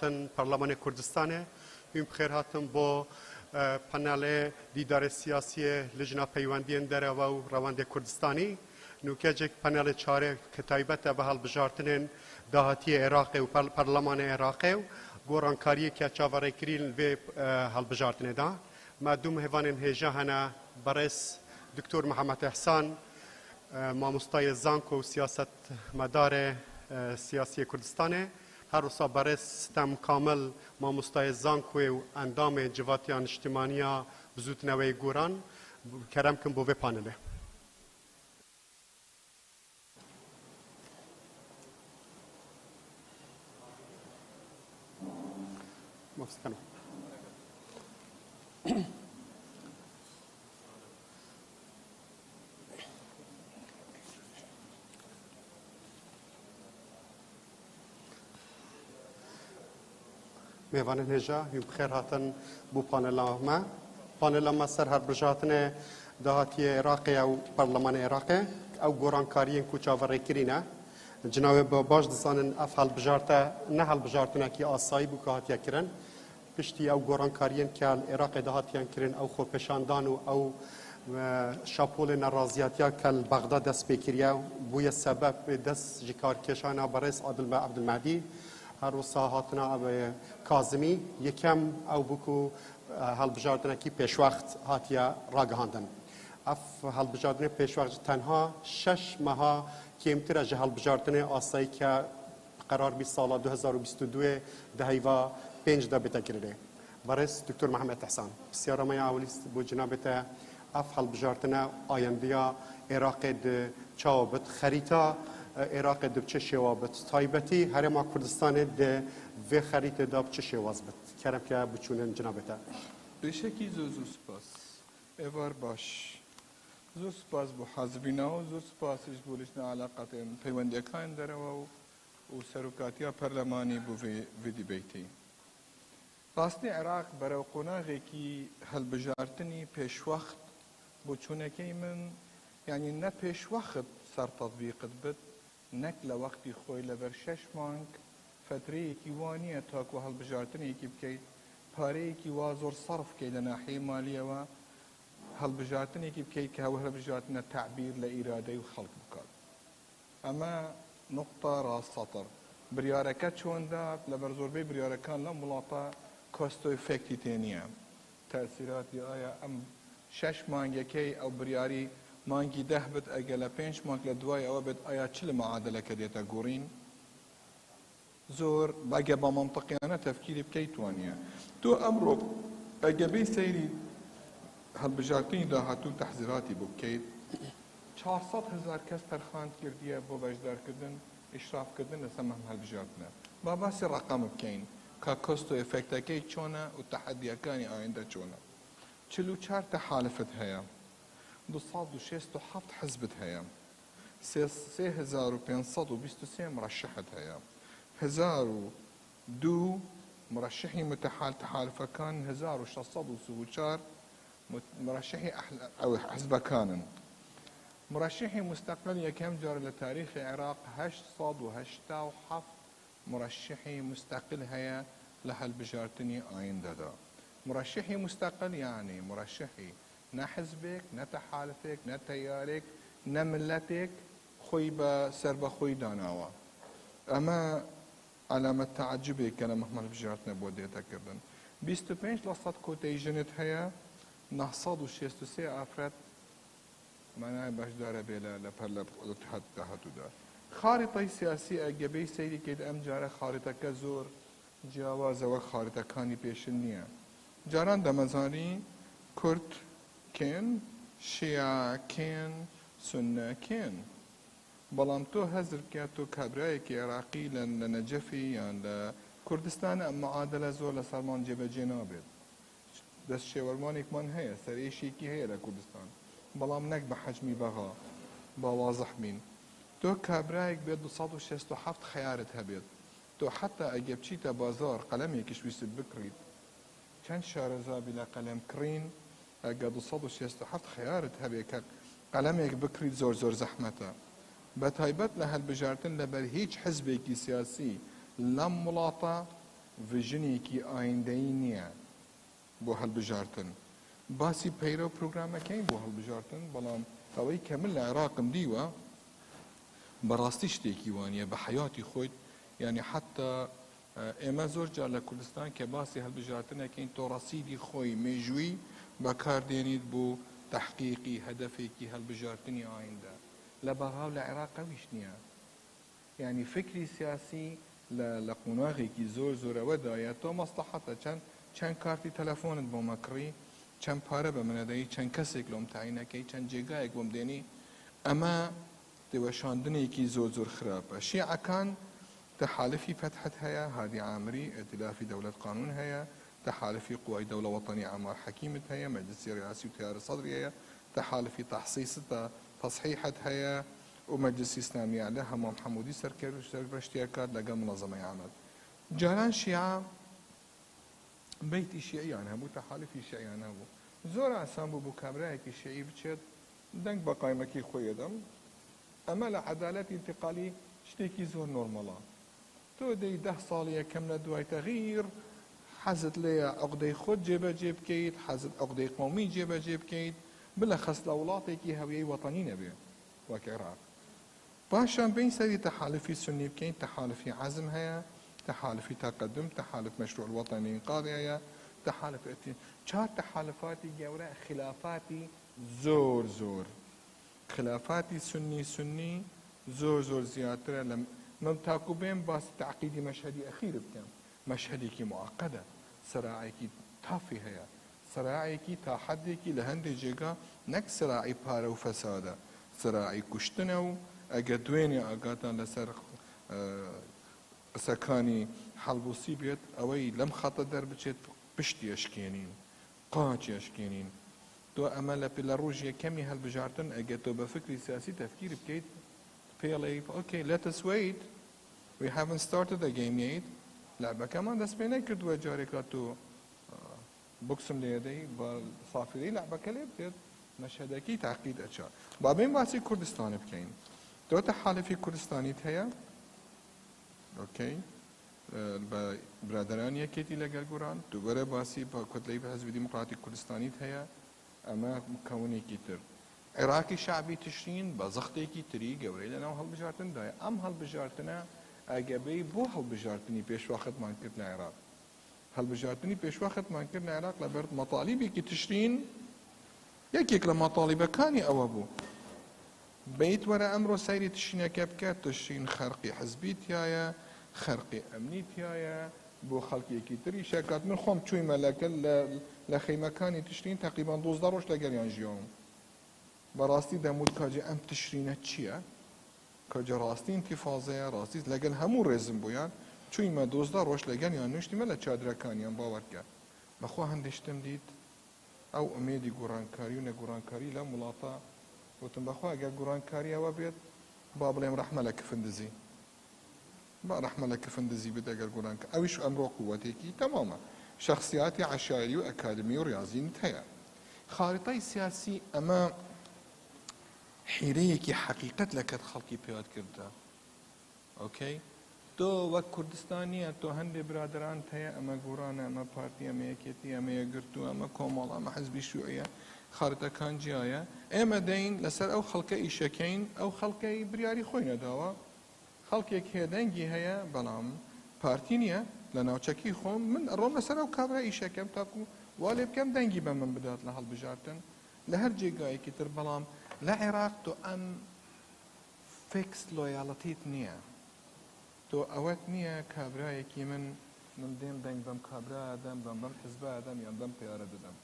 پارلمان کردستانه ویم بخیر هاتم با پنل دیدار سیاسی لجنه پیوندی در و روند کردستانی نوکه جک پنل چاره کتایبت به حال بجارتنن دهاتی عراق و پارلمان عراق و گورانکاری که چاوره کریل و حال بجارتنه دا مادوم هوان هجا هنا برس دکتر محمد احسان مامستای زانک و سیاست مدار سیاسی کردستانه هر روزا برس تم کامل ما مستای زانکوی و اندام جواتیان اجتماعی بزود نوی گوران کرم کن بوه پانله. مفسکنم. میوان نجا هم بخیر هاتن بو پانل ما سر هر برجاتن دهاتی عراقی او پارلمان عراقی او گورانکاری کوچاوره کرینه جناب باش دزانن افعال بجارته نه حال بجارتنا کی آسایی بو که هاتیا کرن پشتی او گورانکاری که عراق دهاتیان کرن او خو پشاندان او شاپول نرازیاتیا کل بغداد دست بکریا بوی سبب دست جکار کشانا برس عبدالمهدی هر روزا هاتنا کاظمی یکم او بکو حال بجاردن کی پیش وقت هاتیا راگهاندن اف حال بجاردن پیش وقت تنها 6 ماه کمتر از حال بجاردن آسایی که قرار بی سال 2022 دهیوا 5 دا بتکرده برس دکتر محمد احسان بسیار ما اولیست بو جنابت اف حال بجاردن آیندیا عراق د چابت خریطه عراق دب چه شوابت تایبتی هر ما کردستان ده و خریطه داب چه شواز بت کرم که بچونن جنابتا بشکی زو سپاس ایوار باش زو سپاس بو حزبینا و زو سپاسش بولشنا علاقات پیوندی کان داره و سروکاتیا پرلمانی بو ویدی بیتی راستنی عراق برای قناغی کی هل بجارتنی پیش وقت بچونه من يعني نه پیش وقت سر تطبیقت بد نک لوقتی خوی لبر 6 مانگ فتره کی وانیه تاک و هالبجارتنی کی بکید پاره کی وازور صرف کی لناحیه مالیه و هالبجارتنی کی بکید که هالبجارتنا تعبیر لإراده و خلق بکاد اما نقطه راس سطر برياركات شون دات لبر زوربي برياركان لم ملاطا كوستو افكتي تانية تأثيرات دي آية ام 6 مانگه کی او برياري مانگی 10 بد اگل 5 مانگ لدوای او بد آیا چل معادله کدیتا گورین زور باقي با منطقيانه تفكيري بكيتوانيا تو امرو اجابي سيري هالبجارتين دا هاتو تحذيراتي بكيت 400,000 کس ترخاند كرديه بو بجدار كدن اشراف كدن لسمهم هالبجارتنا ما بس الرقم بكين كاكوستو افكتا كي تشونا والتحدي كاني آيندا تشونا 44 تحالفت هيا 267 حزبت هيا 3523 مرشحت هيا 1002 مرشحي متحال تحالف كان 1604 مرشحي او حزب كان مرشحي مستقل كم جار لتاريخ العراق 807 مرشحي مستقل هيا لهالبجارتني آين دادا مرشحي مستقل يعني مرشحي نا حزبك نا تحالفك نا تيارك نا ملتك خوي بسر بخوي داناوا اما علامة تعجبي كان مهما بجارتنا بوديتا كردن 25 لصد كوتيجنت هيا 963 افراد معناها باش داره بلا لبرلب الاتحاد تهاتو دار خارطة سياسية اجابي سيدي كيد ام جاره خارطة كزور جواز و خارطة كاني بيشنية جاران دمزاني كرد كين شيعة كين سنة كين بلام تو هزر كاتو كابرايك عراقي لنجفي يعني لكردستان معادلة زور لسلمان جبجي نابد دست شورمانك من هي سريشي كي هي لكردستان بلام نك بحجمي بغا بواضح مين تو كابرايك بيد 267 خيارت هبيت تو حتى اجيب شيتا بازار قلمي كشويس بكريت كان شارزا بلا قلم كرين اجا 267 خيارت هبيت قلمك بكريت زور زور زحمته بتايبت لهالبجارتن لبر هيج حزبك سياسي لم ملاطة ڤژنێکی ئایندەیی نییە بۆ هەڵبژارتن باسی پەیرە و پرۆگرامەکەین بۆ هەڵبژارتن بەڵام ئەوەی کە من لە عێراقم دیوە بەڕاستی شتێکی وانە بە حیاتی خۆیت یعنی حتا ئێمە زۆر جار لە کوردستان کە باسی هەڵبژارتنەکەین تۆ ڕەسیدی خۆی مێژووی بەکاردێنیت بۆ تحقیقی هەدەفێکی هەڵبژارتنی ئایندە لە بەغاو لە عێراق ئەویش نییە یعنی فکری سیاسی لە قۆناغێکی زۆر زۆرەوەدایە تۆ مەسلحەتە چەند کارتی تەلەفۆنت بۆ مەکڕی چەند پارە بە منەدەی چەند کەسێک لۆم تاینەکەی چەند جێگایەک بۆم دێنی ئەمە دێوەشاندنێکی زۆر زۆر خراپە شیعەکان تحالفی فتحت هەیە هادی عامری ئائتلافی دەولەت قانون هەیە تحالفی قوای دەولە وەطنی عمار حەکیمت هەیە مەجلیسی ڕیاسی و تیارە سەدری هەیە تحالفی تەحسیست تصحیحت هەیە ومەجلیسی ئیسلامی عەلە هەموو حەموودی سەربەشتیەکات لەگەڵ منەظەمەی عامەت جاران شیعە بەیتی شیعیان هەبوو تحالفی شیعیان هەبوو زۆر ئاسان بوو بۆ کابرایەکی شیعی بچێت دەنگ بە قایمەکی خۆی دەدەم ئەمە لە عەدالەت ئینتقالی شتێکی زۆر نۆرمەڵە تۆ دەی 10 ساڵی یەکەم لە دوای تەغییر حەزت لێیە عقدەی خۆت جێبەجێ بکەیت حەزت عقدەی قۆمی جێبەجێ بکەیت بلەخەس لە وڵاتێکی هەویەی وەتەنی نەبێ وەک عێراق پاشان بین سەری تەحالفی سنی بکەین تەحالفی عەزم هەیە تحالفی تقدم تحالف مشروع الوطني الانقاذي هەیە تحالف چهار تحالفاتی گەورە خلافاتی زۆر زۆر خلافاتی سنی زۆر زۆر زیاترە لە من تاکو بێم باس تعقیدی مەشهدی ئەخیر بکەم مەشهدێکی معقدە سراعێکی تافی هەیە سراعێکی تا حەدێکی لە هەندێک جێگا نەک سراعی پارە و فەسادە سراعی کوشتنە و ئەگە دوێنێ ئاگاتان لەسەر قسەکانی هەڵبوسی بێت ئەوەی لەم خەتە دەربچێت پشتی ئەشکێنین قاچی ئەشکێنین تۆ ئەمە لە ڕۆژ یەکەمی هەڵبژارتن ئەگە تۆ بە فکری سیاسی تەفکیر بکەیت پێڵێ okay let us wait we haven't started the game yet لعبەکەمان دەست پێ نەکردووە جارێکا تۆ بکسم لێدەی بە سافرەی لعبەکە لێ بکرێت مەشهدەکەی تعقید ئەچا با بێن باسی کوردستانی بکەین تۆ تەحالفی کوردستانیت هەیە اوكي برادران یەکێتی لەگەل گۆران دووبارە باسی بە کتلەی حەزبی دیموکراتی کوردستانیت هەیە ئەمە مکونێکی تر عێراقی شعبی تشرین بە زەختێکی تری گەورەی لەناو هەڵبژارتندایە ئەم هەڵبژارتنە ئەگەبەی بۆ هەڵبژارتنی پێشواختمان کرد لە عێراق هەڵبژارتنی پێشواختمان کرد لە عێراق لەبەر مەطالیبێکی تشرین یەکێک لە مەطالیبەکانی ئەوە بوو بەیت وەرە ئەمڕۆ سەیری تشرینەکە بکات تشرین خەرقی حزبی تایە خەرقی ئەمنی تایە بۆ خەڵکێکی تری شەکات من خۆم چوویمە لە خەیمەکانی تشرین تقریبان 12 ڕۆژ لەگەڵیان ژیاوم بەڕاستی دەموت کاجێ ئەم تشرینە چییە کاجە ڕاستی ئینتیفازەیە ڕاستی لەگەل هەموو ڕێزم بوویان چوویمە 12 ڕۆژ لەگەڵیان نوشتیمە لە چادرەکانیان باوەرکە بەخوا هەندێشتم دیت ئەو ئومێدی گۆڕانکاری و نەگۆڕانکاری لەم وڵاتە وتم بەخوا ئەگەر گۆڕانکاری ئەوە بێت با بڵێم ڕەحمە لە کفندزی با ڕەحمە لە کفندزی بێت ئەگەر گۆڕانکە ئەویش ئەمڕۆ قووەتێکی تەمامە شخصیاتی عەشایری و ئەکادمی و ریاضینت هەیە خاریتەی سیاسی ئەمە حیرەیەکی حەقیقەت لە کەت خەڵکی پێوات کردە ئۆکەی تۆ وەک کوردستانیە تۆ هەندێک برادران هەیە ئەمە گۆڕانە ئەمە پارتی ئەمە یەکێتی ئەمە یەکگرتووە ئەمە کۆمەڵ ئەمە حەزبی شوعیە خاریتەکان جیایە ئێمە دەین لەسەر ئەو خەڵکە ئیشەکەین ئەو خەڵکەی بریاری خۆی نەداوە خەڵکێک هێدەنگی هەیە بەڵام پارتی نییە لە ناوچەکی خۆم من ئەڕۆم لەسەر ئەو کابرا ئیشەکەم تاکو وا لێ بکەم دەنگی بە من بدات لە هەڵبژارتن لە هەر جێگایەکی تر بەڵام لە عێراق تۆ ئەم فیکس لۆیاڵەتیت نییە تۆ ئەوەت نییە کابرایەکی من دێم دەنگ بەم کابرا دەم بەم حزبا دەم یان بەم پیارە دەدەم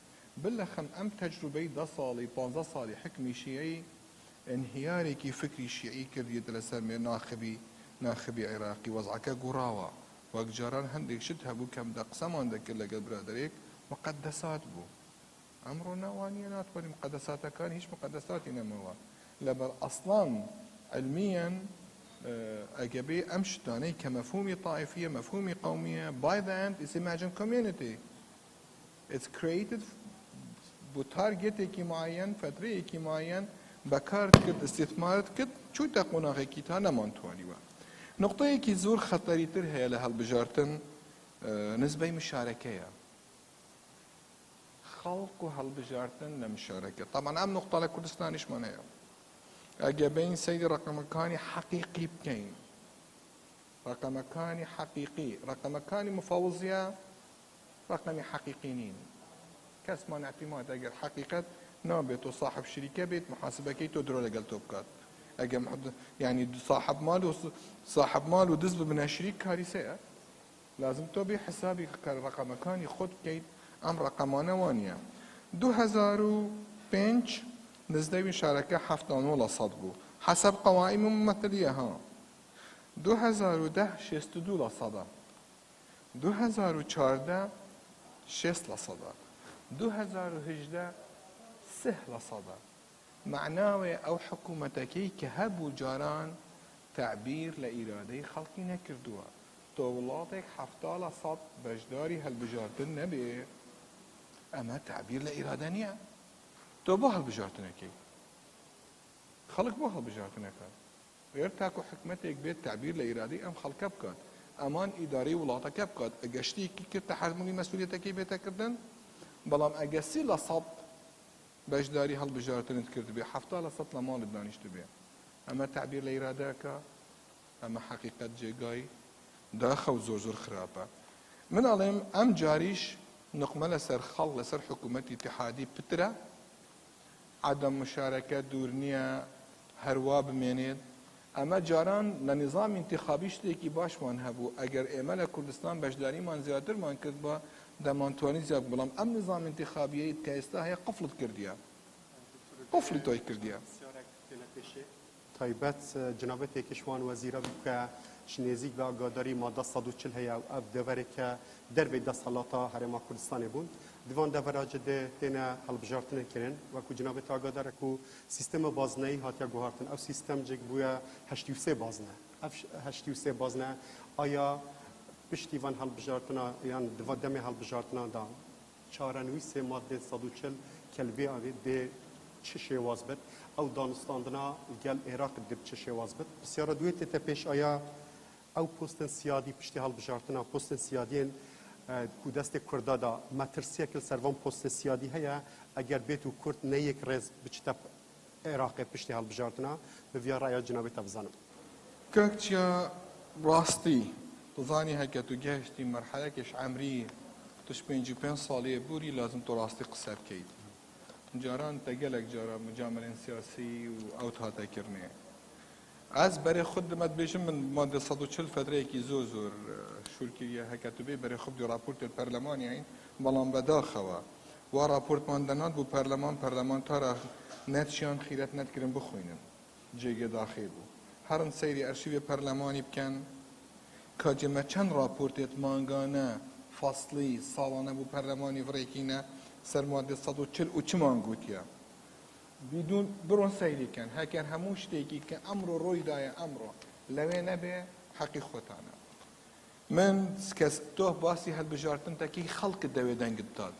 بلەخەم ئەم تەجروبەی 10 ساڵی 15 ساڵی حکمی شیعی انهیارێکی فکری شیعی کردیت لەسەر مێ ناخبی عێراقی وەزعەکە گوڕاوە وەک جاران هەندێک شت هەبوو کەم دە قسەمان دەکرد لەگەڵ برادێک مقدسات بوو ئەمڕۆ ناوانیە ناتوانین مقدساتەکان هیچ مقدساتی نەمەوە لەبەر ئەسڵان علمیان ئەگەبێ ئەم شتانەی کە مەفهومی طائفیە مەفهومی قومیە by the end is imagined community it's created بۆ تارگێتێکی معەن فترەیەکی معەن بەکارت کرد استثمارت کرد چوویتە قۆناغێکی تا نەمانتوانیوە نقطەیەکی زۆر خەتەریتر هەیە لە هەڵبژارتن نسبة مشاركة خلق وهالبجارتن لمشاركة. طبعا أم نقطة لكردستانيش معناها أجابين سيدي رقم كاني حقيقي بكين، رقم كاني حقيقي، رقم كاني مفوضية، رقم حقيقيين كاس ما اعتماد أجر حقيقة نابت وصاحب شركة بيت محاسبة كي تدرو لقل توبكات أجر يعني صاحب مال ودزب من الشريك كارثة لازم تبي حسابي رقم كاني خد كيت أم رقمانه وانيا 2005 نزدوي شركة حفتان ولا صدبو حسب قوائم ممثلية ها 2010 62 لصدا 2014 6 لصدا 2018 6 لصدا معناوي أو حكومتكي كهبو جاران تعبير لإرادة خلقي نكردوها طولاتك حفتال صد بجداري هالبجارتن نبي أما تعبير لإرادة نيا تو بو هالبجارتنكي خلق بو هالبجارتنكا غير تاكو حكمتك بيت تعبير لإرادة أم خلق بكات أمان إداري ولاتك بكات أجشتي كي كرت حرمي مسؤوليتك بيتا كردن بلام أجسي لصد بجداري هالبجارتن تكرد بي حفتال صد لمال الدانش تبي أما تعبير لإرادة أما حقيقة جيجاي داخل زور خرابة من علم أم جاريش نقمة لسر خل لسر حكومة اتحادي بترة عدم مشاركة دورنية هرواب منيد أما جاران لنظام انتخابي شتيكي باش وان هبو أجر إمال كردستان بجداري من زيادر من كذبا دمان تواني زياد بلام أم نظام انتخابي كايستا هي قفلت كرديا قفلت توي كرديا تایبەت جنابەت کشوان وەزیرە بکە شنێزیک بە ئاگاداری مادە 140 هەیە و ئەف دەڤەرێکە دەربێت دەسەڵاتە هەرێما کوردستانê bûn divan deverace de têne hilbijartinê kirin wekû cinabet agadar ku sîstema bazineyî hatiye guhartin ev sîstemcik bûye 83 bazine ev 83 bazine aya piştî van hilbijartina yan diva demê hilbijartina da çarenwî sê madde 140 kelbê avê dê çi şêwaz bit ew danistandina gel Êraqê dê çi şêwaz bit pisyara duê tê te pêş aya ew postin siyadî piştî hilbijartina postin siyadiyên ku destê Kurda da metirsiyek li servan postê siyadî heye eger bêt û Kurd neyek rêz biçite Êraqê piştî hilbijartina bi vîya raya cinabê te bizanim. كاكتيا راستي تظاني هكا تجهشتي مرحلة كش عمري تشبين جبين صالية بوري لازم تراستي قصاب كيد جاران تقلق جارا مجاملين سياسي وأوت هاتا كرني از برای خود دمت بیشم من ماده 140 فتره کی زور شورکیه هکتوبی برای خود دی راپورت پارلمانی این بلان بداخوا و راپورت ماندنات بو پارلمان تارا نتشان خیرت نت کرن بخوینن جیگه داخل بو هرن سیری ارشیو پارلمانی بکن کاجمه چند راپورتت مانگانه فصلی سالانه بو پارلمانی وریکینه سر ماده 140 و چه مانگوتیا بدون برون سيري كان هكذا هموش تيكي كان أمره روي دايا أمره لوين نبي حقي خوتانا من سكستوه باسي هالبجارتن تاكي خلق الدوي دان قداد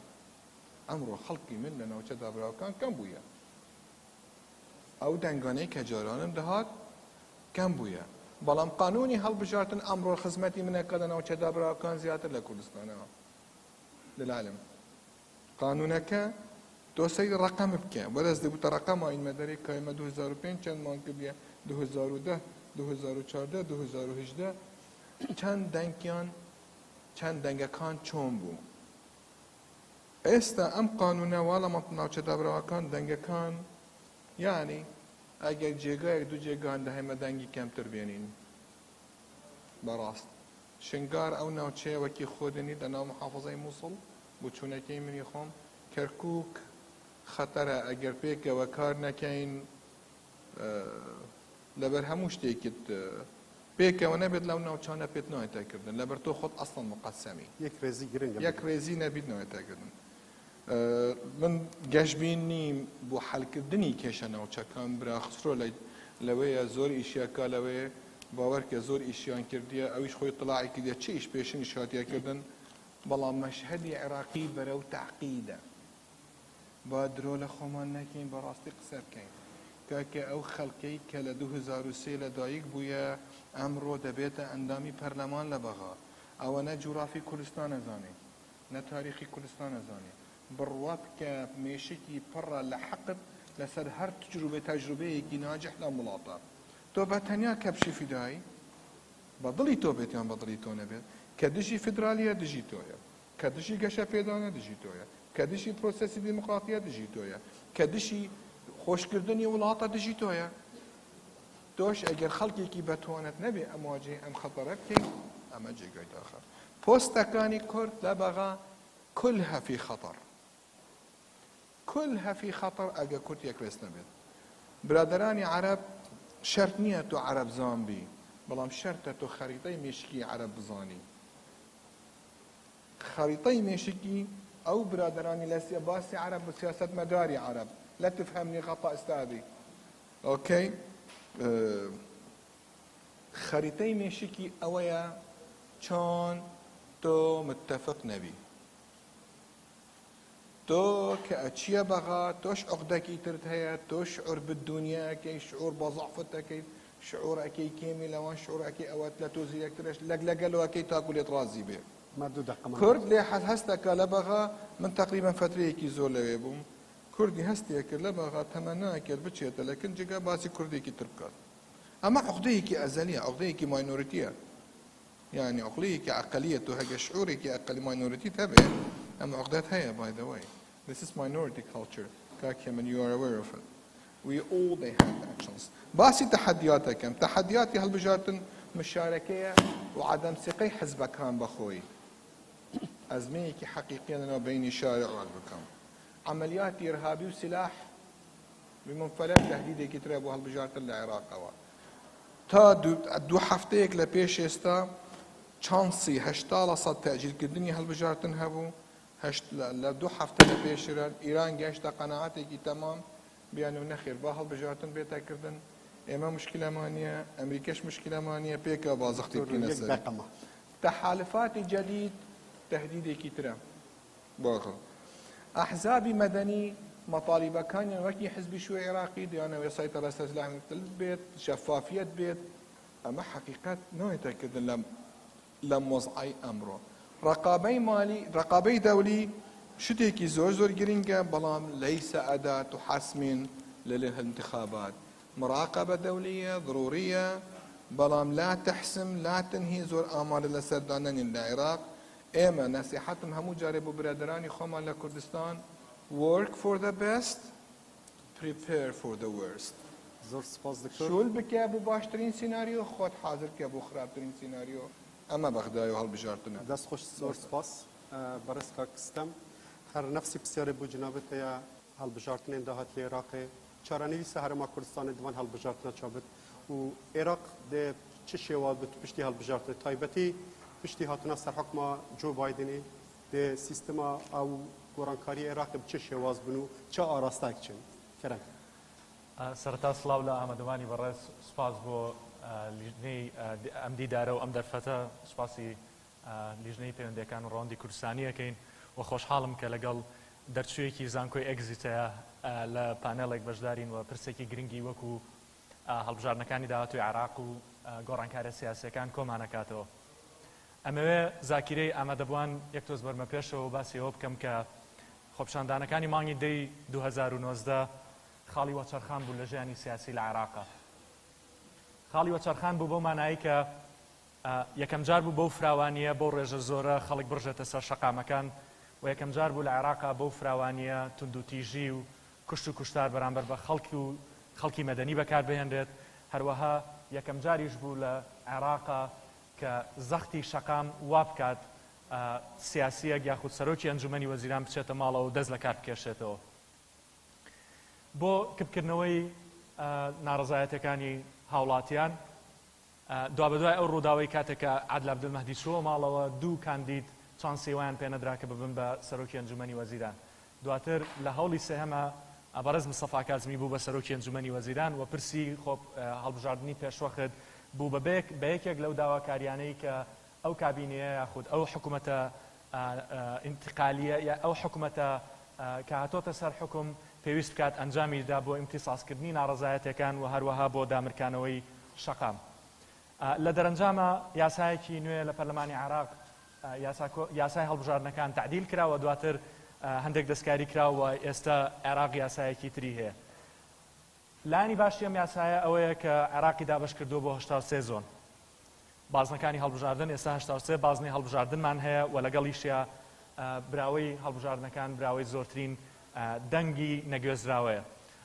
أمره خلقي من لنا وشدا براو كان بويا أو دانقاني كجاران دهات كان بويا بلام قانوني هالبجارتن أمره خزمتي من هكذا وشدا براو كان زيادة لكردستان للعالم قانونك تو سید رقم بکن ولی از دیوت رقم این مداری که ما 2005 چند مانک بیا 2010 2014 2018 چند دنگکان چون بو استا ام قانونه والا مطناو چه دبراکان دنگکان یعنی اگر جیگا دو جیگا ده همه دنگی کمتر بینین براست شنگار او ناوچه وکی خودنی دنا محافظه موصل بو چونه که من یخوام کرکوک خطره اگر پیک و کار نکین لبر هموش تیکت پیک و نبید لو ناوچانه پیت نوع تکردن لبر تو خود اصلا مقسمی یک ریزی نبید نوع تکردن من گشبین نیم بو حل کردنی کشن ناوچکان برا خسرو لوی زور ایشیا که لوی باور که زور ایشیان کردیه اویش خوی طلاعی کردیه چه ایش پیشن ایشاتیه کردن بلا مشهدی عراقی برو تعقیده با درول خمان نکین براستی قصر کن که او خلقی که ل 2003 لدایک بویا امرو دبیت اندامی پرلمان لبغا ئەوە نە جوغرافی کوردستان ئەزانێ نە تاریخی کوردستان ئەزانێ بڕوات کە مێشکی پڕە لە حەقت لەسەر هەر تەجروبەیەکی ناجح لە وڵاتە تۆ بە تەنیا کەپشی فیدایی بە دڵی تۆ بێت یان بە دڵی تۆ نەبێت کە دژی فیدرالیە دژی تۆیە کە دژی گەشە پێدانە دژی تۆیە کە دژی پرۆسەسی دیموکراتیە دژی تۆیە کە دژی خۆشکردنی وڵاتە دژی تۆیە تۆش ئەگەر خەڵکێکی بەتوانێت نەبێ ئەم واجهەی ئەم خەتەرە بکەیت ئەمە جێگای داخە پۆستەکانی کورد لە بەغا كلها في خطر كلها في خطر ئەگە کورد یەکرێست نەبێت برادرانی عەرەب شەرت نییە تۆ عەرەب زانبی بەڵام شەرتە تۆ خەریتەی مێشکی عەرەب بزانی خەریتەی مێشکی ئەو برادرانی لە باسی عەرەب بە سیاسەت مەداری عەرەب لا تفهمني خطأ أستاذي أوكي خەریتەی مێشکی ئەوەیە چۆن تۆ متفق نەبی تۆ کە ئەچیە بەغا تۆش عقدەکی ترت هەیە تۆ شعور بالدنیا ئەکەی شعور بە ضعفت ئەکەی شعور ئەکەی کێمی لەوان شعور ئەکەی ئەوەت لە تۆ زیرەکترش لەگەلەوەکەی تاکو لێت ڕازی بێ کورد لێ هەستەکە لە بەغا من تقریبا فترەیەکی زۆر لەوێ بووم کوردی هەستێ کرد لە بەغا تەمەناکرد بچێتە لە کنجگە باسی کوردێکی تر بکات ئەمە عقدەیەکی ئەزەلیە عقدەیەکی ماینۆریتیە يعني عقلية عقلية وهذا شعورك أقل minority تبع أما عقدات هي by the way this is minority culture كاكيمن you are aware of it we all they have actions باسي تحدياتك كم تحدياتي هالبجارتن مشاركية وعدم ثقة حزب كان بخوي أزميك حقيقيا أنا بين شارع وحزب عمليات إرهابي وسلاح بمنفلات تهديد كتراب وهالبجارتن العراق تا دو هفتەیەک لە پێش ئێستا چانسی 80% تەجیلکردنی هەڵبژارتن هەبوو لە دوو هەفتە لە پێشرە ئیران گەیشتە قەناعەتێکی تەمام بیان و نەخێر با هەڵبژارتن بێتاکردن ئێمە مشکلەمان نییە ئەمریکاش مشکلەمان نییە پێکەوە بازەختی بکەینە سەر تەحالفاتی جەدید تهدیدێکی ترە باخە ئەحزابی مەدەنی مطالبەکانیان وەکی حزبی شوێ عێراقی دەیانەوێ سەیطرە سەرسلامی بێت شەفافیەت بێت ئەمە حەقیقەت نەوێتەکردن لە مۆزعی ئەمڕۆ ڕقابەی مالی ڕقابەی دەولی شتێکی زۆر زۆر گرنگە بەڵام لەیسە ئەدات و حەسمین للانتخابات مراقبة دولية ضرورية بەڵام لا تحسم لا تنهي زۆر ئامادە لە سەردانانی لە عێراق ئێمە نەسیحەتم هەموو جارێ بۆ برادرانی خۆمان لە کوردستان work for the best prepare for the worst زۆر سپاس دکتۆر شول بکە بۆ باشترین سیناریۆ خۆت حاضر کە بۆ خراپترین سیناریۆ ئەمە بەخدای و هەڵبژارتنە دەست خۆش زۆر سپاس بەڕێز کاکستەم هەر نەفسی پرسیارێ بۆ جنابەت هەیە هەڵبژارتنێن داهات لە عێراقێ چارەنویسە هەرێما کوردستانی دوان هەڵبژارتنە چابێت و عێراق دێ چ شێوە بێت پشتی هەڵبژارتنە تایبەتی پشتی هاتنە سەر حکوما جو بایدنی دێ سیستما ئەو گۆڕانکاری عێراقی بچ شێواز بن و چه ئاراستاک چن کەرەم سەرەتا سڵاو لە ئامادەوانی بەڕێز سوپاس بۆ لیژنەی ئەم دیدارە و ئەم دەرفەتە سوپاسی لیژنەی پەیوەندیەکان و ڕەوەندی کوردستانی ئەکەین و خۆشحاڵم کە لەگەڵ دەرچوویەکی زانکۆی ئەگزیتەیە لە پانێڵێک بەشدارین و پرسێکی گرنگی وەکو هەڵبژارنەکانی داهاتوی عێراق و گۆڕانکارە سیاسیەکان کۆمانەکاتەوە ئەمەوێ زاکیرەی ئامادەبووان یەک تۆز بەرمە پێشەوە باسی ئەوە بکەم کە خۆپشاندانەکانی مانگی دەی 2019 خاڵی وەچەرخان بوو لە ژیانی سیاسی لە عێراقا خاڵی وەچەرخان بوو بۆ مانایی کە یەکەم جار بوو بەو فراوانیە بەو ڕێژە زۆرە خەڵک بڕژێتە سەر شەقامەکان و یەکەم جار بوو لە عێراقا بەو فراوانیە تند و تیژی و کوشت و کوشتار بەرامبەر بە خەڵکی مەدەنی بەکاربهێنرێت هەروەها یەکەم جاریش بوو لە عێراقا کە زەختی شەقام وا بکات سیاسیەک یاخود سەرۆکی ئەنجومەنی وەزیران بچێتە ماڵەوە و دەست لە کار بکێشێتەوە بۆ کبکردنەوەی ناڕەزایەتەکانی هاوڵاتیان دوابەدوای ئەو ڕووداوەی کاتێکە عادل عەبدولمەهدی چووە ماڵەوە دوو کاندید چانسیوان پێ نەدرا کە ببن بە سەرۆکی ئەنجومەنی وەزیران دواتر لە هەوڵی سێهەمە بەڕێز مستەفا کازمی بوو بە سەرۆکی ئەنجومەنی وەزیران و پرسی خۆ هەڵبژاردننی پێشوەخت بوو بە یەکێک لەو داواکاریانەی کە ئەو کابینەیە یاخود ئەو حکوومەتە ئینتقالیە یا ئەو حکوومەتە کە هاتۆتە سەر حکوم پێویست بکات ئەنجامیدا بۆ ئیمتیساسکردنی ناڕەزایەتەکان و هەروەها بۆ دامرکانەوەی شەقام لە دەرەنجامە یاسایەکی نوێ لە پەرلەمانی عێراق یاسای هەڵبژاردنەکان تعدیل کراوە دواتر هەندێک دەستکاری کراوە ئێستا عێراق یاسایەکی تری هەیە. لایانی باشی ئەم یاسایە ئەوەیە کە عێراقی دابەش کردووە بۆ 83 زۆن. بازنەکانی هەڵبژاردن ئێستا 83 بازنەی هەڵبژاردنمان هەیە و لەگەڵیشیە براوەی هەڵبژاردنەکان براوەی زۆرترین دەنگی نەگوێزراوەیە.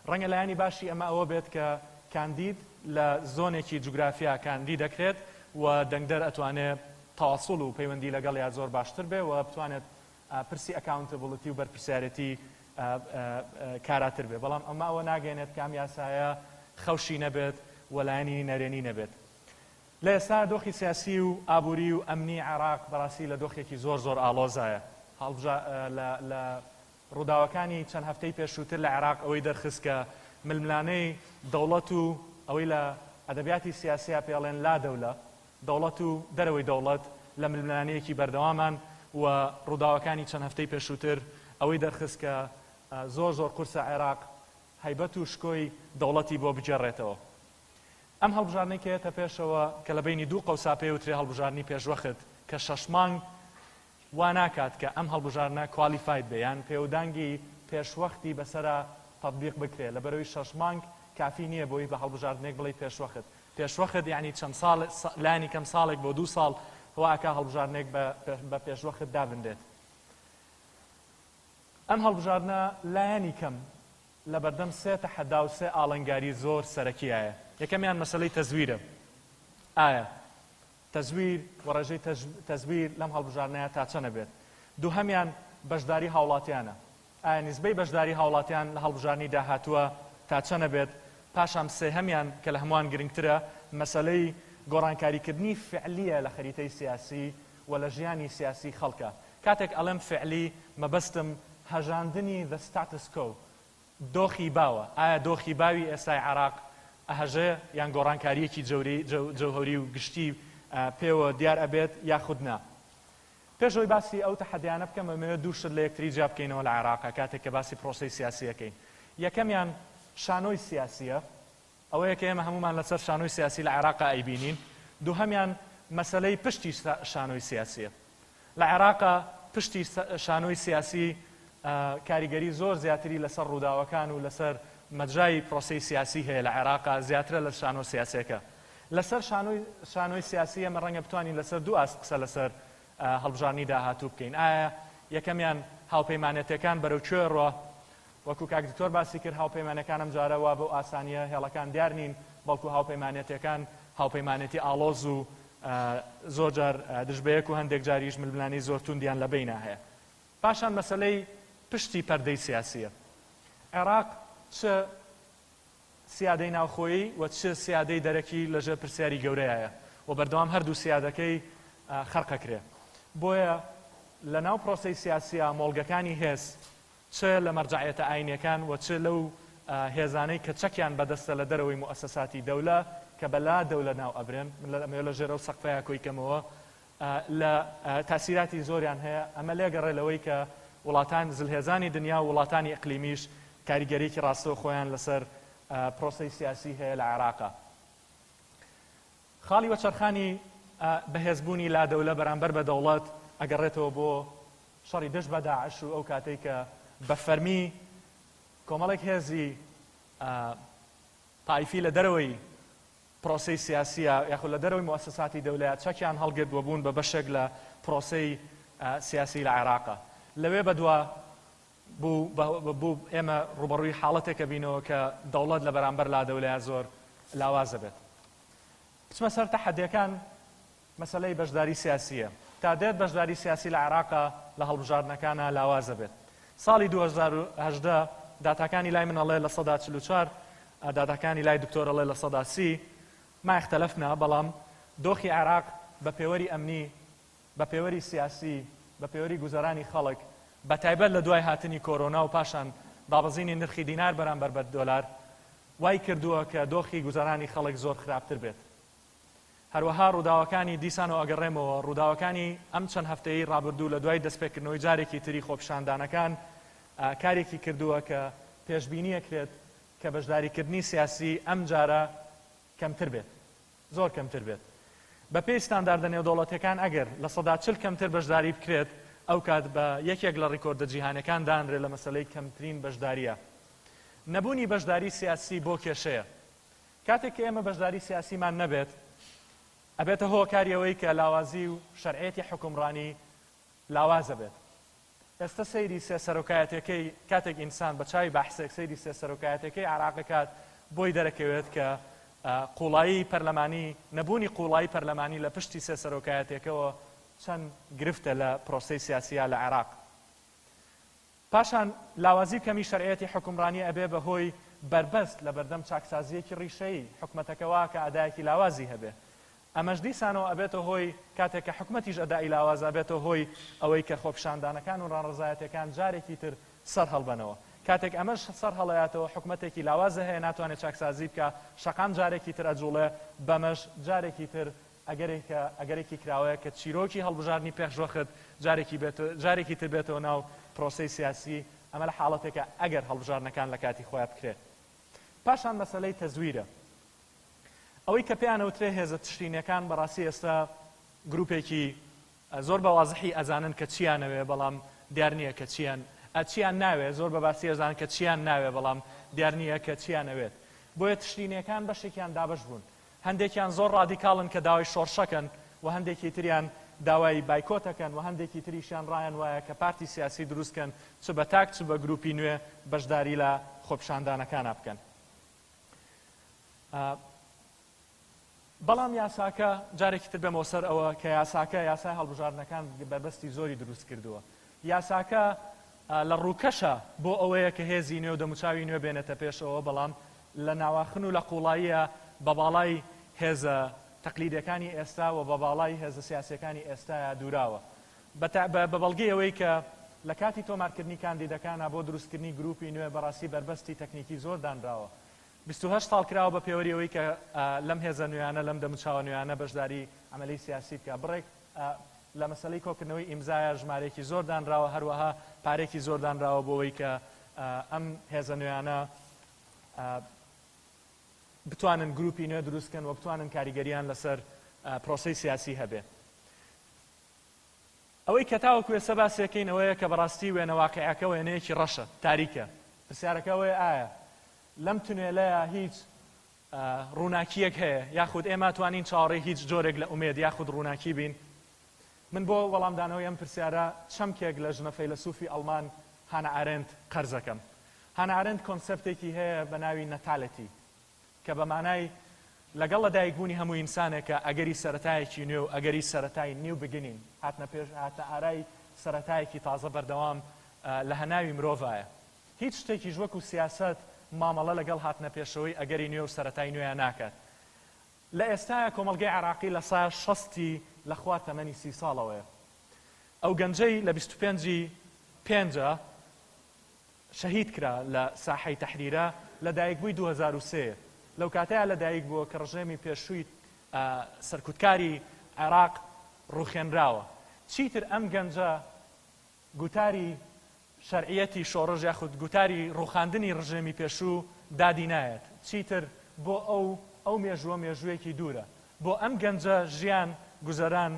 ڕەنگە لایانی باشی ئەمە ئەوە بێت کە کاندید لە زۆنێکی جوگرافیا کاندی دەکرێت و دەنگدەر ئەتوانێت تاواسڵ و پەیوەندی لەگەڵ یا زۆر باشتر بێ و بتوانێت پرسی ئەکاونتەبڵەتی و بەرپرسیارەتی کاراتر بێ. بەڵام ئەمە ئەوە ناگەێنێت کام یاسایە خەوشی نەبێت و لایانی نەرێنی نەبێت. لە ئێستا دۆخی سیاسی و ئابووری و ئەمنی عێراق بەڕاستی لە دۆخێکی زۆر ئاڵۆزایە. لە ڕووداوەکانی چەند هەفتەی پێشووتر لە عێراق ئەوەی دەرخست کە ململانەی دەوڵەت و ئەوەی لە ئەدەبیاتی سیاسیە پێڵێن لا دەولە دەوڵەت و دەرەوەی دەوڵەت لە ململانەیەکی بەردەوامان و ڕووداوەکانی چەند هەفتەی پێشووتر ئەوەی دەرخست کە زۆر قورسە عێراق هەیبەت و شکۆی دەوڵەتی بۆ بجێڕێتەوە. ئەم هەڵبژاردنەی کە هێتە پێشەوە کە لە بینی دوو قەوسا پێوترێ هەڵبژاردننی پێشوەخت کە 6 مانگ وا ناکات کە ئەم هەڵبژاردنە کوالیفاید بێ یان پێودانگی پێشوەختی بەسەرە تەطبیق بکرێت لەبەرەوەی 6 مانگ کافی نییە بۆی بە هەڵبژاردنێک بڵێ پێشوەخت یعنی چەند ساڵ لانی کەم ساڵێک بۆ 2 ساڵ هەواکە هەڵبژاردنێک بە پێشوەخت دابندێت. ئەم هەڵبژاردنە لایانی کەم لە بەردەم 3 تەحەدا و 3 ئاڵنگاری زۆر سەرەکیایە. یەکەمیان مەسەلەی تەزویرە. ئایا تەزویر و ڕێژەی تەزویر لەم هەڵبژاردنەیە تا چەنە بێت؟ دووهەمیان بەشداری هاوڵاتیانە. ئایا نیزبەی بەشداری هاوڵاتیان لە هەڵبژاردننی داهاتووە تا چەنە بێت؟ پاشان سێهەمیان کە لە هەمووان گرنگترە مەسەلەی گۆڕانکاریکردنی فعلیە لە خەریتەی سیاسی و لە ژیانی سیاسی خەڵکە. کاتێک ئەڵێم فعلی مەبەستم هەژاندنی the status quo دۆخی باوە. ئایا دۆخی باوی ئێستای عێراق ئەهەژێ یان گۆڕانکاریەکی جەوهەری و گشتی پێوە دیار ئەبێت یاخود نا. پێشەوەی باسی ئەو تەحەدیانە بکەم ئەمەوێت دوو شت لە یەکتری جیا بکەینەوە لە عێراق کاتێک کە باسی پرۆسەی سیاسیەکەین. یەکەمیان شانۆی سیاسیە، ئەوەیە کە ئێمە هەمومان لەسەر شانۆی سیاسی لە عێراق ئەیبینین. دووهەمیان مەسەلەی پشتی شانۆی سیاسیە. لە عێراق پشتی شانۆی سیاسی کاریگەری زۆر زیاتری لەسەر ڕووداوەکان و لەسەر مەجای پرۆسەی سیاسی هەیە لە عێراق زیاترە لە شانۆ سیاسیەکە. لەسەر شانۆی سیاسی ئەمە ڕەنگە بتوانین لەسەر دوو ئاست قسە لەسەر هەڵبژاردننی داهاتوو بکەین. ئایا یەکەمیان هاوپەیمانێتەکان بەرەو کوێ ڕۆ؟ وەکو کاک دکتۆر باسی کرد هاوپەیمانەکان ئەم جارە وا بۆ ئاسانیە هێڵەکان دیار نین، بەڵکو هاوپەیمانێتەکان هاوپەیمانێتی ئاڵۆز و زۆر جار دژبەیەک و هەندێک جاریش ململانی زۆر توندیان لە بینە هەیە. پاشان مەسەلەی پشتی پەردەی سیاسیە. عێراق چ سیادەی ناوخۆیی و چ سیادەی دەرەکی لەژێر پرسیاری گەورەیە و بەردەوام هەردوو سیادەکەی خەرقەکرێ. بۆیە لە ناو پرۆسەی سیاسیە مۆڵگەکانی هێز چ لە مەرجعیەتە ئاینیەکان و چ لەو هێزانەی کە چەکیان بەدەستە لە دەرەوەی موسەساتی دەولە کە بەلا دەولە ناو ئەبرێن لە ژێرە و سەقفەیە کۆیکەمەوە لە تاسیراتی زۆریان هەیە. ئەمە لێگەڕێ لەوەی کە وڵاتان زلهێزانی دنیا و وڵاتانی ئەقلیمیش کاریگەریکی ڕاستەوە خۆیان لەسەر پرۆسەی سیاسی هەیە لە عێراقا. خاڵی وەچەرخانی بەهێزبوونی لادەولە بەرامبەر بە دەوڵەت ئەگەڕێتەوە بۆ شەڕی دەست بە داعش و ئەو کاتەی کە بە فەرمی کۆمەڵێک هێزی تایفی لە دەرەوەی پرۆسەی سیاسیە یاخود لە دەرەوەی موسەساتی دەولەیە چەکیان هەڵگرتووە بوون بە بەشێک لە پرۆسەی سیاسی لە عێراقا. لەوێ بەدووە بوو ئێمە ڕوبەڕووی حاڵەتێکە بینەوە کە دەوڵەت لە بەرامبەر لادەولەیە زۆر لاوازە بێت. بچمە سەر تەحەدیەکان مەسەلەی بەشداری سیاسیە. تا دێت بەشداری سیاسی لە عێراقا لە هەڵبژاردنەکانە لاوازە بێت. ساڵی 2018 داتاکانی لای من ئەڵێ لە 144 داتاکانی لای دکتۆر ئەڵێ لە 130 ما اختلفنا، بەڵام دۆخی عێراق بە پێوەری ئەمنی بە پێوەری سیاسی بە پێوەری گوزەرانی خەڵک بە تایبەت لە دوای هاتنی کۆرۆنا و پاشان دابەزینی نرخی دینار بەرامبەر بە دۆلار وای کردووە کە دۆخی گوزەرانی خەڵک زۆر خراپتر بێت. هەروەها ڕووداوەکانی دیسان و ئەگەڕێمەوە ڕووداوەکانی ئەم چەند هەفتەیەی ڕابردوو لە دوای دەستپێکردنەوەی جارێکی تری خۆپیشاندانەکان کارێکی کردووە کە پێشبینیەکرێت کە بەشداریکردنی سیاسی ئەم جارە کەمتر بێت، زۆر کەمتر بێت. بە پێی ستانداردە نێودەوڵەتیەکان ئەگەر لە سەدا 40 کەمتر بەشداری بکرێت ئەو کات بە یەکێک لە ڕیکۆردە جیهانەکان دانرێت لە مەسەلەی کەمترین بەشداریە. نەبوونی بەشداری سیاسی بۆ کێشەیە. کاتێک کە ئێمە بەشداری سیاسیمان نەبێت ئەبێتە هۆکاریەوەی کە لاوازی و شەرعێتی حکومڕانی لاوازە بێت. ئێستا سەیری سێسەرۆکایەتەکەی کاتێک ئینسان بە چاوی بەحسێک سەیری سێسەرۆکایەتەکەی عێراقەکات بۆی دەرەکەوێت کە قوڵایی پەرلەمانی نەبوونی قوڵایی پەرلەمانی لە پشتی سێسەرۆکایەتەکەەوە چەند گرفتە لە پرۆسەی سیاسیە لە عێراق. پاشان لاوازی کەمی شەرعێتی حکومڕانی ئەبێ بەهۆی بربەست لە بەردەم چاکسازیەکی ڕیشەیی حکومەتەکەوا کە ئەدایەکی لاوازی هەبێ. ئەمەش دیسانەوە ئەبێتە هۆی کاتێک کە حکومەتیش ئەدای لاواز ئەبێتە هۆی ئەوەی کە خۆپیشاندانەکان و ڕانڕزایەتەکان جارێکی تر سەر هەڵبنەوە. کاتێک ئەمەش سەر هەڵەیاتەوە حکومەتێکی لاوازە هەیە ناتوانێت چاکسازی بکە شەقام جارێکی تر ئەجوڵێ بەمەش جارێکی تر ئەگەرێکی کراوەیە کە چیرۆکی هەڵبژاردننی پێشوەخت جارێکی تر بێتەوە ناو پرۆسەی سیاسی ئەمە لە حاڵەتێکە ئەگەر هەڵبژاردنەکان لە کاتی خۆیان بکرێت. پاشان مەسەلەی تەزویرە. ئەوەی کە پێیانەوترێ هێزە تشرینەکان بەڕاستی ئێستا گروپێکی زۆر بە وازحی ئەزانن کە چیانەوێ بەڵام دیار نییە کە چیان ناوێت زۆر بە باسی ئەزان کە چیان ناوێ بەڵام دیار نییە کە چیانەوێت. بۆیە تشرینەکان بەشێکیان دابش بوون. هەندێکیان زۆر ڕادیکاڵن کە داوای شۆڕشەکەن و هەندێکی تریان داوای بایکۆتەکەن و هەندێکی تریشیان ڕایان وایە کە پارتی سیاسی دروستکەن چ بە تاک چ بە گروپی نوێ بەشداری لە خۆپیشاندانەکانە بکەن. بەڵام یاساکە جارێکی تر بێمەوە سەر ئەوە کە یاساکە یاسای هەڵبژاردنەکان بەربەستی زۆری دروست کردووە. یاساکە لە ڕووکەشە بۆ ئەوەیە کە هێزی نوێ و دەموچاوی نوێ بێنێتە پێشەوە بەڵام لە ناواخن و لە قوڵاییە بە باڵای هێزە تەقلیدەکانی ئێستا و بە باڵای هێزە سیاسیەکانی ئێستاە دووراوە. بە بەڵگەی ئەوەی کە لە کاتی تۆمارکردنی کاندیدەکانە بۆ دروستکردنی گروپی نوێ بەڕاستی بربەستی تەکنیکی زۆر دانراوە. 28 ساڵ کراوە بە پێوەریەوەی کە لەم هێزە نوێیانە لەم دەموچاوە نوێیانە بەشداری عملی سیاسی بکە. بڕێک لە مەسەلەی کۆکردنەوەی ئیمزایە ژمارەیەکی زۆر دانراوە هەروەها پارێکی زۆر دانراوە بۆەوەی کە ئەم هێزە نوێیانە بتوانن گروپی نوێ دروستکەن و بتوانن کاریگەریان لەسەر پرۆسەی سیاسی هەبێ. ئەوەی کە تاوەکو ێستا باسیەکەین ئەوەیە کە بەڕاستی وێنە واقعیەکە وێنەیەکی ڕەشە تاریکە. پرسیارەکەوەی ئایا لەم تونێلەیە هیچ ڕووناکیەک هەیە یاخود ئێمە توانین چاوەڕێی هیچ جۆرێک لە ئومێد یاخود ڕووناکی بین؟ من بۆ وەڵامدانەوەی ئەم پرسیارە چەمکێک لە ژنە فەیلسوفی ئەڵمان هانە ئارێنت قەرز دەکەم. هانە ئارێنت کۆنسەپتێکی هەیە بە ناوی نەتالەتی کە بە مانای لەگەڵ لەدایکبوونی هەموو ئینسانێکە ئەگەری سەرەتایەکی نوێ و ئەگەری سەرەتای نیو بگنین هاتە ئارای سەرەتایەکی تازە بەردەوام لە هەناوی مرۆڤایە. هیچ شتێکیش وەکو سیاست مامەڵە لەگەڵ هاتنە پێشەوەی ئەگەری نوێ و سەرەتای نوێیان ناکات. لە ئێستاە کۆمەڵگەی عێراقی لە سا 60 لەخوا تەمەنی 30 ساڵەوەیە. ئەو گەنجەی لە 25 پێنجە شەهید کرا لە ساحەی تەحریرە لە دایکبووی 2003 لەو کاتەیە لە دایک بووە کە ڕژێمی پێشووی سەرکوتکاری عێراق ڕوخێنراوە. چیتر ئەم گەنجە گوتاری شەرعیەتی شۆڕژ یاخود گوتاری ڕوخاندنی ڕژێمی پێشوو دادی نایەت. چیتر بۆ ئەو مێژوویەکی دوورە. بۆ ئەم گەنجە ژیان گوزەران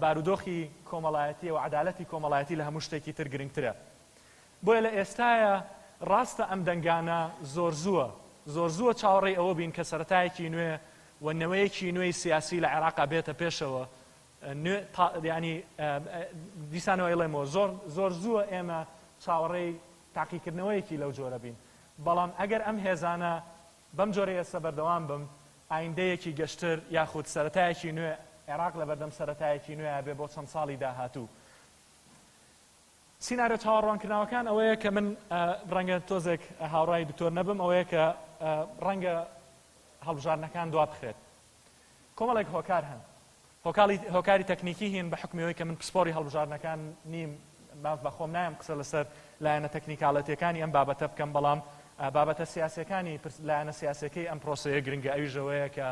بارودۆخی کۆمەڵایەتی و عەدالەتی کۆمەڵایەتی لە هەموو شتێکی تر گرنگترە. بۆیە لە ئێستایە ڕاستە ئەم دەنگانە زۆر زووە چاوەڕێی ئەوە بین کە سەرەتایەکی نوێ و نەوەیەکی نوێی سیاسی لە عێراقا بێتە پێشەوە. ینی دیسانەوە ئەڵێمەوە زۆر زووە ئێمە چاوەڕێی تاقیکردنەوەیەکی لەو جۆرە بین. بەڵام ئەگەر ئەم هێزانە بەم جۆرە ئێستا بەردەوام بم ئایندەیەکی گەشتر یاخود سەرەتایەکی نوێ عێراق لە بەردەم سەرەتایەکی نوێ بێ بۆ چەند ساڵی داهاتوو. سینارە چاوەڕوانکردنەوەکان ئەوەیە کە من ڕەنگە تۆزێک هاوڕای دکتۆر نەبم ئەوەیە کە ڕەنگە هەڵبژاردنەکان دوا بخرێت. کۆمەڵێک هۆکار هەن. هۆکاری تەکنیکی هین بە حکمیەوەی کە من پسپۆری هەڵبژاردنەکان نیم بە خۆم نایم قسە لەسەر لایەنە تەکنیکاڵەتیەکانی ئەم بابەتە بکەم بەڵام بابەتە سیاسەکانی لایەنە سیاسەکەی ئەم پرۆسەیە گرنگە ئەویژەوەیە کە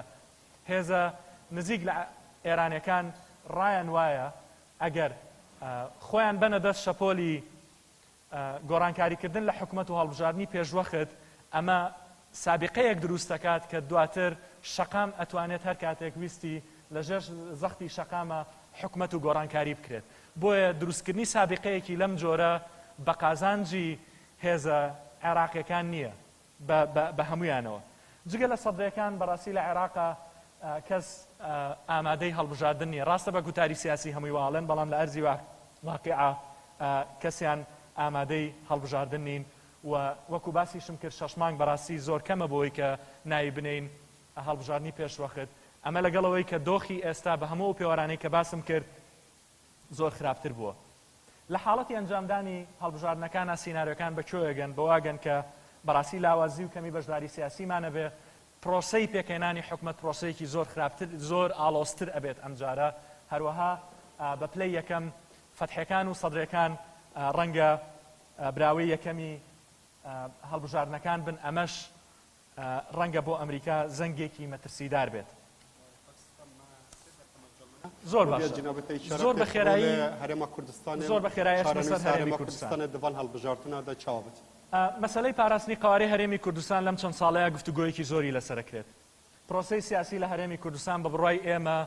هێزە نزیک لە ئێرانیەکان ڕایان وایە ئەگەر خۆیان بەنە دەست شەپۆلی گۆڕانکاریکردن لە حکومەت و هەڵبژاردننی پێشوەخت ئەمە سابقەیەک دروست دەکات کە دواتر شەقام ئەتوانێت هەر کاتێک ویستی لەژێر زەختی شەقامە حکومەت و گۆڕانکاری بکرێت. بۆیە دروستکردنی سابقەیەکی لەم جۆرە بە قازانجی هێزە عێراقیەکان نییە بە هەمویانەوە. جگە لە سەدەیەکان بەڕاستی لە عێراقا کەس ئامادەی هەڵبژاردن نییە. ڕاستە بە گوتاری سیاسی هەمووی واڵێن، بەڵام لە ئەرزی واقعا کەسیان ئامادەی هەڵبژاردن نین و وەکو باسیشم کرد 6 مانگ بەڕاستی زۆر کەمە بۆی کە نایی بنین هەڵبژاردننی پێشوەخت. ئەمە لەگەڵەوەی کە دۆخی ئێستا بە هەموو پێوەرانەی کە باسم کرد زۆر خراپتر بووە. لە حاڵەتی ئەنجامدانی هەڵبژاردنەکانە سیناریۆکان بەکوێگەن بەواگەن کە بەڕاستی لاوازی و کەمی بەشداری سیاسیمانە بێ پرۆسەی پێکەێنانی حکومەت پرۆسەیەکی زۆر خراپتر زۆر ئاڵۆستر ئەبێت ئەمجارە. هەروەها بە پلەی یەکەم فەتحەکان و سەدرەکان ڕەنگە براوی یەکەمی هەڵبژاردنەکان بن، ئەمەش ڕەنگە بۆ ئەمریکا زەنگێکی مەترسیدار بێت. زۆر زۆر بە خێرایی هەرێما کوردستان زۆر بە خێرایی هەرێمی کوردستان دەبان هەڵبژاردنەدا چاوت. مەسەلەی پاراستنی قوارەی هەرێمی کوردستان لەم چەند ساڵەیە گفتوگۆیەکی زۆری لەسەرەکرێت. پرۆسەی سیاسی لە هەرێمی کوردستان بە بڕای ئێمە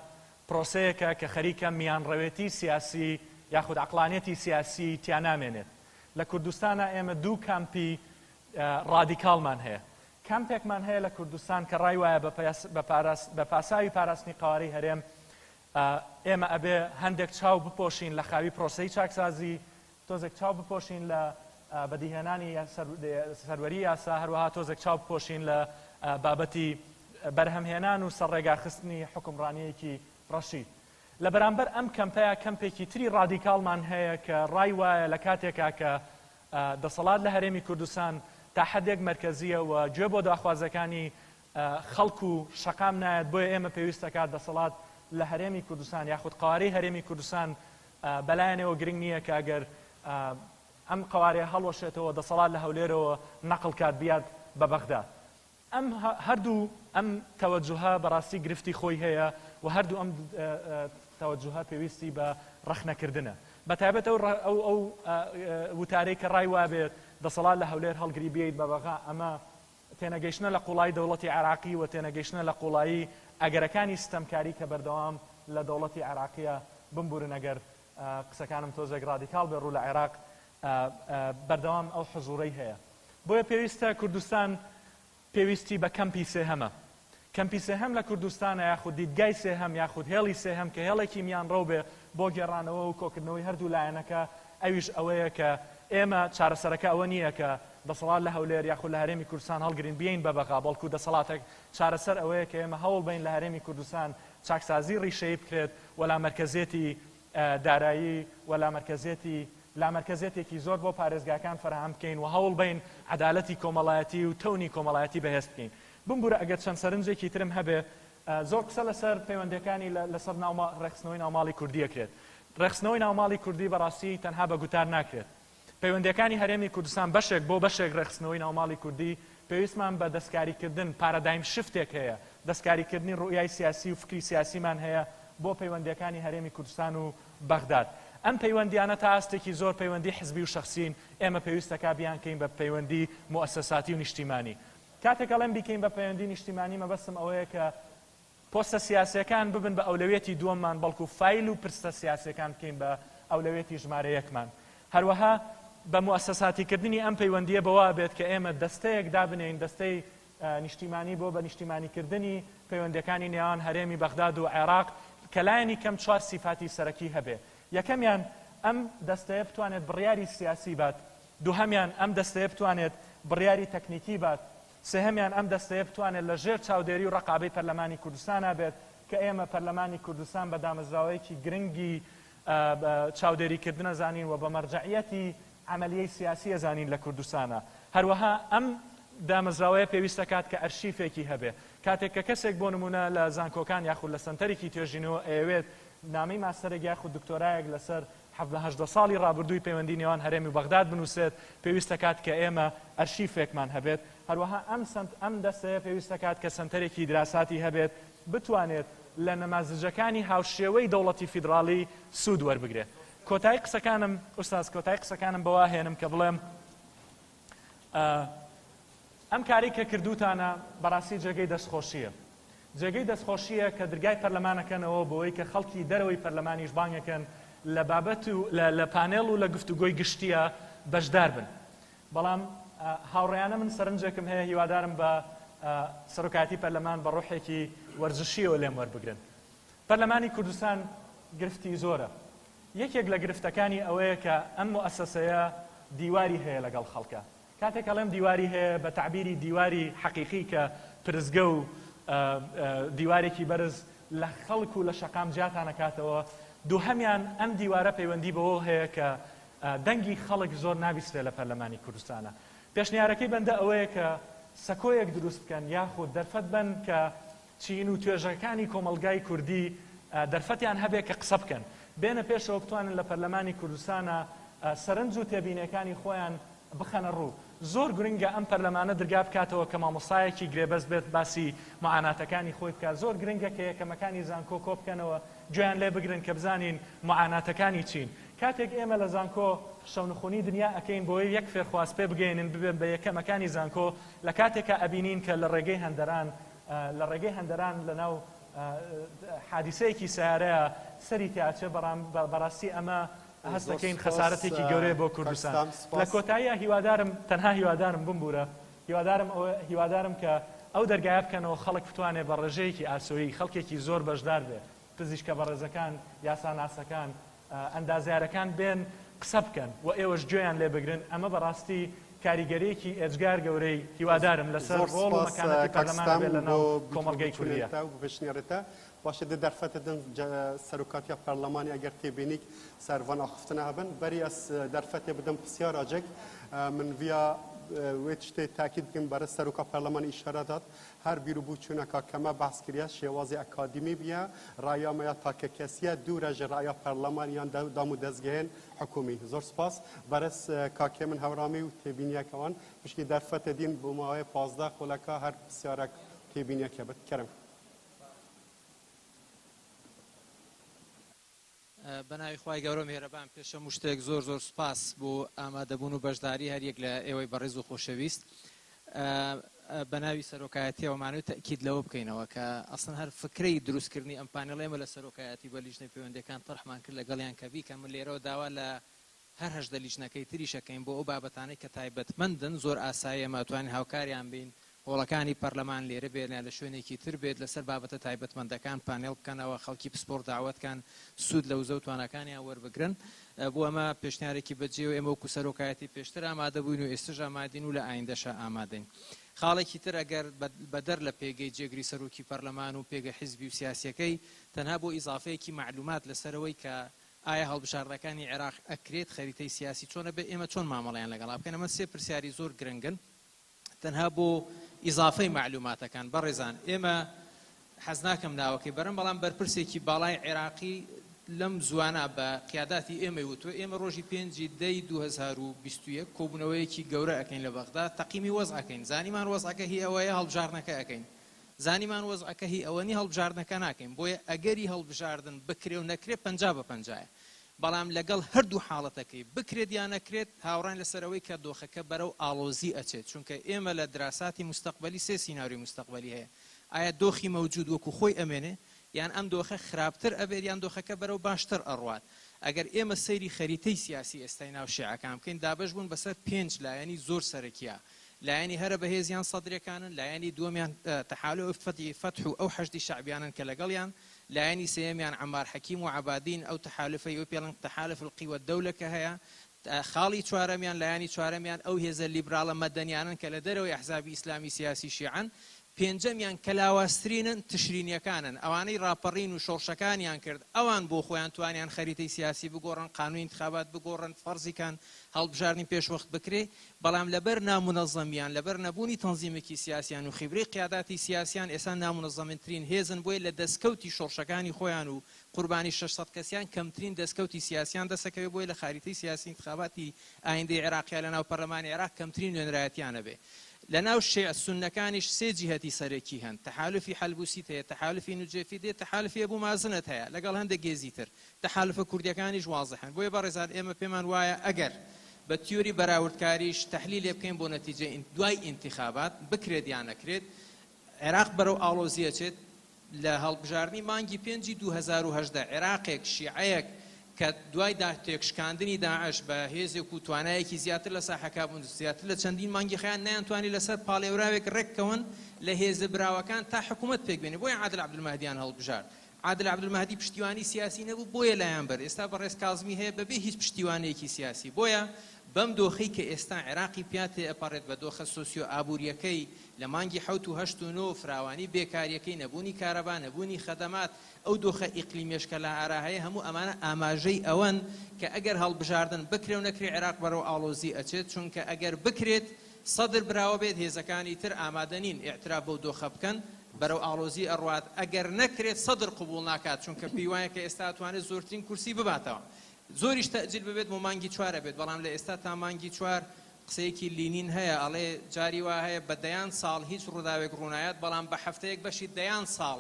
پرۆسەیەکە کە خەریکە میانڕەوێتی سیاسی یاخود عقلانیەتی سیاسی تیان نامێنێت. لە کوردستانە ئێمە دوو کامپی ڕادیکاڵمان هەیە. کامپێکمان هەیە لە کوردستان کە ڕای وایە بە پاساوی پاراستنی قوارەی هەرێم ئێمە ئەبێ هەندێک چاو بپۆشین لە خاوی پرۆسەی چاکسازی، تۆزێک چاو بپۆشین لە بەدیهێنانی سەروەری یاسا، هەروەها تۆزێک چاو بپۆشین لە بابەتی بەرهەمهێنان و سەرڕێگاخستنی حکومڕانیەکی ڕەشید. لە بەرامبەر ئەم کەمپەیە کەمپێکی تری ڕادیکاڵمان هەیە کە ڕای وایە لە کاتێکا کە دەسەڵات لە هەرێمی کوردستان تا حدێک مەرکەزیە و گوێ بۆ داخوازەکانی خەڵک و شەقام نایەت. بۆیە ئێمە پێویستەکات دەسەڵات لە هەرێمی کوردستان یاخود قوارەی هەرێمی کوردستان بەلایەنەوە گرنگ نییە کە ئەگەر ئەم قوارەیە هەڵوەشێتەوە دەسەڵات لە هەولێرەوە نەقڵ کات بیاد بە بەغدا. ئەم هەردوو ئەم تەوەجوها بەڕاستی گرفتی خۆی هەیە و هەردوو ئەم تەوەجوها پێویستی بە ڕەخنەکردنە. بەتایبەت ئەو وتارەی کە ڕای وابێت دەسەڵات لە هەولێر هەڵگری بێیت بە بەغا، ئەمە تێنەگەیشتنە لە قوڵای دەوڵەتی عێراقی و تێنەگەیشتنە لە قوڵایی ئەگەرەکانی ستەمکاری کە بەردەوام لە دەوڵەتی عێراقیە بمبورن. ئەگەر قسەکانم تۆزێک ڕادیکاڵ بێ ڕوو لە عێراق بەردەوام ئەو حزوڕەی هەیە. بۆیە پێویستە کوردستان پێویستی بە کەمپی سێهەمە. کەمپی سێهەم لە کوردستانە یاخود دیدگای سێهەم یاخود هێڵی سێهەم کە هێڵێکی میان ڕەو بێ بۆ گێڕانەوە و کۆکردنەوەی هەردوو لایەنەکە. ئەویش ئەوەیە کە ئێمە چارەسەرەکە ئەوە نییە کە دەسەڵات لە هەولێر یاخود لە هەرێمی کوردستان هەڵگرین بێین بە بەغا، بەڵکو دەسەڵاتێک چارەسەر ئەوەیە کە ئێمە هەوڵ بین لە هەرێمی کوردستان چاکسازی ڕیشەی بکرێت و لامەرکەزێتی دارایی و لامەرکەزێتێکی زۆر بۆ پارێزگاکان فراهم بکەین و هەوڵ بین عەدالەتی کۆمەڵایەتی و تەونی کۆمەڵایەتی بەهێز بکەین. بمبورە ئەگەر چەند سەرنجێکی ترم هەبێ زۆر قسە لەسەر پەیوەندیەکانی لەسەر ڕێخستنەوەی ناوماڵی کوردی ئەکرێت. ڕێخستنەوەی ناوماڵی کوردی بەڕاستی تەنها بە گوتار ناکرێت. پەیوەندیەکانی هەرێمی کوردستان بەشێک بۆ بەشێک ڕێخستنەوەی ناوماڵی کوردی پێویستمان بە دەستکاریکردن پارەدایم شفتێک هەیە، دەستکاریکردنی ڕوئیای سیاسی و فکری سیاسیمان هەیە بۆ پەیوەندیەکانی هەرێمی کوردستان و بەغداد. ئەم پەیوەندیانە تا ئاستێکی زۆر پەیوەندی حزبی و شەخسین، ئێمە پێویستەکە بیان کەین بە پەیوەندی موەسساتی و نیشتیمانی. کاتێک ئەڵێم بیکەین بە پەیوەندی نیشتیمانی مەبەستم ئەوەیە کە پۆستە سیاسیەکان ببن بە ئەولەویەتی دووەممان، بەڵکو فایل و پرسە سیاسیەکان بکەین بە ئەولەویەتی ژمارە یەکمان. هەروەها بە موەسساتیکردنی ئەم پەیوەندیە بەوا بێت کە ئێمە دەستەیەک دابنێین، دەستەی نیشتیمانی بۆ بە نیشتیمانیکردنی پەیوەندیەکانی نێوان هەرێمی بەغداد و عێراق کە لایەنی کەم 4 سیفاتی سەرەکی هەبێ. یەکەمیان ئەم دەستەیە بتوانێت بڕیاری سیاسی بات، دووهەمیان ئەم دەستەیە بتوانێت بڕیاری تەکنیکی بات، سێهەمیان ئەم دەستەیە بتوانێت لە ژێر چاودێری و ڕقابەی پەرلەمانی کوردستان بێت کە ئێمە پەرلەمانی کوردستان بە دامەزراوەیەکی گرنگی چاودێریکردنە زانین و بە مەرجەعیەتی عملیەی سیاسی زانین لە کوردستانە. هەروەها ئەم دامەزراوەیە پێویستە کات کە ئەرشیفێکی هەبێ. کاتێک کە کەسێک بۆ نمونە لە زانکۆکان یاخود لە سنتەرێکی توێژینەوە ئەوێت نامەی ماستەرێک یاخود دکتۆرایەک لەسەر 17 ساڵی ڕابردووی پەیوەندی نێوان هەرێمی و بەغداد بنووسێت، پێویستە کات کە ئێمە ئەرشیفێکمان هەبێت. هەروەها ئەم دەستەیە پێویستە کات کە سنتەرێکی دراساتی هەبێت بتوانێت لە نەمازجەکانی هاوشێوەی دەوڵەتی فیدراڵی سوود وەربگرێت. کۆتایی قسەکانم ئوستاز کۆتایی قسەکانم بەوا هێنم کە بڵێم ئەم کاری کە کردوتانە بەڕاستی جێگەی دەستخۆشیە. جێگەی دەستخۆشیە کە دەرگای پەرلەمانەکەنەوە بۆی کە خەڵکی دەرەوەی پەرلەمانیش بانگەکەن لە بابەت و لە پانێڵ و لە گفتوگۆی گشتیە بەشدار بن. بەڵام هاوڕێیانە من سەرنجێکم هەیە هیوادارم بە سەرۆکایەتی پەرلەمان بە ڕۆحێکی وەرزشیەوە لێم وەربگرن. پەرلەمانی کوردستان گرفتی زۆرە. یەکێک لە گرفتەکانی ئەوەیە کە ئەم مؤسسەیە دیواری هەیە لەگەڵ خەڵکە. کاتێک ئەڵێم دیواری هەیە بە تعبیری دیواری حەقیقی کە پرزگە و دیوارێکی بەرز لە خەڵک و لە شەقام جیاتانەکاتەوە. دووهەمیان ئەم دیوارە پەیوەندی بەوە هەیە کە دەنگی خەڵک زۆر نابیسترێ لە پەرلەمانی کوردستانە. پێشنیارەکەی بەندە ئەوەیە کە سەکۆیەک دروست بکەن یاخود دەرفەت بن کە چین و توێژەکانی کۆمەلگای کوردی دەرفەتیان هەبێ کە قسە بکەن. بێنە پێشەوە بتوانن لە پەرلەمانی کوردستانە سەرنج و تێبینەکانی خۆیان بخەنە ڕوو. زۆر گرنگە ئەم پەرلەمانە دەرگا بکاتەوە کە مامۆستایەکی گرێبەست بێت باسی معاناتەکانی خۆی بکات. زۆر گرنگە کە یەکەمەکانی زانکۆ کۆ بکەنەوە گوێیان لێ بگرن کە بزانین معاناتەکانی چین. کاتێک ئێمە لە زانکۆ شەونخونی دنیا ئەکەین بۆی یەک فێرخواست پێ بگەینن ببێن بە یەکەمەکانی زانکۆ لە کاتێکە ئەبینین کە لە ڕێگەی هەندەران لەناو حادیسەیەکی سیارەیە سەری تیاچە بەڕاستی ئەمە هەست دەکەین خەسارەتێکی گەورەیە بۆ کوردستان. لە کۆتاییە تەنها هیوادارم بمبورە هیوادارم کە ئەو دەرگایە بکەنەوە خەڵک بتوانێت بە ڕێژەیەکی ئاسۆیی خەڵکێکی زۆر بەشدار بێت. پزیشکە بەڕێزەکان یاساناسەکان ئەندازیارەکان بێن قسە بکەن و ئێوەش گوێیان لێ بگرن. ئەمە بەڕاستی کاریگەریەکی ئێجگار گەورەی هیوادارم لەسەر ڕۆڵ و مەکانەتی پەرلەمان بێت لەناو کۆمەڵگەی کوردیە. باشه ده درفت دن سرکاتی پارلمانی اگر تبینی سروان آخفتنه هبن بری از درفت بدم بسیار آجگ من ویا ویتشته تاکید کن برای سرکا پارلمان اشاره داد هر بیرو بوچونه که کما بحث کریه شواز اکادمی بیا رایا میا تا که کسیه دور از رایا پارلمانیان دامو دزگهن حکومی زور سپاس برای کاکه من هورامی و تبینیه کوان مشکی درفت دین بومای 15 خلکا هر بسیار تبینیه که بد کرم بەناوی خوای گەورە میهرەبان پێشەم شتێک زۆر سوپاس بۆ ئامادەبوون و بەشداری هەریەک لە ئێوەی بەڕێز و خۆشەویست. بەناوی سەرۆکایەتیەوەمانوێت تەکید لەوە بکەینەوە کە ئەسڵەن هەر فکرەی دروستکردنی ئەم پانێڵێمە لە سەرۆکایەتی بە لیژنەی پەیوەندیەکان تەرحمان کرد لەگەڵیان کە بیکەن. من لێرەوە داوا لە هەر هەژدە لیژنەکەی تریشەکەین بۆ ئەو بابەتانەی کە تایبەتمەندن زۆر ئاساییە ماتوانین هاوکاریان بین هۆڵەکانی پەرلەمان لێرە بێنە لە شوێنێکی تر بێت لەسەر بابەتە تایبەتمەندەکان پانێڵ بکەنەوە خەڵکی پسپۆرت داوەتکان سوود لە وزە و توانەکانیان وەربگرن. بۆ ئەمە پێشنیارێکی بەجێ و ئێمە وەکو سەرۆکایەتی پێشتر ئامادە بووین و ئێستش ئامادەین و لە ئایندەشە ئامادەین. خاڵێکی تر ئەگەر بەدەر لە پێگەی جێگری سەرۆکی پەرلەمان و پێگە حیزبی و سیاسیەکەی تەنها بۆ ئیزافەیەکی معلومات لەسەرەوەی کە ئایا هەڵبژاردنەکانی عێراق ئەکرێت خەریتەی سیاسی چۆنە بێ ئێمە چۆن مامەڵەیان لەگەڵا بکەن. ئەمە سێ پرسیاری زۆر گرنگن تەنها بۆ ئیزافەی معلوماتەکان. بەڕێزان ئێمە حەز ناکەم ناوەکەی بەرم بەڵام بەرپرسێکی باڵای عێراقی لەم زوانە بە قیاداتی ئێمەی وتوە ئێمە ڕۆژی 5/10/2021 کۆبوونەوەیەکی گەورە ئەەکەین لە بەغدا تەقیمی وەزعەکەین. زانیمان وەزعەکە هی ئەوەیە هەڵبژاردنەکە ئەەکەین. زانیمان وەزعەکە هی ئەوەنی هەڵبژاردنەکە ناکەین. بۆیە ئەگەری هەڵبژاردن بکرێ و نەکرێت 50/50. بەڵام لەگەڵ هەردوو حاڵەتەکەی بکرێت یان نەکرێت هاوڕان لەسەرەوەی کە دۆخەکە بەرەو ئاڵۆزی ئەچێت. چونکە ئێمە لە دراساتی مستەقبەلی سێ سیناریۆی مستەقبەلی هەیە. ئایا دۆخی مەوجود وەکو خۆی ئەمێنێ یان ئەم دۆخە خراپتر ئەبێت یان دۆخەکە بەرەو باشتر ئەڕوات. ئەگەر ئێمە سەیری خەریتەی سیاسی ئێستای ناو شیعەکان بکەین دابەش بوون بەسەر 5 لایەنی زۆر سەرەکیە. لایەنی هەرە بەهێزیان سەدرەکانن، لایەنی دووەمیان تەحالف فتح و ئەو حەشدی شعبیانن کە لەگەڵیان، لایەنی سێمیان عەمار حەکیم و عەبادین ئەو تەحالفەی ئەو پێڵن تەحالف القیوە الدەولە کە هەیە. خاڵی چوارەمیان لایەنی چوارەمیان ئەو هێزە لیبراڵە مەدەنیانن کە لە دەرەوەی ئەحزابی ئیسلامی سیاسی شیعەن. پێنجەمیان کە لاواسترینن تشرینیەکانن، ئەوانەی ڕاپەڕین و شۆڕشەکانیان کرد ئەوان بۆ خۆیان توانیان خەریتەی سیاسی بگۆڕن، قانونی انتخابات بگۆڕن، فەرزیکان هەڵبژاردنی پێشوەخت بکرێ. بەڵام لەبەر نامونەزەمیان لەبەر نەبوونی تەنزیمێکی سیاسیان و خیبرەی قیاداتی سیاسیان ئێستا نامونەزەمترین هێزن بۆیە لە دەستکەوتی شۆڕشەکانی خۆیان و قوربانی 600 کەسیان کەمترین دەستکەوتی سیاسیان دەسەکەوێت بۆیە لە خاریتەی سیاسی انتخاباتی ئایندەی عێراقیا لەناو پەرلەمانی عێراق کەمترین نوێنرایەتیانە بێ. لەناو شیع سونەکانیش سێ جیهەتی سەرەکی هەن. تەحالفی حەلبوسیت هەیە، تەحالفی نوجێفید هەیە، تەحالفی ئەبوو مازنت هەیە، لەگەڵ هەندێک گێزی تر. تەحالفە کوردیەکانیش واضحن. بۆیە بەڕێزان ئێمە پێمان وایە ئەگەر بە تیۆری بەراوردکاریش تەحلیل لێ بکەین بۆ نەتیجە دوای ئینتیخابات بکرێت یان نەکرێت عێراق بەرەو ئاڵۆزی ئەچێت، لە هەڵبژاردننی مانگی 5 2010 عێراقێک شیعەیەک کە دوای تێکشکاندنی داعش بە هێزێک و توانایەکی زیاتر لە ساحەکە بوون زیاتر لە چەندین مانگی خەیان نەیانتوانی لەسەر پاڵێوراوێک ڕێککەون لە هێزە براوەکان تا حکوومەت پێکبێنێ بۆیە عادل عەبدولمەهدییان هەڵبژارد. عادل عەبدولمەهدی پشتیوانی سیاسی نەبوو بۆیە لایەن بەر ئێستا بەڕێز کاظمی هەیە بەبێ هیچ پشتیوانێکی سیاسی بۆیە بەم دۆخەی کە ئێستا عێراقی پیاتێ ئەپەڕێت بە دۆخە سۆسیۆ ئابوووریەکەی لە مانگی 7 و 8 و 9 فراوانی بێکاریەکەی نەبوونی کارەبا نەبوونی خەدەمات ئەو دۆخە ئیقلیمیەش کە لە ئاراهەیە هەموو ئەمانە ئاماژەی ئەوەن کە ئەگەر هەڵبژاردن بکرێ و نەکرێ عێراق بەرەو ئاڵۆزی ئەچێت چونکە ئەگەر بکرێت سەدر براوە بێت هێزەکانی تر ئامادەنین ئیعتراف بەو دۆخە بکەن بەرەو ئاڵۆزی ئەڕوات ئەگەر نەکرێت سەدر قبول ناکات چونکە پێی وایە کە ئێستا توانێت زۆرترین کورسی بباتەوە زۆریش تەجیل ببێت بۆ مانگی 4 بێت بەڵام لە ئێستا تا مانگی 4 قسەیەکی لینین هەیە ئەڵێ جاری وا هەیە بە دەیان ساڵ هیچ ڕووداوێک ڕوونایەت بەڵام بە هەفتەیەک بەشی دەیان ساڵ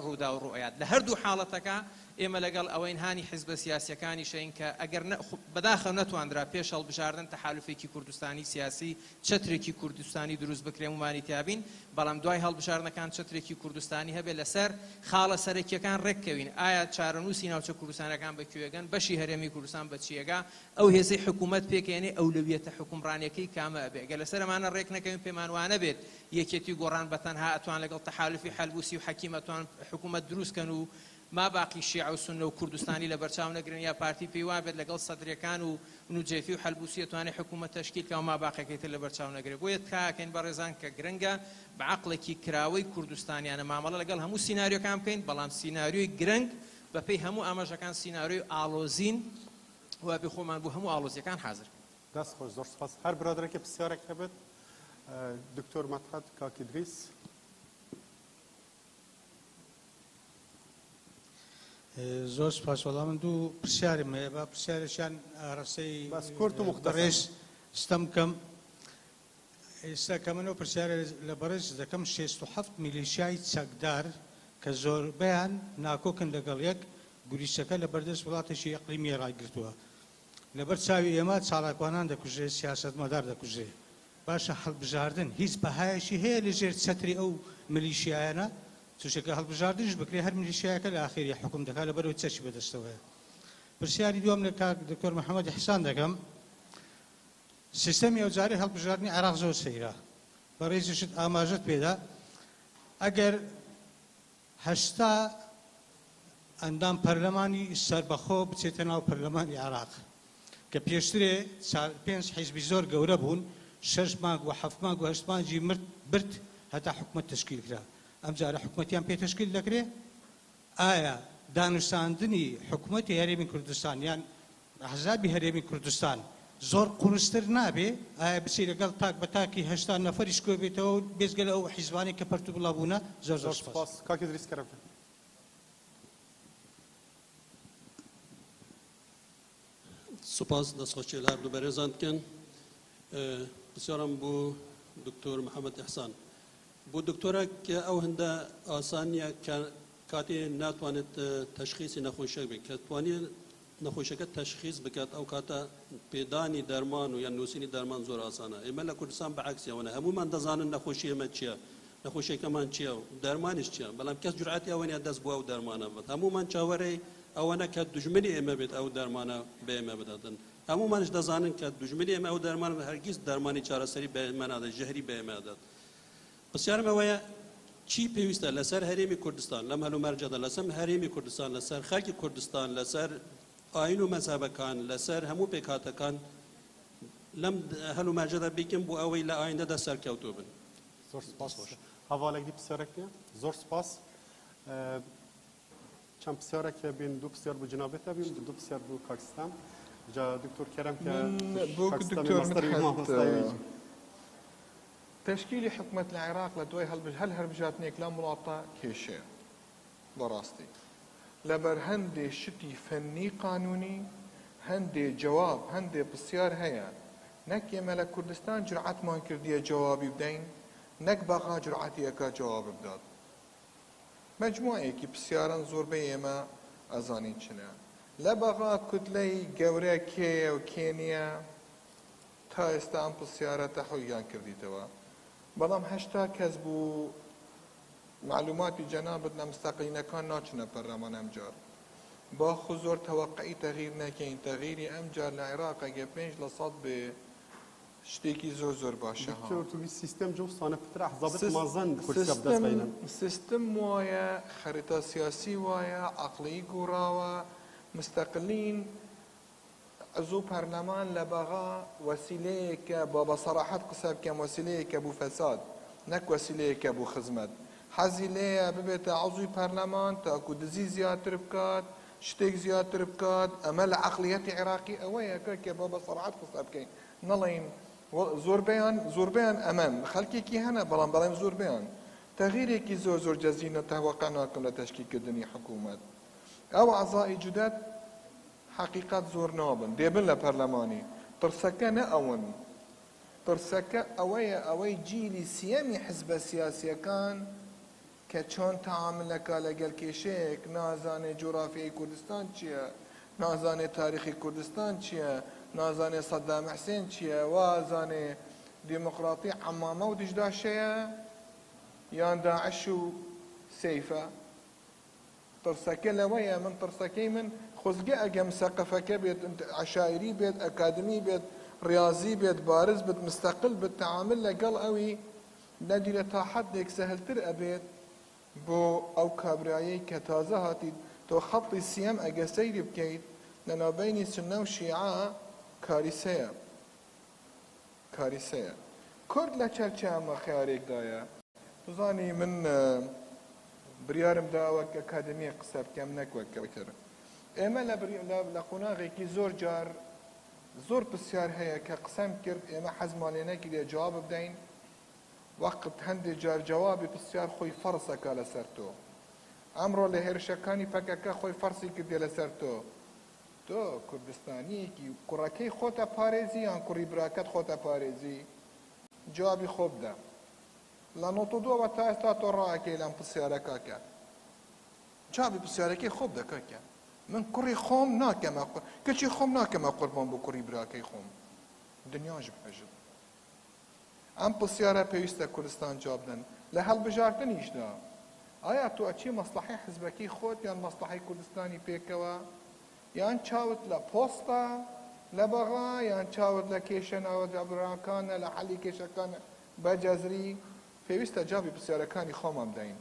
ڕوودا و ڕوئەت لە هەردوو حاڵەتەکە ئێمە لەگەڵ ئەوەین هانی حیزبە سیاسیەکانی شەین کە ئەگەر بەداخەو نەتواندرا پێش هەڵبژاردن تەحالوفێکی کوردستانی سیاسی چەترێکی کوردستانی دروست بکرێ ومانی تیابین بەڵام دوای هەڵبژاردنەکان چەترێکی کوردستانی هەبێت لەسەر خاڵە سەرەکیەکان ڕێککەوین ئایا چارەنووسی ناوچە کوردستانەکان بەکوێگەن بەشی هەرێمی کوردستان بە چیەگا ئەو هێزەی حکوومەت پێکێنێ ئەولەویەتە حکومڕانیەکەی کامە ئەبێ ئەگەر لەسەر ئەمانە ڕێک نەکەوین پێمان وانە بێت یەکێتی گۆڕان بەتەنها ئەتوان لەگەڵ تەحالوفی حەلبوسی و حەکیم ئەتوان حکوومەت دروستکەن و ما باقی شیعە و سونە و کوردستانی لە بەرچاو نەگرن یا پارتی پێی وا بێت لەگەڵ سەدرەکان و نوجێفی و حەلبوسی ئەتوانێت حکوومەت تەشکیل کە و ما باقیەکەی تر لە بەرچاو نەگرێت بۆیە تکاکەین بە ڕێزان کە گرنگە بە عەقڵێکی کراوەی کوردستانیانە مامەڵە لەگەڵ هەموو سیناریۆکان بکەین بەڵام سیناریۆی گرنگ بەپێی هەموو ئاماژەکان سیناریۆی ئاڵۆزین و بێ خۆمان بۆ هەموو ئاڵۆزیەکان حازر دەست خۆش زۆر سپاس هەر برادێکی پرسیارێک هەبێت دکتۆر مەدحەت کاک ئیدریس زۆر سپاس وەڵام من دوو پرسیارم هەیە بە پرسیارێکیان ڕستەی بەڕێژ ستەم بکەم ئێستا کە من ئەو پرسیارە لە بەڕێز دەکەم 67 میلیشیای چەکدار کە زۆربەیان ناکۆکن لەگەڵ یەک گوریشتەکە لە بەردەست وڵاتێکی ئەقلیمی ڕایگرتووە لەبەر چاوی ئێمە چالاکوانان دەکوژێ سیاسەتمەدار دەکوژێ باشە هەڵبژاردن هیچ بەهایەکی هەیە لەژێر چەتری ئەو میلیشیایانە چونکە هەڵبژاردنش بکرێ هەر میلیشیاکە لە ئاخری حکوم دەکات لەبەرەوەی چەکی بەدەستەوەیە پرسیاری دووەم لە کاک دکتۆر محەممەد حسان دەکەم سیستەمی ئەوجاری هەڵبژاردننی عێراق زۆر سەیرە بەڕێزیشت ئاماژەت پێدا ئەگەر 80 ئەندام پەرلەمانی سەربەخۆ بچێتە ناو پەرلەمانی عێراق کە پێشترێ 5 حیزبی زۆر گەورە بوون 6 مانگ و 7 مانگ و 8 مانگی برد هەتا حکوومەت تشکیل کرا ئەم جارە حکوومەتیان پێ تشکیل دەکرێ ئایا دانوستاندنی حکوومەتی هەرێمی کوردستان یان ئەحزابی هەرێمی کوردستان زۆر قورستر نابێ ئایا بچی لەگەڵ تاک بە تاکی 80 نەفەریش کۆ بێتەوە بێزگە لە ئەو حیزبانی کە پەرتو بڵاوبوونە زۆر زۆر سپاس کاک ئیدریس کەرەم سپاس دەستخۆشی لە هەردوو بەرێزان بکەن پرسیارم بۆ دکتۆر محەممەد ئیحسان بۆ دکتۆرە کە ئەو هەندە ئاسانیە کاتێ ناتوانێت تەشخیصی نەخۆشیەک بێت کە توانێت نەخۆشیەکە تەشخیص بکات ئەو کاتە پێدانی دەرمان و یان نووسینی دەرمان زۆر ئاسانە ئێمە لە کوردستان بەعکسیەوەنە هەمومان دەزانن نەخۆشی ئێمە چییە نەخۆشیەکەمان چییە و دەرمانیش چییە بەڵام کەس جورئەتی ئەوەنە دەست بووە و دەرمانە بێت هەمومان چاوەڕێی ئەوەنە کە دوژمنی ئێمە بێت ئەو دەرمانە بە ئێمە بداتن هەمومانش دەزانن کە دوژمنی ئێمە ئەو دەرمان هەرگیز دەرمانی چارەسەری بە ئێمە نادات ژەهری بە ئێمە دەدات پرسیارم ئەوەیە چی پێویستە لەسەر هەرێمی کوردستان لەم هەلومەرجەدا لەسەر هەرێمی کوردستان لەسەر خەڵکی کوردستان لەسەر ئاین و مەذهەبەکان لەسەر هەموو پێکهاتەکان لەم هەلومەرجەدا بیکەن بۆ ئەوەی لە ئایندەدا سەرکەوتوو بن زۆر سپاس هەواڵێک دی پرسیارێک نییە زۆر سپاس چەند پرسیارێک بین دوو پرسیار بۆ جنابێتە بین دوو پرسیار بۆ کاکستان جا دکتۆر کەرەم کە بۆ دکتۆر مەدحەت تشکیلی حکومت لە عێراق لە دوای هەڵبژاردنێک لەم وڵاتە کێشەیە بەڕاستی لەبەر هەندێ شتی فەنی قانونی هەندێ جواب هەندێ پرسیار هەیە نەک ئێمە لە کوردستان جورعەتمان کردیە جوابی بدەین نەک بەغا جورعەتیەکە جواب بدات مەجموعەیەکی پرسیاران زۆربەی ئێمە ئەزانین چنە لە بەغا کوتلەی گەورە کێیە و کێ نییە تا ئێستا ئەم پرسیارە تەحویلیان کردیتەوە بەڵام 80 کەس بوو معلوماتی جەنابەت لە مستەقلینەکان ناچنە پەرلەمان ئەمجار باخۆ زۆر تەوەقعی تەغییر نەکەین تەغییری ئەمجار لە عێراق ئەگە 5% بێ شتێکی زۆر باشە دکتۆر توی سیستم جو سانە پتر احزابت مازن کورسیا بدەست بینن سیستم وایە خەریتە سیاسی وایە عەقڵی گۆڕاوە مستەقلین زوو پەرلەمان لە بەغا وەسیلەیەکە بە سەراحەت قسە بکەم وەسیلەیەکە بوو فەساد نەک وەسیلەیەکە بوو خزمەت حەزی لێیە ببێتە عەزووی پەرلەمان تاکو دزی زیاتر بکات شتێک زیاتر بکات ئەمە لە عەقڵیەتی عێراقی ئەوەیە کە بە سەراحەت قسە بکەین نەڵێین زۆربیان ئەمەن خەڵکێکی هەنە بەڵام بەڵێم زۆربیان تەغییرێکی زۆر جەزینە تەوەقع ناکەم لە تەشکیلکردنی حکوومەت ئەو عەزای جودەت حقیقت زۆر نابن دێبن لە پەرلەمانی ترسەکە نە ئەون ترسەکە ئەوەیە ئەوەی جیلی سیەمی حزبە سیاسیەکان کە چۆن تەعاملەکە لەگەڵ کێشەیەک نازانێ جوغرافیای کوردستان چییە نازانێ تاریخی کوردستان چییە نازانێ سەدام حوسێن چییە وازانێ دیموقراتی عەمامە و دیژداشەیە یان داعش و سەیفە ترسەکە لەوەیە من ترسەکەی من خۆزگە ئەگەم سەقفەکە بێت عەشایری بێت ئەکادمی بێت ریاضی بێت بارز بێت مستەقل بێت تەعامل لەگەڵ ئەوی نەدیرە تا حەدێک سەهلتر ئەبێت بۆ ئەو کابرایەی کە تازە هاتی تۆ خەڵی سیەم ئەگە سەیری بکەیت لە ناوبەینی سونە و شیعە کاریسەیە کورد لە چەرچی ئەمە خیارێکدایە بزانی من بریارم داوە کە ئەکادمی قسە بکەم نەک وەکەوتر ئێمە لە قۆناغێکی زۆر جار زۆر پرسیار هەیە کە قسەم کرد ئێمە حەزمان لێ نەگیرێ جواب بدەین وەقت هەندێک جار جوابی پرسیار خۆی فەرسەکە لەسەر تۆ ئەمڕۆ لە هێرشەکانی پەکەکە خۆی فەرسی کردێ لەسەر تۆ کوردستانیەکی کوڕەکەی خۆتە پارێزی یان کوڕی براکەت خۆتە پارێزی جوابی خۆ بدە لە 92 تا ئێستا تۆ ڕائەکەی لەم پرسیارەکەکە جوابی پرسیارەکەی خۆ بدە کاکە من کوڕی خۆم ناکەمە کەچی خۆم ناکەمە قوربان بۆ کوڕی براکەی خۆم دنیاش بهێژم ئەم پرسیارە پێویستە کوردستان جواب بدەن لە هەڵبژاردنیشدا ئایا تۆ ئەچی مەسلحەی حزبەکەی خۆت یان مەسلحەی کوردستانی پێکەوە یان چاوت لە پۆستە لە بەغا یان چاوت لە کێشە ناوەجابراکانە لە حەلی کێشەکانە بەجەزری پێویستە جوابی پرسیارەکانی خۆمان بدەین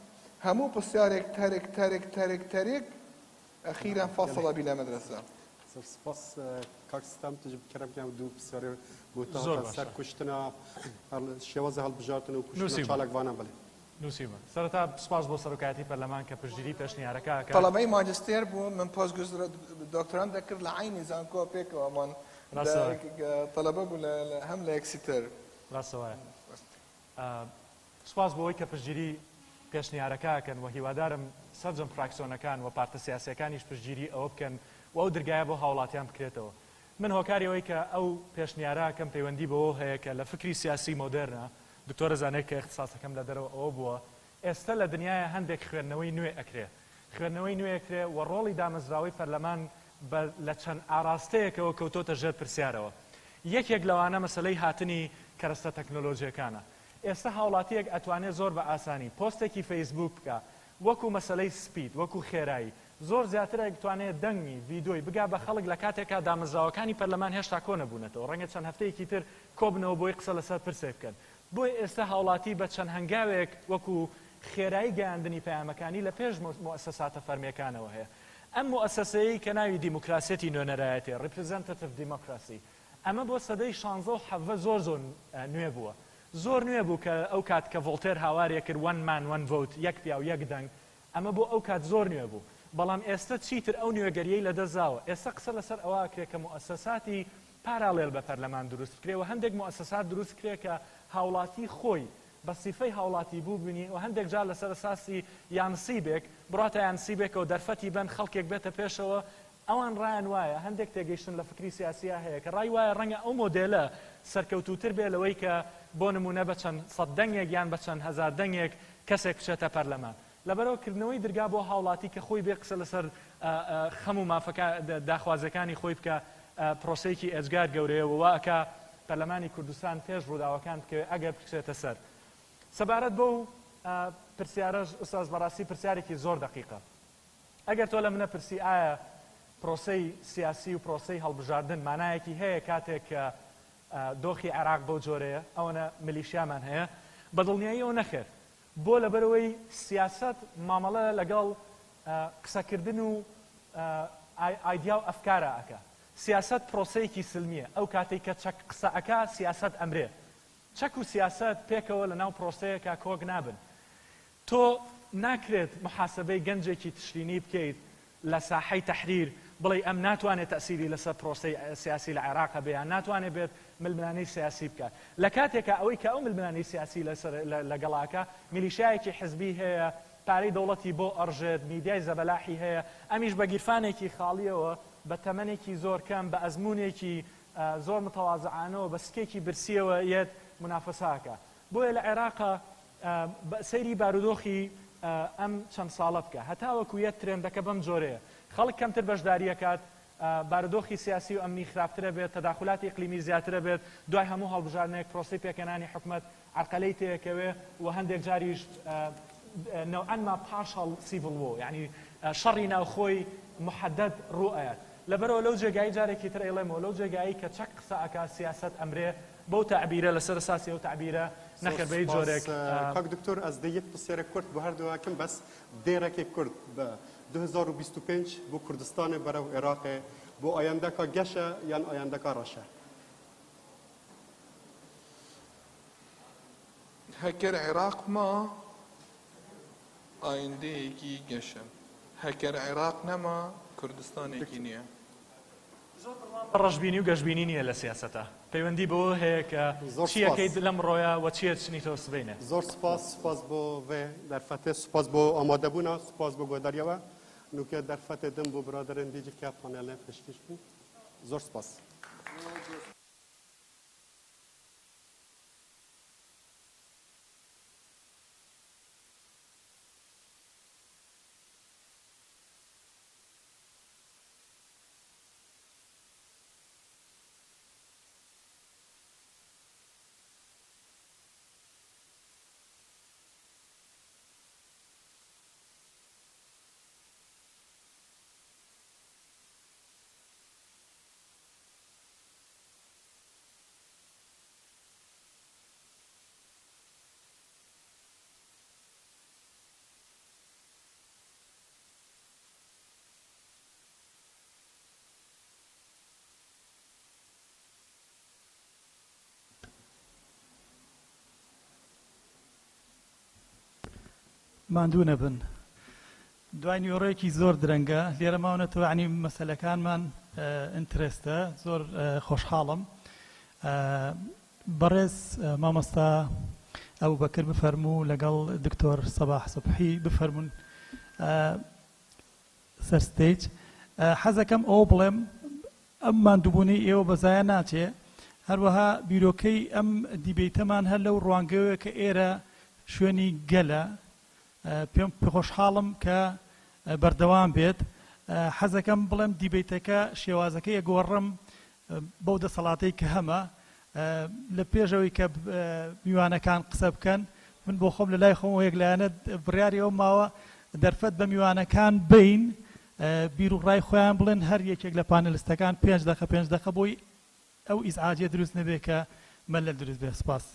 هەموو پرسیارێک تەرێک ئەخیرا فەصڵە بی لە مەدرسە سپاس کاکستان تجربه کردم که دو بسیاری بوده سر کشتنا شواز هەڵبژاردن و کشتنا چالک وانە بڵێ نووسیمە سەرەتا سپاس بۆ سەرۆکایەتی پەرلەمان کە پشتگیری پێشنیارەکە تەڵەبەی ماجستێر بوو من پۆست دۆکتۆران دەکرد لە عینی زانکۆ پێکەوەمان تەڵەبە بوو هەم لە یەکسیتر ڕاستەوەیە سپاس بۆ ئەوەی کە پشتگیری پێشنیارەکەکەن و هیوادارم سەرجەم فراکسیۆنەکان و پارتە سیاسیەکانیش پشتگیری ئەوە بکەن و ئەو دەرگایە بۆ هاوڵاتیان بکرێتەوە من هۆکاری ئەوەی کە ئەو پێشنیارەکەم پەیوەندی بەوە هەیە کە لە فکری سیاسی مۆدێرنە دکتۆرە زانێک کە اختصاسەکەم لە دەرەوە ئەوە بووە ئێستا لە دنیاە هەندێک خوێندنەوەی نوێ ئەکرێ خوێندنەوەی نوێ ئەکرێ و ڕۆڵی دامەزراوەی پەرلەمان لە چەند ئاراستەیەکەوە کەوتۆتە ژێر پرسیارەوە یەکێک لەوانە مەسەلەی هاتنی کەرەستە تەکنۆلۆژیەکانە ئێستا هاوڵاتیەک ئەتوانێت زۆر بە ئاسانی پۆستێکی فەیسبوک بکە وەکو مەسەلەی سپید وەکو خێرایی زۆر زیاتر دەتوانێت دەنگی ڤیدۆی بگا بە خەڵک لە کاتێکا دامەزراوەکانی پەرلەمان هێشتا کۆ نەبوونەتەوە ڕەنگە چەند هەفتەیەکی تر کۆبنەوە بۆی قسە لەسەر پرسێ بکەن بۆی ئێستا هاوڵاتی بە چەند هەنگاوێک وەکو خێرایی گەیاندنی پەیامەکانی لە پێش موسساتە فەرمیەکانەوە هەیە ئەم موسسەیەی کە ناوی دیموکراسێتی نوێنەرایەتێ ریپرزنتەتیڤ دیموکراسی ئەمە بۆ سەدەی 16 و 17 زۆر نوێ بووە زۆر نوێ بوو کە ئەو کات کە ڤۆڵتێر هاوارێ کرد وان مان وان ڤۆت یەک پیا و یەک دەنگ ئەمە بۆ ئەو کات زۆر نوێ بوو بەڵام ئێستا چیتر ئەو نوێگەریەی لەدەستداوە ئێستا قسە لەسەر ئەوە کرێ کە موسساتی پارالێل بە پەرلەمان دروست کرێ و هەندێک موسسات دروست کرێ کە هاوڵاتی خۆی بە سیفەی هاوڵاتی بوو بینی و هەندێک جار لەسەر ئەساسی یانسیبێک بڕاتە یانسیبێک و دەرفەتی بن خەڵکێک بێتە پێشەوە ئەوان ڕایان وایە هەندێک تێگەیشتن لە فکری سیاسیە هەیە کە ڕای وایە ڕەنگە ئەو مۆدێلە سەرکەوتوتر بێ لەوەی کە بۆ نمونە بە چەند سەد دەنگێک یان بە چەند هەزار دەنگێک کەسێک بچێتە پەرلەمان لەبەرەوەکردنەوەی دەرگا بۆ هاوڵاتی کە خۆی بێ قسە لەسەر خەم و مافەکە داخوازەکانی خۆی بکە پرۆسەیەکی ئەجگار گەورەیەوە واکە پەرلەمانی کوردستان پێش ڕووداوەکان بکەوێت ئەگەر بچێتە سەر سەبارەت بۆ پرسیارەش ئوستاز بەڕاستی پرسیارێکی زۆر دقیقە. ئەگەر تۆ لە منە پرسی ئایا پرۆسەی سیاسی و پرۆسەی هەڵبژاردن مانایەکی هەیە کاتێک کە دۆخی عێراق بەو جۆرەیە ئەوەنە میلیشیامان هەیە، بەدڵنیاییەوە نەخێر. بۆ لەبەرەوەی سیاست مامەڵە لەگەڵ قسەکردن و ئایدیا و ئەفکارە ئەکە. سیاست پرۆسەیەکی سلمیە. ئەو کاتێک کە چەک قسە ئەکا سیاست ئەمرێ. چەک و سیاست پێکەوە لە ناو پرۆسەیەکە کۆک نابن. تۆ ناکرێت محاسبەی گەنجێکی تشرینی بکەیت لە ساحەی تەحریر بڵێ ئەم ناتوانێت تەسیری لەسەر پرۆسەی سیاسی لە عێراق هەبێ، ناتوانێت بێت ململانەی سیاسی بکات. لە کاتێکە ئەوەی کە ئەو ململانەی سیاسی لەگەڵاکە میلیشایەکی حزبی هەیە، پارەی دەوڵەتی بۆ ئەڕژێت، میدیای زەبەلاحی هەیە، ئەمیش بە گیرفانێکی خاڵیەوە بە تەمەنێکی زۆر کەم بە ئەزمونێکی زۆر متەواضعانەوە بە سکێکی برسیەوە یەت منافساکە. بۆیە لە عێراقا سەیری بارودۆخی ئەم چەند ساڵە بکە هەتاوەکو یەک ترێندەکە بەم جۆرەیە. خەڵک کەمتر بەشداریەکات، بارودۆخی سیاسی و ئەمنی خراپترە بێت، تەداخلاتی ئیقلیمی زیاترە بێت، دوای هەموو هەڵبژاردنێک پرۆسەی پێکەنانی حکومەت عەرقەلەی تێکەوێ و هەندێک جاریش نوعاً ما پاشەڵ سیڤڵ وۆ، یعنی شەڕی ناوخۆی محەدەد ڕوئەیەت. لەبەرەوە لەو جێگایی جارێکی تر ئەڵێمەوە لەو جێگایی کە چەک قسە ئەکا سیاست ئەمرێ بەو تعبیرە لەسەر ساسی ئەو تعبیرە نەخێر بەی جۆرێک. کاک دکتۆر ئەس دەیەک پرسیارە کورد بۆ هەردووەکەم بەس دێرەکێک کورد بە 2025 بۆ کوردستانê بەرەو عێراقê بۆ ئایندەکە گەشە یان ئایندەکە ڕەشە. هەکەر عێراق ما ئایندەیەکی گەشە، هەکەر عێراق نەما کوردستانێکی نییە. ڕەشبینی و گەشببینی نییە لە سیاسەتە. پەیوەندی بەوە هەیە کە چیەکەیت لەم ڕۆیە و چیە چنیتەوە سبەینێ. زۆر سپاس بۆ vê derfetê سپاس بۆ ئامادەبوونا، سپاس بۆ گۆداریەوە نوکە derfetê din بۆ برادرên dîcikya panelê piştîş bû. زۆر سپاس. ماندوو نەبن. دوای نیوەڕۆیەکی زۆر درەنگە لێرە ماونەتەوە عنی مەسەلەکانمان ئینترێستە، زۆر خۆشحاڵم. بەڕێز مامۆستا ئەبوبەکر بفەرموو لەگەڵ دکتۆر سەباح سوبحی بفەرمون سەرستەیج. حەزەکەم ئەوە بڵێم ئەم ماندووبوونی ئێوە بەزایە ناچێ، هەروەها بیرۆکەی ئەم دیبێتەمان هەر لەو ڕوانگەوەیە کە ئێرە شوێنی گەلە. پێم خۆشحاڵم کە بەردەوام بێت. حەزەکەم بڵێم دیبێتەکە شێوازەکەی ئەگۆڕم بەو دەسەڵاتەی کە هەمە لە پێشەوەی کە میوانەکان قسە بکەن. من بۆ خۆم لە لای خۆم یەک لایەنە بڕیاری ئەو ماوە دەرفەت بە میوانەکان بین بیر و ڕای خۆیان بڵێن هەر یەکێک لە پانەلیستەکان 5 دقە بۆی ئەو ئیزعاجیە دروست نەبێ کە مەلەل دروست بێ. سپاس.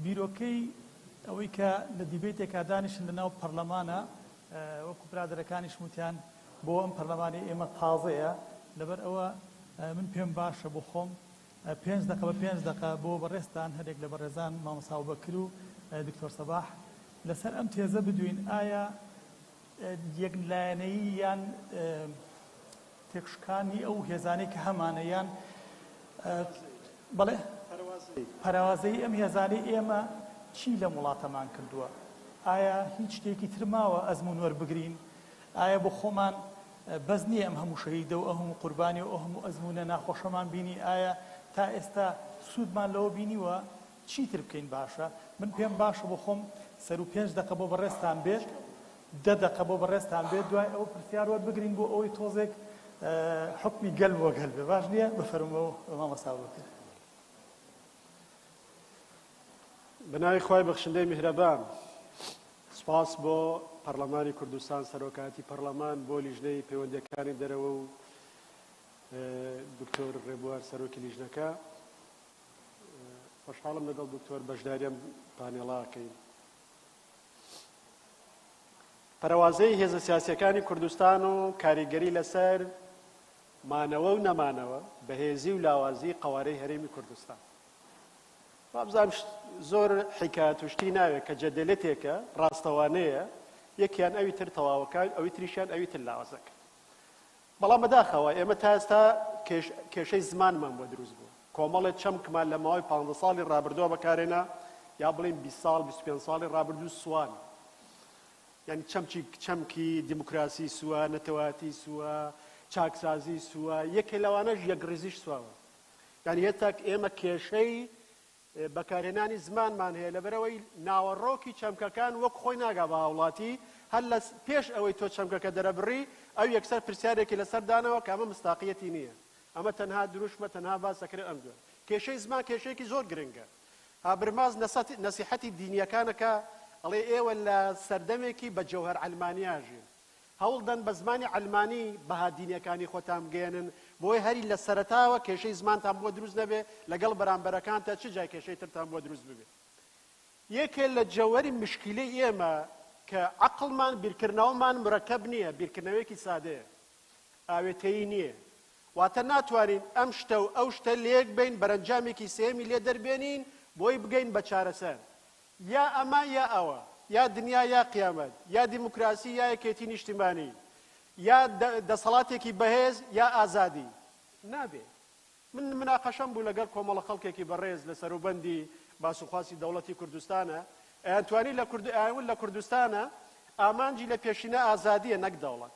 بیرۆکەی ئەوەی کە لە دیبێتێکا دانیشن لە ناو پەرلەمانە وەکو برادەرەکانیش وتیان بۆ ئەم پەرلەمانی ئێمە تازەیە، لەبەر ئەوە من پێم باشە بۆ خۆم 5 دقە بە 5 دقە بۆ بەڕێستان هەرێک لە بەڕێزان مامۆستا ئەبوبەکر و دکتۆر سەباح لەسەر ئەم تێزە بدوین ئایا یەکلایەنەیی یان تێکشکانی ئەو هێزانەی کە هەمانە یان بەڵێ پەراوازەی ئەم هێزانەی ئێمە چی لە وڵاتەمان کردووە؟ ئایا هیچ شتێکی تر ماوە ئەزمون وەربگرین؟ ئایا بۆ خۆمان بەس نییە ئەم هەموو شەهیدە و ئەو هەموو قوربانی و ئەو هەموو ئەزمونە ناخۆشەمان بینی ئایا تا ئێستا سوودمان لەوە بینیوە چیتر بکەین باشە من پێم باشە بۆ خۆم سەر و 5 دقە بۆ بەڕێستان بێت 10 دقە بۆ بەڕێستان بێت دوای ئەو پرسیار وەربگرین بۆ ئەوەی تۆزێک حکمی گەل بۆ گەل بێ باش نییە بەفەرمەوە مامەستا بکرد بناوی خوای بەخشندەی میهرەبان سپاس بۆ پەرلەمانی کوردستان سەرۆکایەتی پەرلەمان بۆ لیژنەی پەیوەندیەکانی دەرەوە و دکتۆر ڕێبوار سەرۆکی لیژنەکە خۆشحاڵم لەگەڵ دکتۆر بەشداریەم پانێڵاکەین پەرەوازەی هێزە سیاسیەکانی کوردستان و کاریگەری لەسەر مانەوە و نەمانەوە بەهێزی و لاوازی قەوارەی هەرێمی کوردستان وابزانم زۆر حیکات و شتی ناوێت کە جەدەلێتێکە ڕاستەوانەیە یەکیان ئەوی تر تەواوەکان ئەوی تریشیان ئەوی تر لاوازەکە بەڵام بەداخەوە ئێمە تا ئێستا کێشەی زمانمان بۆ دروست بوو کۆمەڵێک چەمکمان لە ماوەی 15 ساڵی ڕابردووە بەکارێنا یا بڵین 20 ساڵ 25 ساڵی ڕابردوو سوان یعنی چەمکی دیموکراسی سووە نەتەواتی سووە چاکسازی سووە یەکێ لەوانەش یەکڕێزیش سووە یعنی هێتا ئێمە کێشەی بەکارهێنانی زمانمان هەیە لەبەرەوەی ناوەڕۆکی چەمکەکان وەک خۆی ناگا بە هاوڵاتی هەر لە پێش ئەوەی تۆ چەمکەکە دەرەبڕی ئەو یەکسەر پرسیارێکی لەسەر دانەوە کە ئەمە مستاقیەتی نییە ئەمە تەنها دروشمە تەنها باسەکرێت ئەم دوێ کێشەی زمان کێشەیەکی زۆر گرنگە هابرماز نەسیحەتی دینیەکانەکە ئەڵێ ئێوە لە سەردەمێکی بە جەوهەر عەلمانیاژین هەوڵدەن بە زمانی عەلمانی بەها دینیەکانی خۆتان بگەێنن بۆی هەری لە سەرەتاوە کێشەی زمانتان بۆ دروست نەبێ لەگەڵ بەرامبەرەکانتە چ جای کێشەی ترتان بۆ دروست ببێت یەکێ لە جەوهەری مشکلەی ئێمە کە عەقڵمان بیرکردنەوەمان مرەکەب نییە بیرکردنەوەیەکی سادەیە ئاوێتەیی نییە واتە ناتوانین ئەم شتە و ئەو شتە لێک بین بەرەنجامێکی سێمی لێ دەربێنین بۆی بگەین بە چارەسەر یا ئەمە یا ئەوە یا دنیا یا قیامەت یا دیموکراسی یا یەکێتی نیشتیمانی یا دەسەڵاتێکی بەهێز یا ئازادی نابێ من مناقەشەم بوو لەگەڵ کۆمەڵە خەڵکێکی بەڕێز لە سەروبەندی باسوخواسی دەوڵەتی کوردستانە ئەیانتوانی لە کوردستانە ئامانجی لە پێشینە ئازادیە نەک دەوڵەت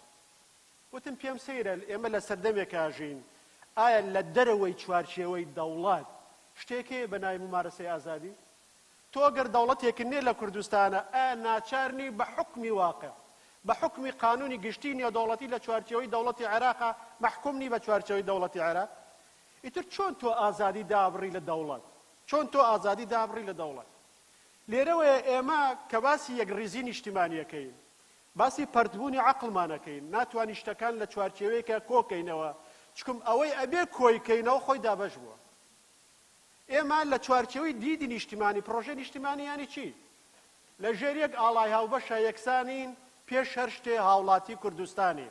وتم پێم سەیرە ئێمە لە سەردەمێکە ژین ئایا لە دەرەوەی چوارچێوەی دەوڵەت شتێکێ بە ناوی ممارەسەی ئازادی تۆ گەر دەوڵەتێکن نێ لە کوردستانە ناچارنی بە حکمی واقع بە حکمی قانونی گشتی نێودەوڵەتی لە چوارچێوەی دەوڵەتی عێراقا مەحکومنی بە چوارچێوەی دەوڵەتی عێراق ئیتر چۆن تۆ ئازادی دابڕی لە دەوڵەت چۆن تۆ ئازادی دابڕی لە دەوڵەت لێرەوەیە ئێمە کە باسی یەکڕێزی نیشتیمانیەکەین باسی پەردبوونی عەقڵمانەکەین ناتوانانی شتەکان لە چوارچێوەیەکە کۆکەینەوە چکم ئەوەی ئەبێ کۆیکەینەوە خۆی دابەش بووە ئێمە لە چوارچێوەی دیدی نیشتیمانی پرۆژەی نیشتیمانی یانی چی لە ژێریەک ئاڵای هاوبەشە یەکسانین پێش هەر شتێ هاوڵاتی کوردستانی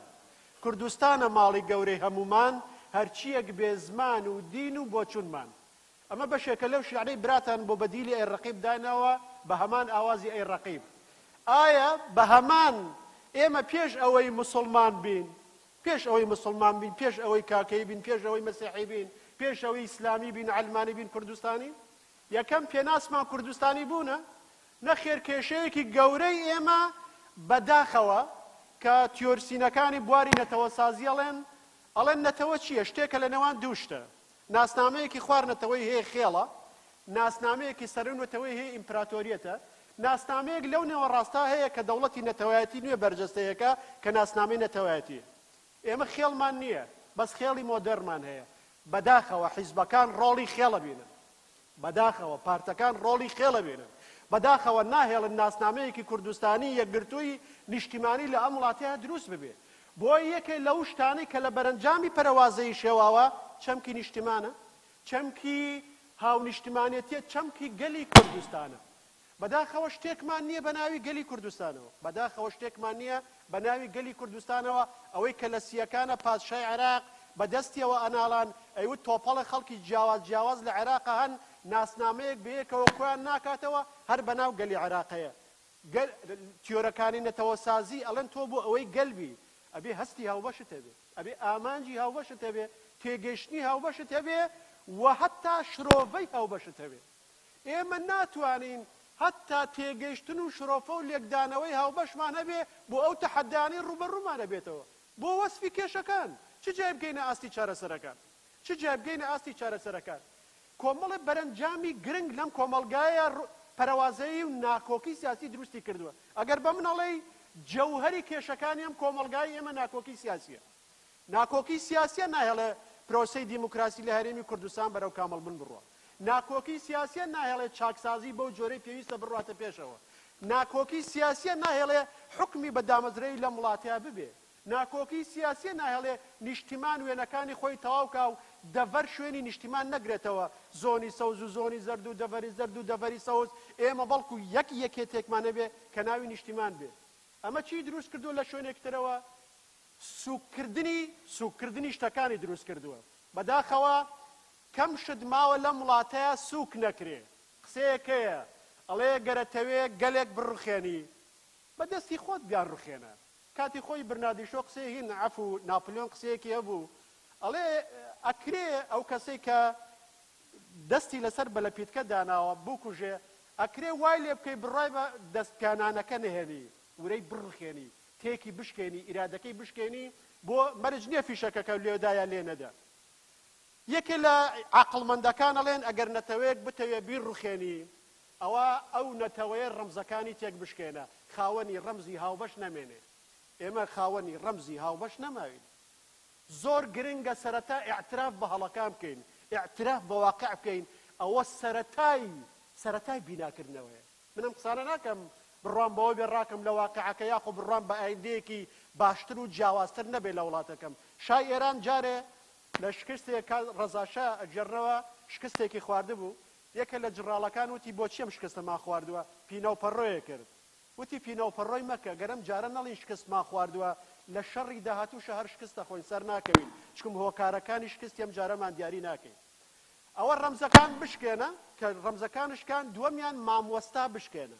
کوردستانە ماڵی گەورەی هەمومان هەرچیەک بێ زمان و دین و بۆچونمان ئەمە بەشێکە لەو شیعرەی براتان بۆ بەدیلی ئەی ڕەقیب دانەوە بە هەمان ئاوازی ئەی ڕەقیب ئایا بە هەمان ئێمە پێش ئەوەی موسڵمان بین پێش ئەوەی کاکەی بین پێش ئەوەی مەسیحی بین پێش ئەوەی ئیسلامی بین عەلمانی بین کوردستانی یەکەم پێناسمان کوردستانی بوونە نەخێر کێشەیەکی گەورەی ئێمە بەداخەوە کە تیۆرسینەکانی بواری نەتەوە سازی ئەڵێن نەتەوە چییە شتێکە لە نێوان دوو شتە ناسنامەیەکی خواردنەتەوەی هەیە خێڵە ناسنامەیەکی سەرنوەتەوەی هەیە ئیمپراتۆریەتە ناسنامەیەک لەو نێوە ڕاستا هەیە کە دەوڵەتی نەتەوایەتی نوێ بەرجەستەیەەکە کە ناسنامەی نەتەوایەتیە ئێمە خێڵمان نییە بەس خێڵی مۆدەرمان هەیە بەداخەوە حیزبەکان ڕۆڵی خێڵە بینن بەداخەوە پارتەکان ڕۆڵی خێڵە بینن بەداخەوە ناهێڵن ناسنامەیەکی کوردستانی یەکگرتووی نیشتیمانی لە ئەم وڵاتەیە دروست ببێت بۆ یەکێ لەو شتانەی کە لە بەرەنجامی پەرەوازەی شێواوە چەمکی نیشتیمانە چەمکی هاونیشتیمانێتیە چەمکی گەلی کوردستانە بەداخەوە شتێکمان نییە بە ناوی گەلی کوردستانەوە بەداخەوە شتێکمان نییە بە ناوی گەلی کوردستانەوە ئەوەی کە لە سیەکانە پادشای عێراق بەدەستیەوە ئەناڵان ئەیوت تۆپەڵە خەڵکی جیاواز لە عێراقە هەن ناسنامەیەک بەیەکەوە کۆیان ناکاتەوە هەر بەناو گەلی عێراقەیە تیۆرەکانی نەتەوە سازی ئەڵێن تۆ بۆ ئەوەی گەلبی ئەبێ هەستی هاوبەشت هەبێ ئەبێ ئامانجی هاوبەشت هەبێ تێگەیشتنی هاوبەشت هەبێ و حتا شرۆڤەی هاوبەشت هەبێ ئێمە ناتوانین حتا تێگەیشتن و شرۆفە و لێکدانەوەی هاوبەشمان هەبێ بۆ ئەو تەحەدانی ڕوبەڕوومان هەبێتەوە بۆ وەسفی کێشەکان چ جای بگەینە ئاستی چارەسەرەکان چ جای بگەینە ئاستی چارەسەرەکان کۆمەڵە بەرەنجامی گرنگ لەم کۆمەلگایە پەرەوازەیی و ناکۆکی سیاسی دروستی کردووە ئەگەر بە منەڵێ جەوهەری کێشەکانی ئەم کۆمەلگای ئێمە ناکۆکی سیاسیە ناکۆکی سیاسیە ناهێڵێ پرۆسەی دیموکراسی لە هەرێمی کوردستان بەرەو کامەڵبوون بڕوە ناکۆکی سیاسیە ناهێڵێ چاکسازی بەو جۆرەی پێویستە بڕاتە پێشەوە ناکۆکی سیاسیە ناهێڵێ حکمی بە دامەزرەی لە وڵاتەیە ببێ ناکۆکی سیاسیە ناهێڵێ نیشتیمان وێنەکانی خۆی تەواوکە و دەڤەر شوێنی نیشتیمان نەگرێتەوە زۆنی سەوز و زۆنی زەرد و دەڤەری زەرد و دەڤەری سەوز ئێمە بەڵکو یەکێتێکمانە بێ کە ناوی نیشتیمان بێ ئەمە چی دروست کردووە لە شوێنێکترەوە سوکردنی شتەکانی دروست کردووە بەداخەوە کەم شت ماوە لەم وڵاتەیە سوک نەکرێ قسەیەکەیە ئەڵێ گەرەتەوێ گەلێک بڕخێنی بەدەستی خۆت بیان ڕخێنە کاتی خۆی برنادیشۆ قسەی هین عەفو ناپلیۆن قسەیەکی هەبوو ئەڵێ ئەکرێ ئەو کەسەی کە دەستی لەسەر بەلەپیتکە داناوە بکوژێ ئەکرێ وای لێ بکەی بڕای بە دەستکانانەکە نهێنی ورەی بڕخێنی تێکی بشکێنی ئیرادەکەی بشکێنی بۆ مەرج نییە فیشەکەکە لێدایە لێ نەدا یەکێ لە عەقڵمەندەکان ئەڵێن ئەگەر نەتەوەیەک بتەوێ بیر ڕخێنی ئەوە ئەو نەتەوەیە ڕەمزەکانی تێک بشکێنە خاوەنی ڕەمزی هاوبەش نەمێنێ ئێمە خاوەنی ڕەمزی هاوبەش نەماوین زۆر گرنگە سەرەتا ئیعتراف بە هەڵەکان بکەین ئیعتراف بە واقع بکەین ئەوە سەرەتای بیناکردنەوەیە منم قسانە ناکەم بڕوان بەوە بێ ڕاکەم لە واقعەکە یاخۆ بڕوان بە ئایندەیەکی باشتر و جیاوازتر نەبێ لە وڵاتەکەم شای ئێران جارێ لە شکستێک ڕەزاشا ئەجێڕنەوە شکستێکی خواردبوو یەکە لە جڕاڵەکان وتی بۆچی ئەم شکستەما خواردووە پینەوپەڕۆیە کرد وتی پینەوپەڕۆی مەکە گەرم جارە نەڵی شکستما خواردووە لە شەڕی داهاتووشە هەر شکستە خۆین سەر ناکەوین چکم هۆکارەکانی شکستی ئەم جارەمان دیاری ناکەین ئەوە ڕەمزەکان بشکێنە کە ڕەمزەکانشکان دووەمیان مامۆستا بشکێنە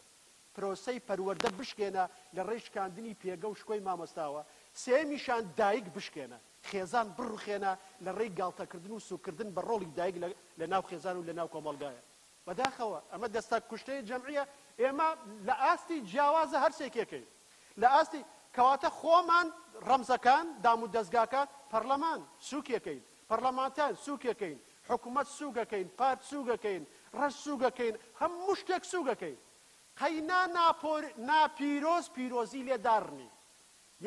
پرۆسەی پەروەردە بشکێنە لە ڕێژکاندنی پێگە و شکۆی مامۆستاوە سێمیشان دایک بشکێنە خێزان بڕخێنە لە ڕێی گاڵتەکردن و سوکردن بە ڕۆڵی دایک لە ناو خێزان و لە ناو کۆمەڵگایە بەداخەوە ئەمە دەستە کوشتەی جەمعیە ئێمە لە ئاستی جیاوازە هەرسێکێکەکەین لە ئاستی کەواتە خۆمان ڕەمزەکان دام و دەستگاکە پەرلەمان سوکێکەین پەرلەمانتان سوکێکەین حکوومەت سوگەکەین پارت سوگەکەین ڕەش سوگەکەین هەموو شتێک سوگەکەین قەینا ناپیرۆز پیرۆزی لێدارنی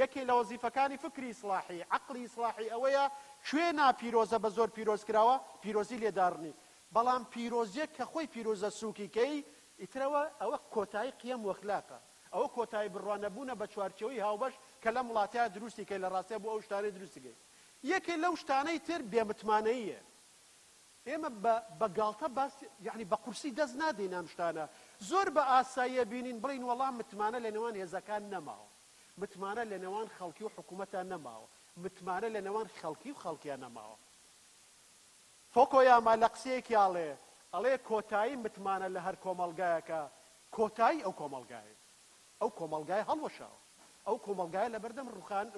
یەکێ لە وەزیفەکانی فکری ئیسلاحی عەقڵی ئیسلاحی ئەوەیە کوێ ناپیرۆزە بە زۆر پیرۆز کراوە پیرۆزی لێدارنی بەڵام پیرۆزیەک کە خۆی پیرۆزە سوکیکەی ئیترەوە ئەوە کۆتایی قیەم و ئەخلاقە ئەوە کۆتایی بڕوانەبوونە بە چوارچەوەی هاوبەش کە لەم وڵاتەیە دروستی کەی لە ڕاستیە بۆ ئەو شتانەی دروستیکەی یەکێ لەو شتانەی تر بێمتمانەییە ئێمە بە گاڵتە باس یعنی بە قورسی دەست نادەین ئەم شتانە زۆر بە ئاساییە بینین بڵین وەڵام متمانە لە نێوان هێزەکان نەماوە متمانە لە نێوان خەڵکی و حکوومەتان نەماوە متمانە لە نێوان خەڵکی و خەڵکیان نەماوە فۆکۆیاما لە قسەیەکی ئەڵێ کۆتایی متمانە لە هەر کۆمەڵگایەکە کۆتایی ئەو کۆمەڵگایە ئەو کۆمەڵگای هەڵوەشاوە ئەو کۆمەڵگایە لە بەردەم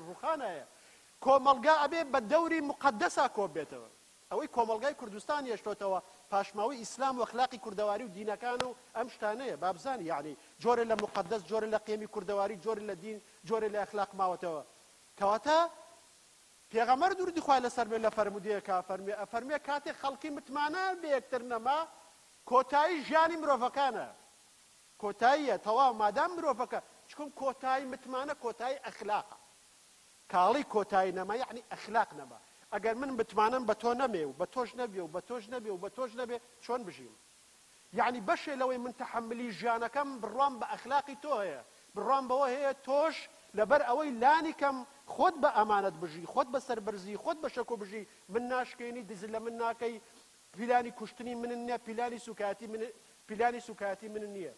ڕوخانایە کۆمەڵگا ئەبێ بە دەوری مقدەسا کۆ بێتەوە ئەوەی کۆمەڵگای کوردستان هێشتۆتەوە پاشماوەی ئیسلام و ئەخلاقی کوردەواری و دینەکان و ئەم شتانەیە بابزانی یعنی جۆرە لە مقدەس جۆرە لە قێمی کوردەواری جۆرە لە دین جۆرە لە ئەخلاق ماوەتەوە کەواتە پێغەمبەر دووردی خوای لەسەر بێ لە فەرمودەیەکە ئەفەرمێ کاتێک خەڵکی متمانە بە یەکتر نەما کۆتایی ژیانی مرۆڤەکانە کۆتاییە تەواو مادام مرۆڤەکە چکم کۆتایی متمانە کۆتایی ئەخلاقە کاڵی کۆتایی نەما یعنی ئەخلاق نەما ئەگەر من متمانم بە تۆ نەمێ و بە تۆش نەبێ و بە تۆش نەبێ و بە تۆش نەبێ چۆن بژیم یعنی بەشێ لەوەی من تەحملی ژیانەکەم بڕوان بە ئەخلاقی تۆ هەیە بڕوان بەوە هەیە تۆش لەبەر ئەوەی لانی کەم خۆت بە ئەمانەت بژی خۆت بە سەربەرزی خۆت بە شەکۆ بژی من ناشکێنی دز لە من ناکەی پیلانی کوشتنی من نییە پیلانی سوکایەتی من نییە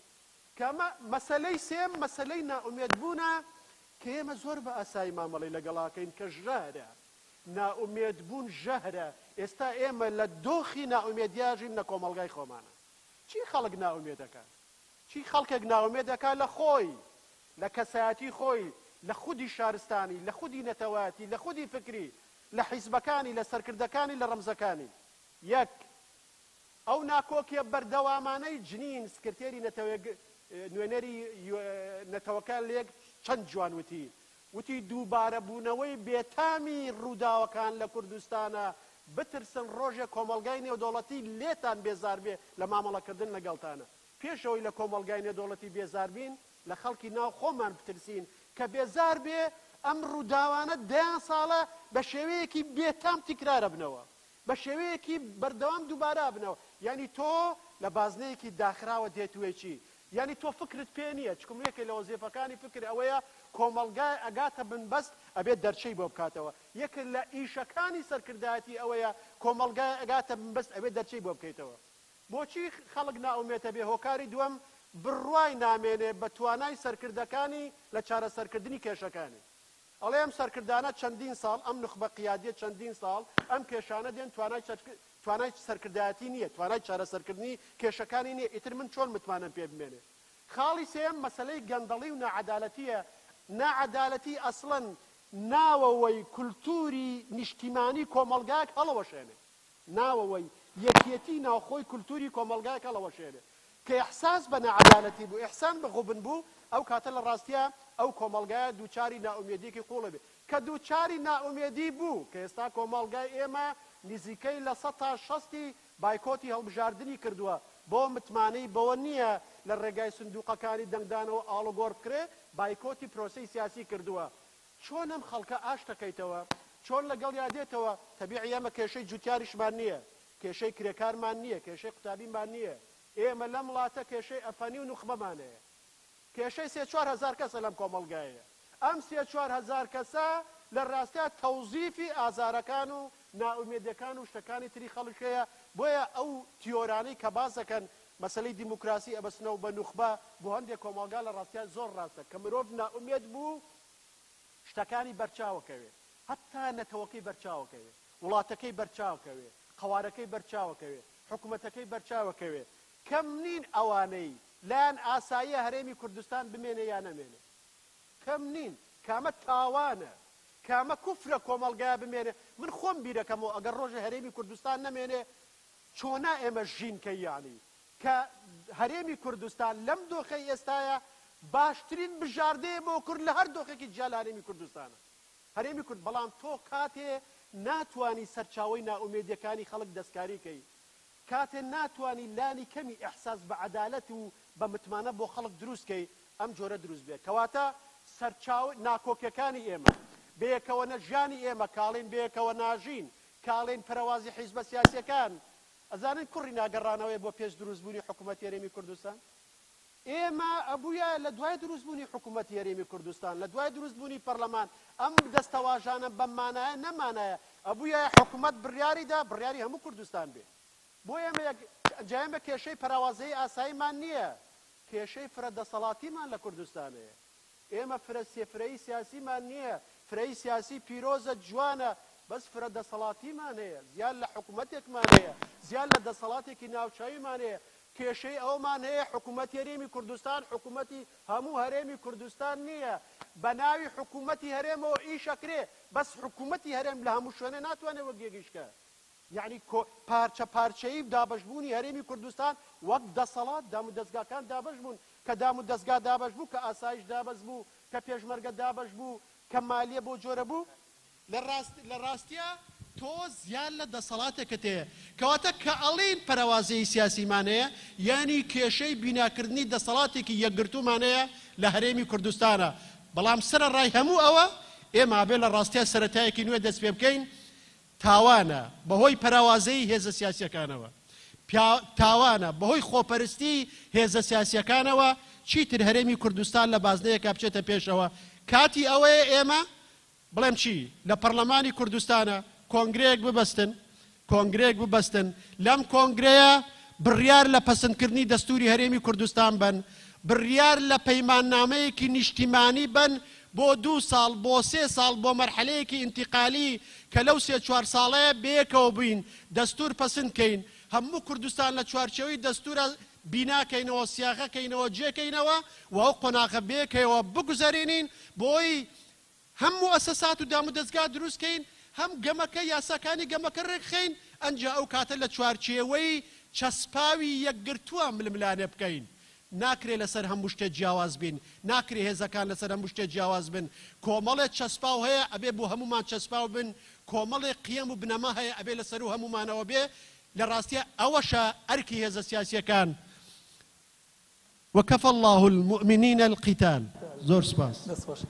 کەمە مەسەلەی سێم مەسەلەی نائومێدبوونە کە ئێمە زۆر بە ئاسایی مامەڵەی لەگەڵاکەین کە ژەهرە نائومێدبوون ژەهرە ئێستا ئێمە لە دۆخی نائومێدیاژین لە کۆمەڵگای خۆمانە چی خەڵک نائومێدەکە چی خەڵکێک نائومێدەکە لە خۆی لە کەسایەتی خۆی لە خودی شارستانی لە خودی نەتەواتی لە خودی فکری لە حیزبەکانی لە سەرکردەکانی لە ڕەمزەکانی یەک ئەو ناکۆکیە بەردەوامانەی جنین سکرتێری نوێنەری نەتەوەکان لێک چەند جوانوتی وتی دووبارە بوونەوەی بێتامی ڕووداوەکان لە کوردستانە بترسن ڕۆژێک کۆمەڵگای نێودەوڵەتی لێتان بێزار بێ لە مامەڵەکردن لەگەڵتانە پێشەوەی لە کۆمەڵگای نێودەوڵەتی بێزار بین لە خەڵکی ناو خۆمان بترسین کە بێزار بێ ئەم ڕووداوانە دەیان ساڵە بە شێوەیەکی بێتام تیکرارە بنەوە بە شێوەیەکی بەردەوام دووبارە بنەوە یعنی تۆ لە بازنەیەکی داخراوە دێتوێکی یعنی تۆ فکرت پێ نییە چکم یەکێک لە وەزیفەکانی فکر ئەوەیە کۆمەڵگای ئەگاتە بنبەست ئەبێت دەرچەی بۆ بکاتەوە یەکێک لە ئیشەکانی سەرکردایەتی ئەوەیە کۆمەڵگای ئەگاتە بنبەست ئەبێت دەرچەی بۆ بکەیتەوە بۆچی خەڵک ناومێتە بێ هۆکاری دووەم بڕوای نامێنێ بە توانای سەرکردەکانی لە چارەسەرکردنی کێشەکانی ئەڵێ ئەم سەرکردانە چەندین ساڵ ئەم نخبە قیادیە چەندین ساڵ ئەم کێشانە دێن توانای سەرکردایەتی نییە توانای چارەسەرکردنی کێشەکانی نییە ئیتر من چۆن متمانم پێ بمێنێ خاڵی سێم مەسەلەی گەندەڵی و نەعەدالەتیە نەعەدالەتی ئەسڵەن ناوەوەی کولتوری نیشتیمانی کۆمەڵگایەک هەڵەوەشێنێ ناوەوەی یەکێتی ناوخۆی کولتوری کۆمەڵگایەک هەڵەوەشێنێ کە ئیحساس بە نەعەدالەتی بوو ئیحسان بە غوبن بوو ئەو کاتە لە ڕاستیە ئەو کۆمەڵگایە دووچاری نائومێدیەکی قوڵە بێ کە دووچاری نائومێدی بوو کە ئێستا کۆمەڵگای ئێمە نزیکەی لە 160 بایکۆتی هەڵبژاردننی کردووە بۆ متمانەی بەوە نییە لە ڕێگای سندوقەکانی دەنگدانەوە ئاڵۆگۆڕ بکرێ بایکۆتی پرۆسەی سیاسی کردووە چۆن ئەم خەڵکە ئاش دەکەیتەوە چۆن لەگەڵ یادێتەوە تەبیعی ئەمە کێشەی جوتیاریشمان نییە کێشەی کرێکارمان نییە کێشەی قوتابیمان نییە ئێمە لەم وڵاتە کێشەی ئەفەنی و نوخبەمانەیە کێشەی 3-4 کەسە لەم کۆمەڵگایە ئەم 3-4 کەسە لە ڕاستیە تەوزیفی ئازارەکان و نائومێدیەکان و شتەکانی تری خەڵکەیە بۆیە ئەو تیۆرانەی کە باز دەکەن مەسەلەی دیموکراسی ئەبەستنەوە بە نوخبە بۆ هەندێک کۆمەڵگا لە ڕاستیە زۆر ڕاستە کە مرۆڤ نائومێد بوو شتەکانی بەرچاوەکەوێ هەتا نەتەوەکەی بەرچاوەکەوێ وڵاتەکەی بەرچاوکەوێ قەوارەکەی بەرچاوکەوێ حکوومەتەکەی بەرچاوکەوێ کەم نین ئەوانەی لایەن ئاساییە هەرێمی کوردستان بمێنێ یا نەمێنێ کەم نین کامە تاوانە کامە کوفرە کۆمەڵگایە بمێنێ من خۆم بیرەکەمەوە ئەگەر ڕۆژە هەرێمی کوردستان نەمێنێ چۆنا ئێمە ژینکە یانی کە هەرێمی کوردستان لەم دۆخەی ئێستایە باشترین بژاردەیە بۆ کورد لە هەر دۆخێکی جیا لە هەرێمی کوردستانە هەرێمی کورد بەڵام تۆ کاتێ ناتوانی سەرچاوەی نائومێدیەکانی خەڵک دەستکاریکەی کاتێ ناتوانی لانی کەمی ئەحساس بە عەدالەت و بە متمانە بۆ خەڵک دروستکەی ئەم جۆرە دروست بێت کەواتە سەرچاو ناکۆکیەکانی ئێمە بەیەکەوە نەژیانی ئێمە کاڵین بەیەکەوە ناژین کاڵین پەرەوازی حیزبە سیاسیەکان ئەزانن کوڕی ناگەڕانەوەی بۆ پێش دروستبوونی حکوومەتی هەرێمی کوردستان ئێمە ئەبوویە لە دوای دروستبوونی حکوومەتی هەرێمی کوردستان لە دوای دروستبوونی پەرلەمان ئەم دەستەواژانە بەمانایە نەمانایە ئەبوویە حکوومەت بڕیاریدا بڕیاری هەموو کوردستان بێ بۆ ئێمە کێشەی پەراوازەی ئاساییمان نییە کێشەی فرەدەسەڵاتیمان لە کوردستانەیە ئێمە فرەی سیاسیمان نییە فرەی سیاسی پیرۆزە جوانە بەس فرەدەسەڵاتیمان هەیە زیان لە حکوومەتێکمان هەیە زیان لە دەسەڵاتێکی ناوچەویمان هەیە کێشەی ئەومان هەیە حکوومەتی هەرێمی کوردستان حکوومەتی هەموو هەرێمی کوردستان نییە بە ناوی حکوومەتی هەرێمەوە ئیشەکرێ بەس حکوومەتی هەرێم لە هەموو شوێنە ناتوانێت وەگێگیشکە یعنی پارچە پارچەی دابەشبوونی هەرێمی کوردستان وەک دەسەڵات دام و دەستگاکان دابەش بوون کە دام و دەستگا دابەش بوو کە ئاسایش دابەش بوو کە پێشمەرگە دابەش بوو کە مالیە بۆ جۆرە بوو لە ڕاستیە تۆ زیان لە دەسەڵاتێکت هەیە کەواتە کە ئەڵین پەرەوازەی سیاسیمان هەیە یعنی کێشەی بیناکردنی دەسەڵاتێکی یەکگرتومان هەیە لە هەرێمی کوردستانە بەڵام سەرەڕای هەموو ئەوە ئێمە بێ لە ڕاستیە سەرەتایەکی نوێ دەست پێ بکەین تاوانە بەهۆی پەراوازەی هێزە سیاسیەکانەوە تاوانە بەهۆی خۆپەرستی هێزە سیاسیەکانەوە چیتر هەرێمی کوردستان لە بازنەیەکە بچێتە پێشەوە کاتی ئەوەیە ئێمە بڵێم چی لە پەرلەمانی کوردستانە کۆنگرێک ببەستن لەم کۆنگرەیە بڕیار لە پەسەندکردنی دەستوری هەرێمی کوردستان بن بڕیار لە پەیماننامەیەکی نیشتیمانی بن بۆ 2 ساڵ بۆ 3 ساڵ بۆ مەرحەلەیەکی ئینتیقالی کە لەو 3-4 ساڵەیە بەیەکەوە بووین دەستور پەسەندکەین هەموو کوردستان لە چوارچێوەی دەستورە بیناکەینەوە سیاغەکەینەوە جێکەینەوە و ئەو قۆناغە بێکەوە بگوزارێنین بۆی هەموو ئەسەسات و دام و دەستگا دروستکەین هەم گەمەکە یاساکانی گەمەکە ڕێکخەین ئەنجا ئەو کاتە لە چوارچێوەی چەسپاوی یەکگرتووە ململانێ بکەین ناکرێ لەسەر هەموو شتێک جیاواز بین ناکرێ هێزەکان لەسەر هەموو شتێک جیاواز بن کۆمەڵێک چەسپاو هەیە ئەبێ بۆ هەمومان چەسپاو بن کۆمەڵێک قیەم و بنەما هەیە ئەبێ لەسەر و هەمومانەوە بێ لە ڕاستیە ئەوەشە ئەرکی هێزە سیاسیەکان وكفى الله المؤمنين القتال زۆر سپاس دەستخۆش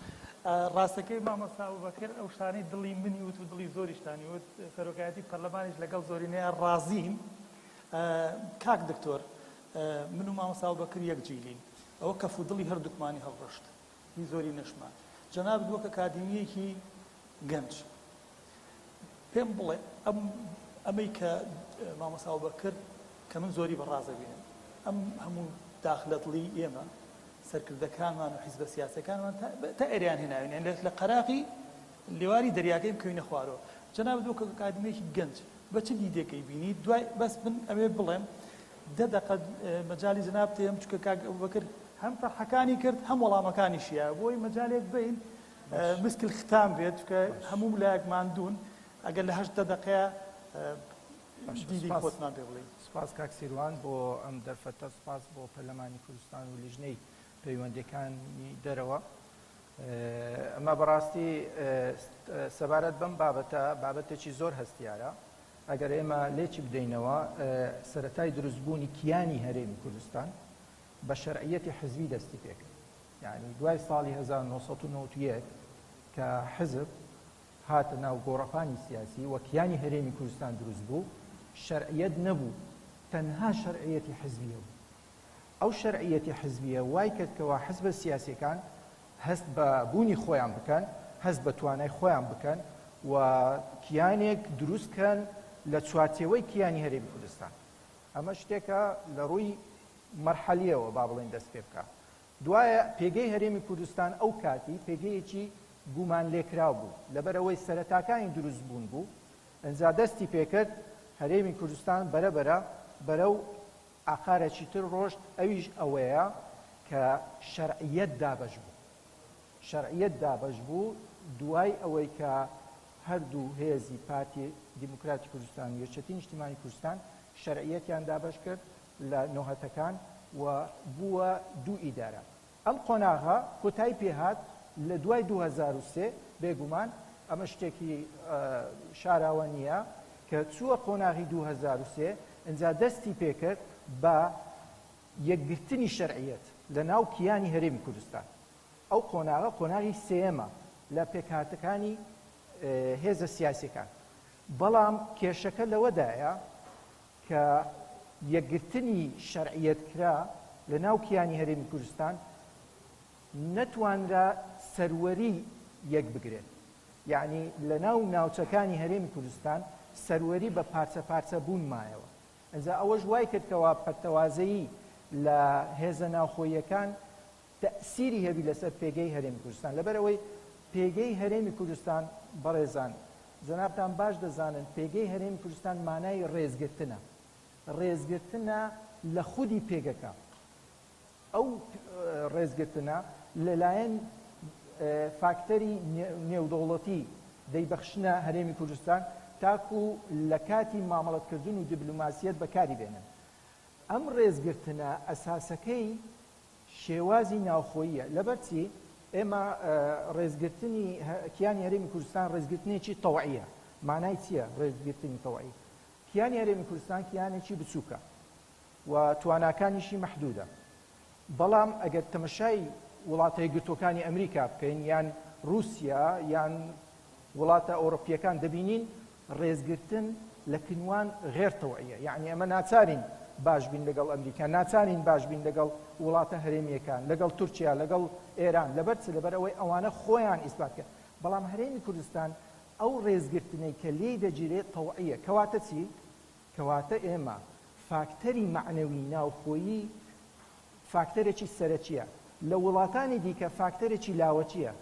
ڕاستەکەی مامۆستا ئەبوبەکر ئەو شتانەی دڵی منی وت و دڵی زۆریشتانی وت سەرۆکایەتی پەرلەمانیش لەگەڵ زۆرینەیە ڕازیم کاک دکتۆر من و مامۆستا ئەبوبەکر یەک جیلین ئەوە کەف و دڵی هەردووکمانی هەڵڕۆشت هی زۆری نەشمان جەناب دووەکە کادمیەکی گەنج پێم بڵێ ئەمەی کە مامۆستا ئەبوبەکر کە من زۆری بەڕازە بینم ئەم هەموو داخلەتڵی ئێمە سەرکردەکانمان و حیزبە سیاسەکانمان تا ئێریان هێناوین لە قەراقی لێواری دەریاکەی بکەوینە خوارەوە جەناب دووەکە کادمیەکی گەنج بە چ دیدێکەی بینی دوای بەس من ئەوێ بڵێم دەقەت مەجای جناب تێم چکە کاک ئەبوبەکر هەم تەرحەکانی کرد هەم وەڵامەکانیشیە بۆی مەجالێک بین مسکل ختام بێت کە هەموو لایەکمان دوون ئەگەر لە 8 دقەیە دیدی خۆتمان پێ بڵێ سپاس کاک سیروان بۆ ئەم دەرفەتە سپاس بۆ پەرلەمانی کوردستان و لیژنەی پەیوەندەکانی دەرەوە ئەمە بەڕاستی سەبارەت بەم بابەتێکی زۆر هەستیارە ئەگەر ئێمە لێکی بدەینەوە سەرەتای دروستبوونی کیانی هەرێمی کوردستان بە شەرعیەتی حزبی دەستی پێکرد یعنی دوای ساڵی 1991 کە حزب هاتە ناو گۆڕەپانی سیاسی وە کیانی هەرێمی کوردستان دروست بوو شەرعیەت نەبوو تەنها شەرعیەتی حزبیە بوو ئەو شەرعیەتی حزبیە وای کردکەوە حزبە سیاسیەکان هەست بە بوونی خۆیان بکەن هەست بە توانای خۆیان بکەن و کیانێک دروستکەن لە چوارچێوەی کیانی هەرێمی کوردستان ئەمە شتێکە لە ڕووی مەرحەلیەوە با بڵێن دەست پێ بکە دوایە پێگەی هەرێمی کوردستان ئەو کاتی پێگەیەکی گومان لێکراو بوو لەبەرەوەی سەرەتاکانی دروست بوون بوو ئەنجا دەستی پێکرد هەرێمی کوردستان بەرەبەرە بەرەو ئاقارێکی تر ڕۆشت ئەویش ئەوەیە کە شەرعیەت دابەش بوو شەرعیەت دابەش بوو دوای ئەوەی کە هەردوو هێزی پارتی دیموکراتی کوردستان و یەکێتی نیشتیمانی کوردستان شەرعیەتیان دابەش کرد لە نۆهەتەکان و بووە دوو ئیدارە ئەم قۆناغا کۆتایی پێهات لە دوای 2003 بێگومان ئەمە شتێکی شاراوە نییە کە چووە قۆناغی 2003 ئەنجا دەستی پێکرد بە یەکگرتنی شەرعیەت لە ناو کیانی هەرێمی کوردستان ئەو قۆناغە قۆناغی سێمە لە پێکهاتەکانی هێزە سیاسیەکان بەڵام کێشەکە لەوەدایە کە یەکگرتنی شەرعیەت کرا لە ناو کیانی هەرێمی کوردستان نەتوانرا سەروەری یەک بگرێت یعنی لە ناو ناوچەکانی هەرێمی کوردستان سەروەری بە پارچە پارچە بوون مایەوە ئەنجا ئەوەش وای کردکەوە پەرتەوازەیی لە هێزە ناوخۆییەکان تەئسیری هەبی لەسەر پێگەی هەرێمی کوردستان لەبەرەوەی پێگەی هەرێمی کوردستان بەڕێزان جەنابتان باش دەزانن پێگەی هەرێمی کوردستان مانای ڕێزگرتنە ڕێزگرتنە لە خودی پێگەکە ئەو ڕێزگرتنە لەلایەن فاکتەری نێودەوڵەتی دەیبەخشنە هەرێمی کوردستان تاکو لە کاتی مامەڵەتکردن و دیبلۆماسیەت بەکاری بێنن ئەم ڕێزگرتنە ئەساسەکەی شێوازی ناوخۆییە لەبەرچی ئێمە ڕێزگرتنی کیانی هەرێمی کوردستان ڕێزگرتنێکی تەوعیە مانای چییە ڕێزگرتنی تەوعی کیانی هەرێمی کوردستان کیانێکی بچووکە و تواناکانیشی مەحدودە بەڵام ئەگەر تەمەشای وڵاتە یەکگرتووەکانی ئەمریکا بکەین یان رووسیا یان وڵاتە ئەوڕۆپیەکان دەبینین ڕێزگرتن لە کنوان غێر تەوعیە یعنی ئەمە ناچارین باش بین لەگەڵ ئەمریکا ناچارین باش بین لەگەڵ وڵاتە هەرێمیەکان لەگەڵ تورکیا لەگەڵ ئێران لەبەر ئەوەی ئەوانە خۆیان ئیسبات کرد بەڵام هەرێمی کوردستان ئەو ڕێزگرتنەی کە لێی دەگیرێت تەوعیە کەواتە چی کەواتە ئێمە فاکتەری معنەوی ناوخۆیی فاکتەرێکی سەرەکیە لە وڵاتانی دیکە فاکتەرێکی لاوەچیە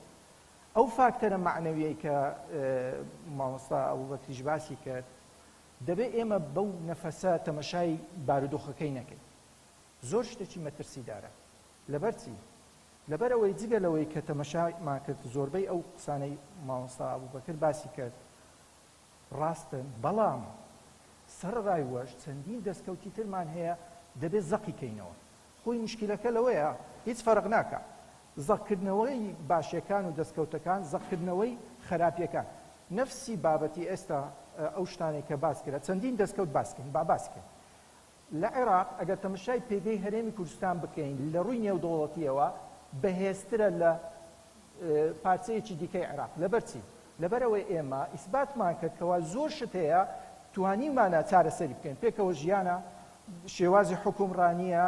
ئەو فاکتەرە معنەویەی کە مامۆستا ئەبوبەکریش باسی کرد دەبێت ئێمە بەو نەفەسە تەمەشای بارودۆخەکەی نەکەین زۆر شتێکی مەترسیدارە لەبەرچی لەبەرەوەی جگە لەوەی کە تەمەشامان کرد زۆربەی ئەو قسانەی مامۆستا ئەبوبەکر باسی کرد ڕاستن بەڵام سەرڕای وەش چەندین دەستکەوتی ترمان هەیە دەبێت زەقی کەینەوە خۆی مشکلەکە لەوەیە هیچ فەرق ناکە زەقکردنەوەی باشیەکان و دەستکەوتەکان زەقکردنەوەی خراپیەکان نفسی بابەتی ئێستا ئەو شتانێک کە باس کرد چەندین دەستکەوت باسکەین با باسکەین لە عێراق ئەگەر تەمەشای پێگەی هەرێمی کوردستان بکەین لە ڕووی نێودەوڵەتیەوە بەهێزترە لە پارچەیەکی دیکەی عێراق لەبەرچی لەبەرەوەی ئێمە ئیسباتمان کردکەوە زۆر شت هەیە توانیمانە چارەسەری بکەین پێکەوە ژیانە شێوازی حکومڕانیە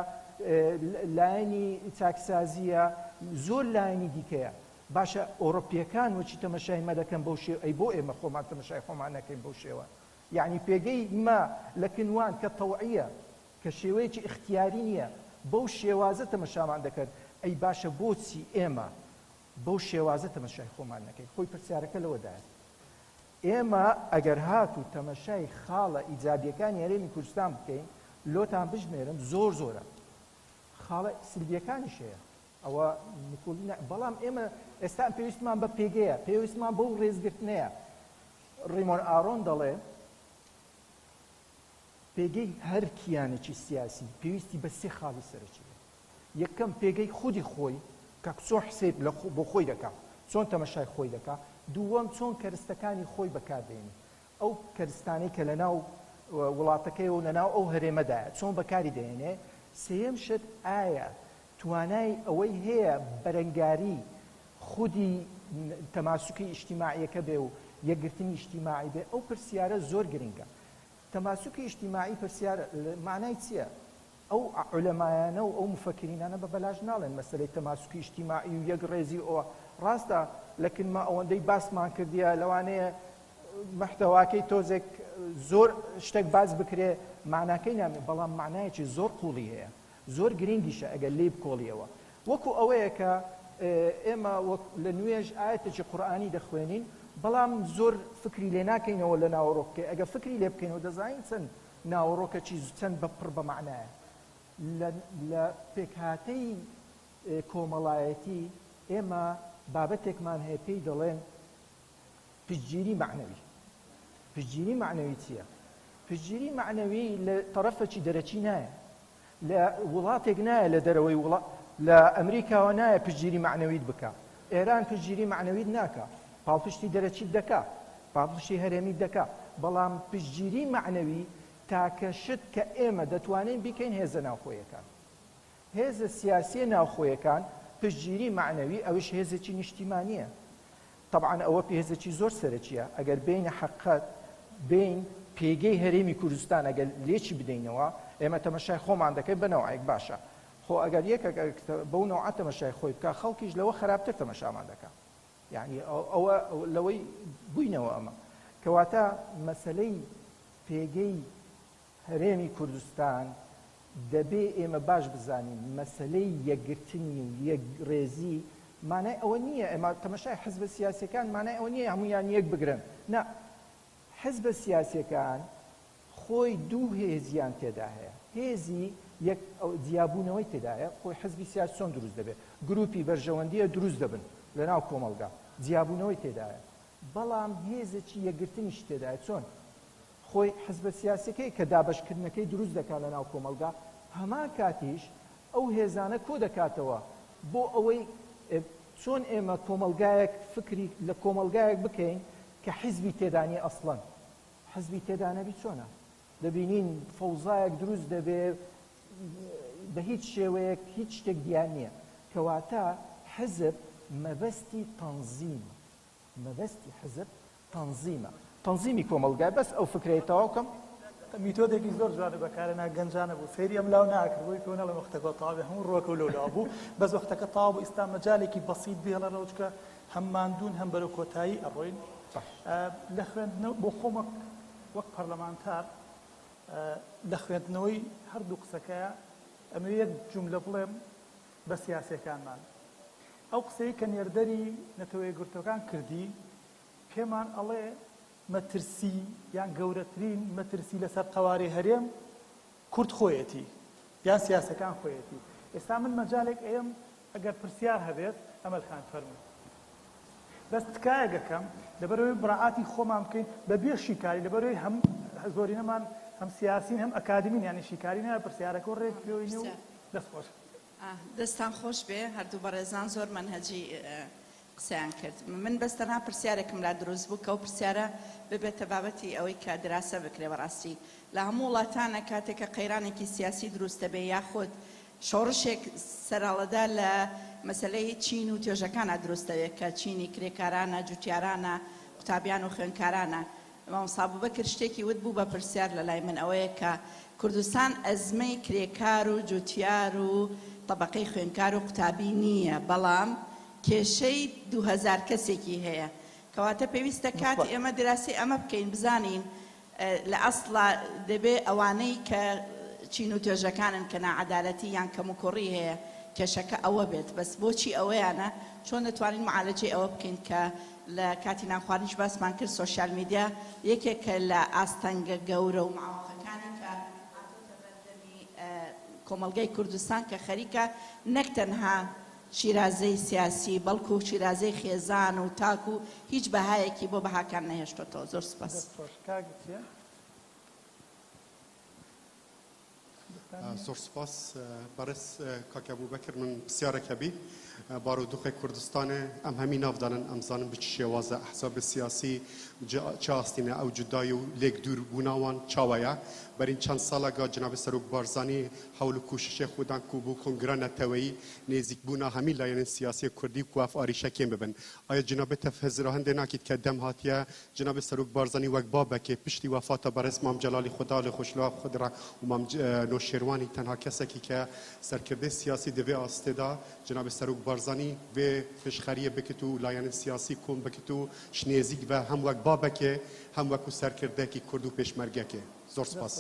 لایەنی چاکسازیە زۆر لایەنی دیکەیە باشە ئۆڕۆپیەکان وەچی تەمەشای مە دەکەن بەو شێوە ئەی بۆ ئێمە خۆمان تەمەشای خۆمان نەکەین بەو شێوە یعنی پێگەی ما لە کنوان کە تەوعیە کە شێوەیەکی اختیاری نییە بەو شێوازە تەمەشامان دەکرد ئەی باشە بۆچی ئێمە بەو شێوازە تەمەشای خۆمان نەکەین خۆی پرسیارەکە لەوەدایە ئێمە ئەگەر هات و تەمەشای خاڵە ئیجابیەکانی هەرێمی کوردستان بکەین لۆتان بژمێرم زۆر زۆرە خاڵە سلبیەکانیش هەیە ئەوە نکۆلینا بەڵام ئێمە ئێستا پێویستمان بە پێگەیە پێویستمان بەو ڕێزگرتنەیە ڕیمۆن ئارۆن دەڵێ پێگەی هەر کیانێکی سیاسی پێویستی بە سێ خاڵی سەرەکیە یەکەم پێگەی خودی خۆی کە چۆن حسێب بۆ خۆی دەکات چۆن تەمەشای خۆی دەکات دووەم چۆن کەرستەکانی خۆی بەکاردێنێت ئەو کەرستانەی کە لەناو وڵاتەکەیەوە لەناو ئەو هەرێمەدایە چۆن بەکاری دێنێ سێم شت ئایا توانای ئەوەی هەیە بەرەنگاری خودی تەماسوکی ئیجتیماعیەکە بێ و یەکگرتنی ئیجتیماعی بێ ئەو پرسیارە زۆر گرنگە تەماسوکی ئیجتیماعی پرسیارە معنای چییە ئەو عولەمایانە و ئەو مفەکرینانە بە بەلاژ ناڵێن مەسەلەی تەماسوکی ئیجتیماعی و یەک ڕێزی ئەوە ڕاستە لەکنما ئەوەندەی باسمان کردیە لەوانەیە محتەواکەی تۆزێک زۆر شتێک باز بکرێ معناکەی نامێ بەڵام معنایەکی زۆر قوڵی هەیە زۆر گرنگیشە ئەگەر لێ بکۆڵیەوە وەکو ئەوەیە کە ئێمە لە نوێژ ئاەتێکی قورئانی دەخوێنین بەڵام زۆر فکری لێ ناکەینەوە لە ناوەڕۆکێ ئەگە فکری لێ بکەینەوە دەزانین چەند ناوەڕۆکەکی چەند بەپڕ بە معنایە لە پێکهاتەی کۆمەڵایەتی ئێمە بابەتێکمان هەیە پێی دەڵێن پشتگیری معنەوی پشتگیری معنەوی چییە پشتگیری معنەوی لە تەرەفێکی دەرەچی نایە لە وڵاتێک نایە لە دەرەوەی لە ئەمریکاوە نایە پشتگیری معنەویت بکە ئێران پشتگیری معنەویت ناکە پاڵپشتی دەرەچیت دەکا پاڵپشتی هەرێمیت دەکا بەڵام پشتگیری معنەوی تاکە شت کە ئێمە دەتوانین بیکەین هێزە ناوخۆیەکان هێزە سیاسی ناوخۆیەکان پشتگیری معنەوی ئەوش هێزێکی نیشتیمانیە طبعا ئەوە هێزێکی زۆر سەرەکیە ئەگەر بین حقیقەت بین پێگەی هەرێمی کوردستان ئەگەر لێکی بدەینەوە ئێمە تەمەشای خۆمان دەکەین بەنەوەیەک باشە خۆ ئەگەر یەکێک بەو نەوعە تەمەشای خۆی بکە خەڵکیش لەوە خراپتر تەمەشامان دەکات یعنی ئەوە لەوەی بووینەوە ئەمە کەواتە مەسەلەی پێگەی هەرێمی کوردستان دەبێ ئێمە باش بزانین مەسەلەی یەکگرتنی و یەکڕێزی مانای ئەوە نییە ئێمە تەمەشای حزبە سیاسیەکان مانای ئەوە نییە هەمویان یەک بگرن نا حزبە سیاسیەکان خۆی دوو هێزیان تێدا هەیە هێزی یەک جیابوونەوەی تێدا هەیە خۆی حزبی سیاسی چۆن دروست دەبێت گروپی بەرژەوەندیە دروست دەبن لەناو کۆمەلگا جیابوونەوەی تێدا هەیە بەڵام هێزێکی یەکگرتنیش تێدایە چۆن خۆی حزبە سیاسەکەی کە دابەشکردنەکەی دروست دەکات لەناو کۆمەلگا هەمان کاتیش ئەو هێزانە کۆ دەکاتەوە بۆ ئەوەی چۆن ئێمە کۆمەلگایەک فکری لە کۆمەلگایەک بکەین کە حیزبی تێدانی ئەسڵەن حزبی تێدانەبی چۆنە دەبینین فەوزایەک دروست دەبێت بە هیچ شێوەیەک هیچ شتێک دیان نییە کەواتە حزب مەبەستی تەنزیم مەبەستی حزب تەنزیمە تەنزیمی کۆمەلگای بەس ئەو فکرەی تەواوکەم میتۆدێکی زۆر جوانە بەکارێنا گەنجانە بوو فێری ئەم لاو ناکردبووی پێوە لە وەختەکە تاوی هەموو ڕۆکە و لەولا بوو بەس وەختەکە تاو بوو ئێستا مەجالێکی بەسیط بێڵە ڕەوچکە هەمماندوون هەم بەرەو کۆتایی ئەڕۆین لە خوێندنەوە بۆ خۆمە وەک پەرلەمانتار لە خوێندنەوەی هەردوو قسەکەیە ئەمە یەک جوملە بڵێم بە سیاسیەکانمان ئەو قسەی کە نێردەری نەتەوەی گرتوەکان کردی پێمان ئەڵێ مەترسی یان گەورەترین مەترسی لەسەر قەواری هەرێم کورد خۆیەتی یان سیاسەکان خۆیەتی ئێستا من مەجالێک ئێم ئەگەر پرسیار هەبێت ئەمەلخان فەرموو بەس تکایەکەم لەبەرەوەی بڕاعاتی خۆمان بکەین بەبێ شیکاری لەبەرەوەی هەم زۆرینەمان هەم سیاسین هەم ئەکادمین یانی شیکاری نایە پرسیارەکە ڕێک پێوەی و دەست خۆش دەستان خۆش بێ هەردوو بەڕێزان زۆر منهەجی قسەیان کرد من بەستەنها پرسیارێکم لا دروست بوو کە ئەو پرسیارە ببێتە بابەتی ئەوەی کە دراسە بکرێ بەڕاستی لە هەموو وڵاتانە کاتێکە قەیرانێکی سیاسی دروستە بێ یاخود شۆڕشێک سەرەڵەدا لە مەسلەی چین و توێژەکانە دروستەوێت کە چینی کرێکارانە جوتیارانە قوتابیان و خوێندکارانە مامۆستا بووبەکر شتێکی وت بوو بە پرسیار لە لای من ئەوەیە کە کوردستان ئەزمەی کرێکار و جوتیار و طبقەی خوێندکار و قوتابی نییە بەڵام کێشەی 2000 کەسێکی هەیە کەواتە پێویستە کاتی ئێمە دراسی ئەمە بکەین بزانین لە ئەسڵا دەبێ ئەوانەی کە چین و توێژەکانن کە ناعەدالەتی یان کەم و کوڕی هەیە کێشەکە ئەوە بێت بەس بۆچی ئەوەیانە چۆن دەتوانین معالەجەی ئەوە بکەین کە لە کاتی نانخواردنیش باسمان کرد سۆشیال میدیا یەکێکە لە ئاستەنگە گەورە و معاوقەکانی کە هاتوتە بەردەمی کۆمەلگەی کوردستان کە خەریکە نەک تەنها شیرازەی سیاسی بەڵکو و شیرازەی خێزان و تاک و هیچ بەهایەکی بۆ بەهاکان نەهێشتۆتەوە زۆر سپاس زۆر سپاس بەڕێز کاکە بووبەکر من پرسیارێکە بی بارودۆخی کوردستانê em hemî nav danin em zanin bi çi şêwaze ehzabê siyasî çi astîne ew cudayî û lêk dûr bûna wan çawa ye berîn çend saleka Cenabê Serok Barzanî hewl û koşişê xwe dan ku bû kongre neteweyî nêzîkbûna hemî layên siyasî Kurdî ku ev arîşekên bibin aya Cenabê te hezira hindê nakît ke dem hatiye Cenabê Serok Barzanî wek babekê piştî wefata berez Mam Celalî Xuda li xweşla xwe û Mam Nûşêrwanî tenha kesekî ke serkirdê siyasî di vê astê da Cenabê Serok Barzanî vê pêşxeriyê bikit û layên siyasî kom bikit û şinêzik ve hem wek babekê hem wekû serkirdekî Kurd û pêşmergekê زۆر سپاس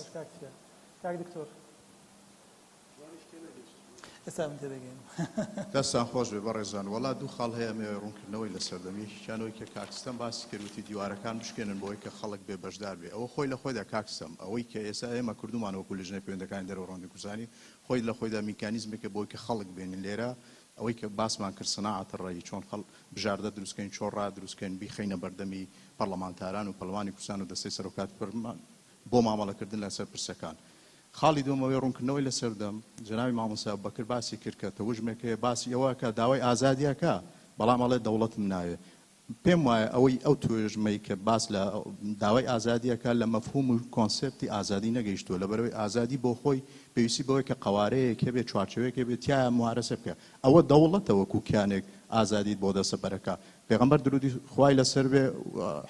دەستان خۆش بێ بەڕێزان وڵات دوو خاڵ هەیە مێ ڕوونکردنەوەی لە سەردەمیەکیانەوەی کە کاکستان باسی کردوتی دیوارەکان بشکێنن بۆی کە خەڵک بێ بەشدار بێ ئەوە خۆی لە خۆیدا کاکستم ئەوەی کە ئێستا ئێمە کوردومان وەکو لەژنەی پەیوەندەکانی دەرەوە ڕۆندی کوردستانی خۆی لە خۆیدا میکانیزمێکە بۆی کە خەڵک بێنن لێرە ئەوەی کە باسمان کرد سەناعەتە ڕێی چۆن بژاردە دروستکەین چۆن ڕادروستکەین بیخەینە بەردەمی پەرلەمانتاران و پەڵوانی کوردستان و دەستەی سەرۆکات بۆ مامەڵەکردن لەسەر پرسەکان خاڵی دومەوەی ڕوونکردنەوەی لە سەردەم جناوی مامۆستا بەکر باسی کرد کە تەوژمێک هەیە باسی ئەوە کە داوای ئازادیەکە بەڵام ئەڵێ دەوڵەتم ناوێ پێم وایە ئەوەی ئەو توێژمەی کە باس لە داوای ئازادیەکە لە مەفهوم و کۆنسپتی ئازادی نەگەیشتووە لەبەرەوەی ئازادی بۆ خۆی پێویستی بەوەی کە قەوارەیەک هەبێت چوارچەوەیەک بێت تایە موارەسە بکە ئەوە دەوڵەتە وەکو کیانێک ئازادیت بۆ دەسەبەرەکە پێغەمبەر درودی خوای لەسەر بێ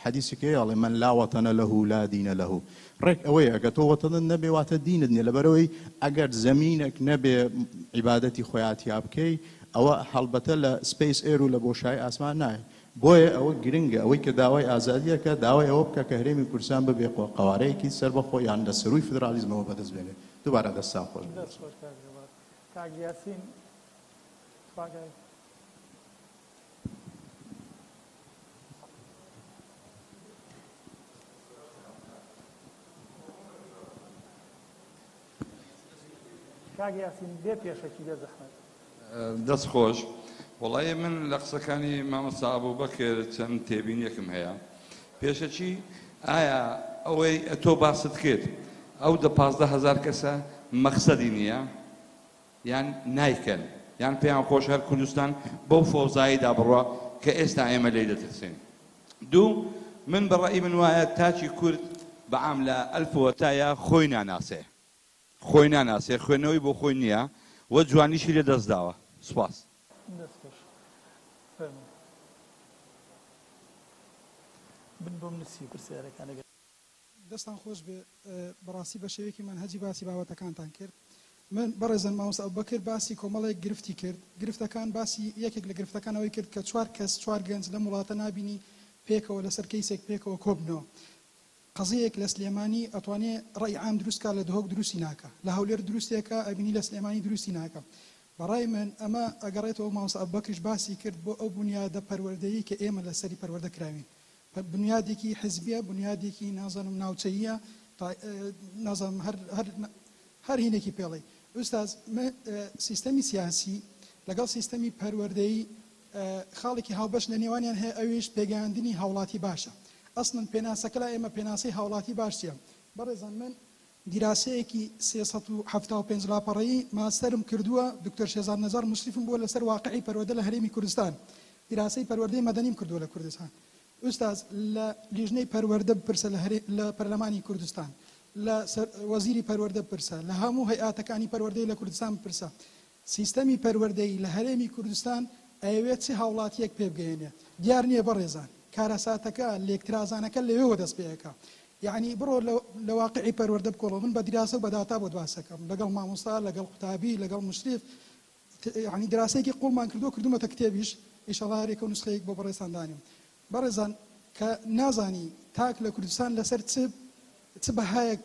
حەدیثێکی هەیە من لا وەتەنە لەهو لا دینە لەهو ڕێک ئەوەیە ئەگە تۆ وەتەنت نەبێ واتە دینت نییە لەبەرەوەی ئەگەر زەمینێک نەبێ عیبادەتی خۆیاتیا بکەی ئەوە هەڵبەتە لە سپیس ئێر و لە بۆشایی ئاسمان نایە بۆیە ئەوە گرنگە ئەوەی کە داوای ئازادیەکە داوای ئەوە بکە کە هەرێمی کوردستان ببێ قەوارەیەکی سەربەخۆ یان لە سەروی فدرالیزمەوە بەدەست بێنێ دووبارە دەستان خۆش دەست خۆش وڵای من لە قسەکانی مامۆستا ئەبووبەکر چەند تێبینیەکم هەیە پێشەچی ئایا ئەوەی تۆ باست کرد ئەو 15,000 کەسە مەقسەدی نییە یان نایکەن یان پێیان خۆش هەر کوردستان بەو فۆزاییدا بڕوە کە ئێستا ئێمە لێی دەترسین دوو من بەڕێی من وایە تاچی کورد بەعام لە ئەلفەوە تایە خۆی ناناسێ خۆی ناناسێ خوێنەوەی بۆ خۆی نییە وە جوانیشی لێ دەست داوە سوپاس دەستان خۆش بێ بەڕاستی بە شێوەیەکی من هەجی باسی بابەتەکانتان کرد من بەڕێزن مامۆستا ئەبوبەکر باسی کۆمەڵێک گرفتی کرد گرفتەکان باسی یەکێک لە گرفتەکانەوەی کرد کە 4 کەس 4 گەنج لە وڵاتە نابینی پێکەوە لەسەر کەیسێک پێکەوە کۆبنەوە قەزەیەک لە سلێمانی ئەتوانێت ڕێی عام دروستکە لە دهۆک دروستی ناکە لە هەولێر دروستێکە ئەبینی لە سلێمانی دروستی ناکە بەڕای من ئەمە ئەگەڕێتەوە مامۆستا ئەبوبەکریش باسی کرد بۆ ئەو بنیادە پەروەردەیی کە ئێمە لەسەری پەروەردە کراوین بنیادێکی حزبیە بنیادێکی نازانم ناوچەییە نازانم هەر هینێکی پێڵێ ئوستاز سیستەمی سیاسی لەگەڵ سیستەمی پەروەردەیی خاڵێکی هاوبەش لە نێوانیان هەیە ئەویش پێگەیاندنی هاوڵاتی باشە ئەسڵن پێناسەکە لە ئێمە پێناسی هاوڵاتی باش چیە بەڕێزان من دیراسەیەکی 375 لاپەڕەیی ماستەرم کردووە دکتۆر شێزاد نەزار مشریفم بووە لەسەر واقعی پەروەردە لە هەرێمی کوردستان دیراسەی پەروەردەی مەدەنیم کردووە لە کوردستان ئوستاز لە لیژنەی پەروەردە بپرسە لە پەرلەمانی کوردستان لە وەزیری پەروەردە بپرسە لە هەموو هەیئاتەکانی پەروەردەی لە کوردستان بپرسە سیستەمی پەروەردەی لە هەرێمی کوردستان ئەوێت چه هاوڵاتیەک پێ بگەێنێ دیار نییە بەڕێزان کارەساتەکە لێکترازانەکە لەوێەوە دەست پێەکە یعنی بڕۆ لە واقعی پەروەردە بکۆڵە من بە دیراسە و بە داتا بۆ دواسەکەم لەگەڵ مامۆستا لەگەڵ قوتابی لەگەڵ مشریف یعنی دراسەیەکی قوڵمان کردومەتە کتێبیش ئیشەڵا هەرێکە و نسخەیەک بۆ بەڕێستان دانیم بەڕێزان کە نازانی تاک لە کوردستان لەسەر چ بەهایەک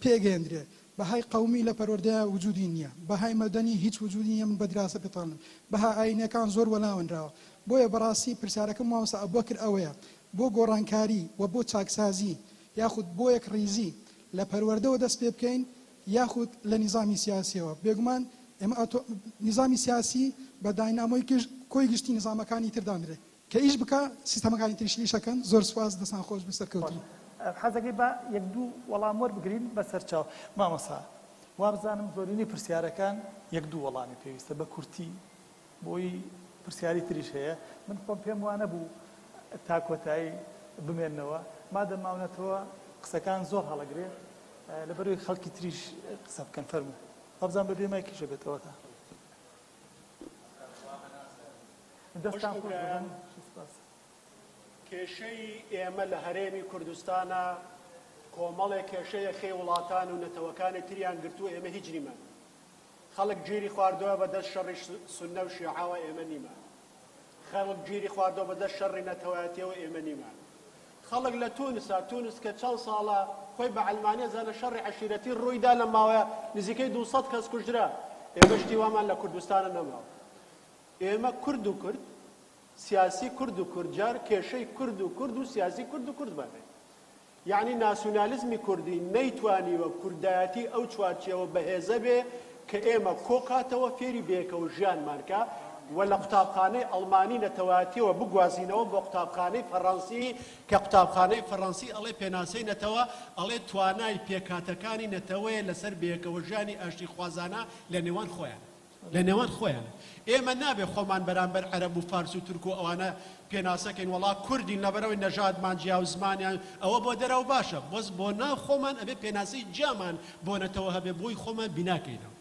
پێگەێنرێ بەهای قومی لە پەروەردەیە وجودی نییە بەهای مەدەنی هیچ وجودی نییە من بە دراسە پێتاڵم بەها ئاینەکان زۆر وەلاوەنراوە بۆیە بەڕاستی پرسیارەکەم مامۆستا ئەبوبەکر ئەوەیە بۆ گۆڕانکاری و بۆ چاکسازی یاخود بۆ یەک ڕیزی لە پەروەردەوە دەست پێ بکەین یاخود لە نیزامی سیاسیەوە بێگومان ئێمە نیزامی سیاسی بە داینامۆی کۆی گشتی نظامەکانی تردانرێ کە ئیش بکە سیستەمەکانی تریشی شەکەن زۆر سواز دەستان خۆش بەسەرکەوتن حەزەکەی بە یەک دوو وەڵام وەربگرین بەسەرچاو مامۆستا وابزانم زۆرینەی پرسیارەکان یەک دوو وەڵامی پێویستە بە کورتی بۆی پرسیاری تریش هەیە من خۆم پێم وانە بوو تا کۆتایی بمێننەوە مادەم ماونەتەوە قسەکان زۆر هەڵەگرێ لەبەروی خەڵکی تریش قسە بکەن فەرموو وابزان بە بێمایکیشە بێتەوە تا دەستان کێشەی ئێمە لە هەرێمی کوردستانە کۆمەڵێک کێشەیە خێ وڵاتان و نەتەوەکانی تریان گرتووە ئێمە هیچ نیمە خەڵک گیری خواردووە بە دەست شەڕی سونە و شیعاوە ئێمە نیمە خەڵک گیری خواردووە بە دەست شەڕی نەتەوەیەتیەوە ئێمە نیمە خەڵک لە تونسا تونس کە چەند ساڵە خۆی بە عەلمانیە زانە شەڕی عەشیرەتی ڕوویدا لە ماوەیە نزیکەی 200 کەس کوژرا ئێمە شتی وامان لە کوردستانە نەماوە ئێمە کورد و کورد سیاسی کورد و کوردجار کێشەی کورد و کورد و سیاسی کورد و کورد بابێ یعنی ناسیۆنالیزمی کوردی نەیتوانیوە کوردایەتی ئەو چوارچێوە بەهێزە بێ کە ئێمە کۆکاتەوە فێری بێکەوە ژیانمانکە و لە قوتابخانەی ئەڵمانی نەتەوەیەتیەوە بگوازینەوە بۆ قوتابخانەی فەڕەنسی کە قوتابخانەی فەڕەنسی ئەڵێ پێناسەی نەتەوە ئەڵێ توانای پێکاتەکانی نەتەوەیە لەسەر بێکەوە ژیانی ئاشتی خوازانە لە نێوان خۆیان لە نێوان خۆیان ئێمە نابێ خۆمان بەرامبەر عەرەب و فارس و تورک و ئەوانە پێناسەکەین وڵا کوردین لەبەرەوەی نەژادمان جیا و زمانیان ئەوە بۆ دەرەوە باشە بۆز بۆ ناو خۆمان ئەبێ پێناسی جامان بۆ نەتەوە هەبێ بۆی خۆمان بیناکەینەوە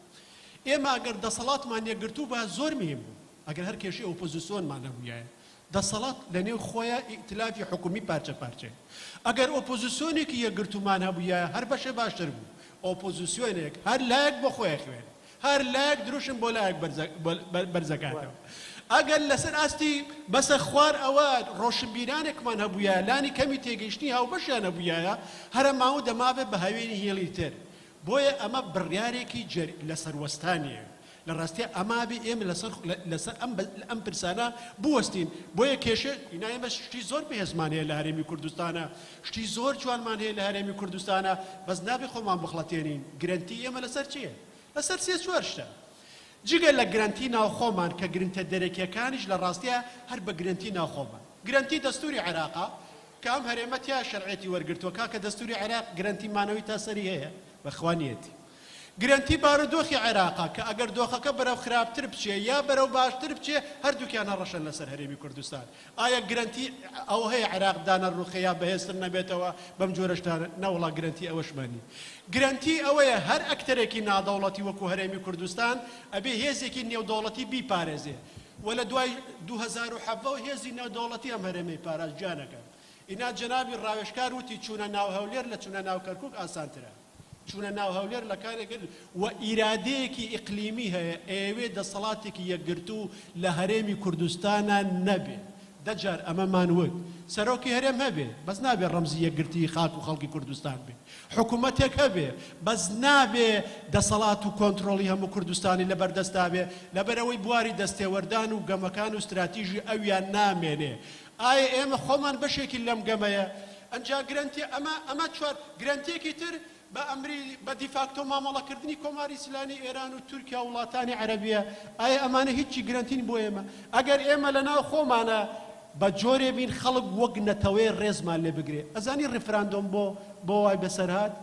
ئێمە ئەگەر دەسەڵاتمان یەکگرتوو بە زۆر مهم بوو ئەگەر هەر کێشەی ئۆپۆزیسیۆنمان نەبوویایە دەسەڵات لە نێو خۆیە ئیختلافی حکومی پارچە پارچێ ئەگەر ئۆپۆزیسیۆنێکی یەکگرتومان هەبوویایە هەر بەشێ باشتر بوو ئۆپۆزیسیۆنێک هەر لایەک بۆ خۆیە خوێن هەر لایەک دروشم بۆ لایەک بەرزەکاتەوە ئەگەر لەسەر ئاستی بەسە خوار ئەوە ڕۆشنبیرانێکمان هەبوویە لانی کەمی تێگەیشتنی هاوبەشیان هەبوویە هەرە ماوە دەمابێت بە هاوێنی هێڵی تر بۆیە ئەمە بڕیارێکی لەسەر وەستانیە لە ڕاستیە ئەما بێ ئێمە لەسەر ئەم پرسانە بوەستین بۆیە کێشە ئینا ئێمە شتی زۆر بەهێزمان هەیە لە هەرێمی کوردستانە شتی زۆر جوانمان هەیە لە هەرێمی کوردستانە بەس نابێ خۆمان بخڵەتێنین گرنتی ئێمە لەسەر چییە؟ لەسەر سێ چوار شتە جگە لە گرنتی ناوخۆمان کە گرنتە دەرەکیەکانیش لە ڕاستیە هەر بە گرنتی ناوخۆمان گرنتی دەستوری عێراقا کە ئەم هەرێمە تیا شەرعێتی وەرگرتووە کاکە دەستوری عێراق گرنتی مانەوەی تاسەری هەیە بەخوانیەتی گرنتی بارودۆخی عێراقا کە ئەگەر دۆخەکە بەرەو خراپتر بچێ یا بەرەو باشتر بچێ هەردووکیان هەڕەشن لەسەر هەرێمی کوردستان ئایا گرنتی ئەو هەیە عێراق دانە ڕوخەیە بەهێزتر نەبێتەوە بەم جۆرەشتانە نەوڵا گرنتی ئەوەشمانی گرنتی ئەوەیە هەر ئەکتەرێکی نادەوڵەتی وەکو هەرێمی کوردستان ئەبێ هێزێکی نێودەوڵەتی بیپارێزێ و لە دوای 2007 هێزی نێودەوڵەتی ئەم هەرێمەی پاراز جانەکە ئینا جەنابی ڕاوێژکار وتی چوونە ناو هەولێر لە چوونە ناو کەرکووک ئاسانترە چوونە ناو هەولێر لە کارێک و ئیرادەیەکی ئیقلیمی هەیە ئێوێ دەسەڵاتێکی یەکگرتوو لە هەرێمی کوردستانە نەبێ دەجار ئەمەمان وت سەرۆکی هەرێم هەبێ بەس نابێ ڕەمزی یەکگرتی خاک و خەڵکی کوردستان بێ حکوومەتێک هەبێ بەس نابێ دەسەڵات و کۆنتڕۆڵی هەموو کوردستانی لەبەردەستا بێ لەبەرەوەی بواری دەستێوەردان و گەمەکان و استراتیژی ئەویان نامێنێ ئایا ئێمە خۆمان بەشێکی لەم گەمەیە ئەنجا گرنتی ئەمە چوار گرنتێکی تر بە ئەمری بە دیفاکتۆ مامەڵەکردنی کۆماری سلانی ئێران و تورکیا و وڵاتانی عەرەبیە ئایا ئەمانە هیچی گرنتین بۆ ئێمە ئەگەر ئێمە لەناو خۆمانە بە جۆرێ بین خەڵک وەک نەتەوەی ڕێزمان لێ بگرێ ئەزانی ڕێفراندۆم بۆ وای بەسەر هات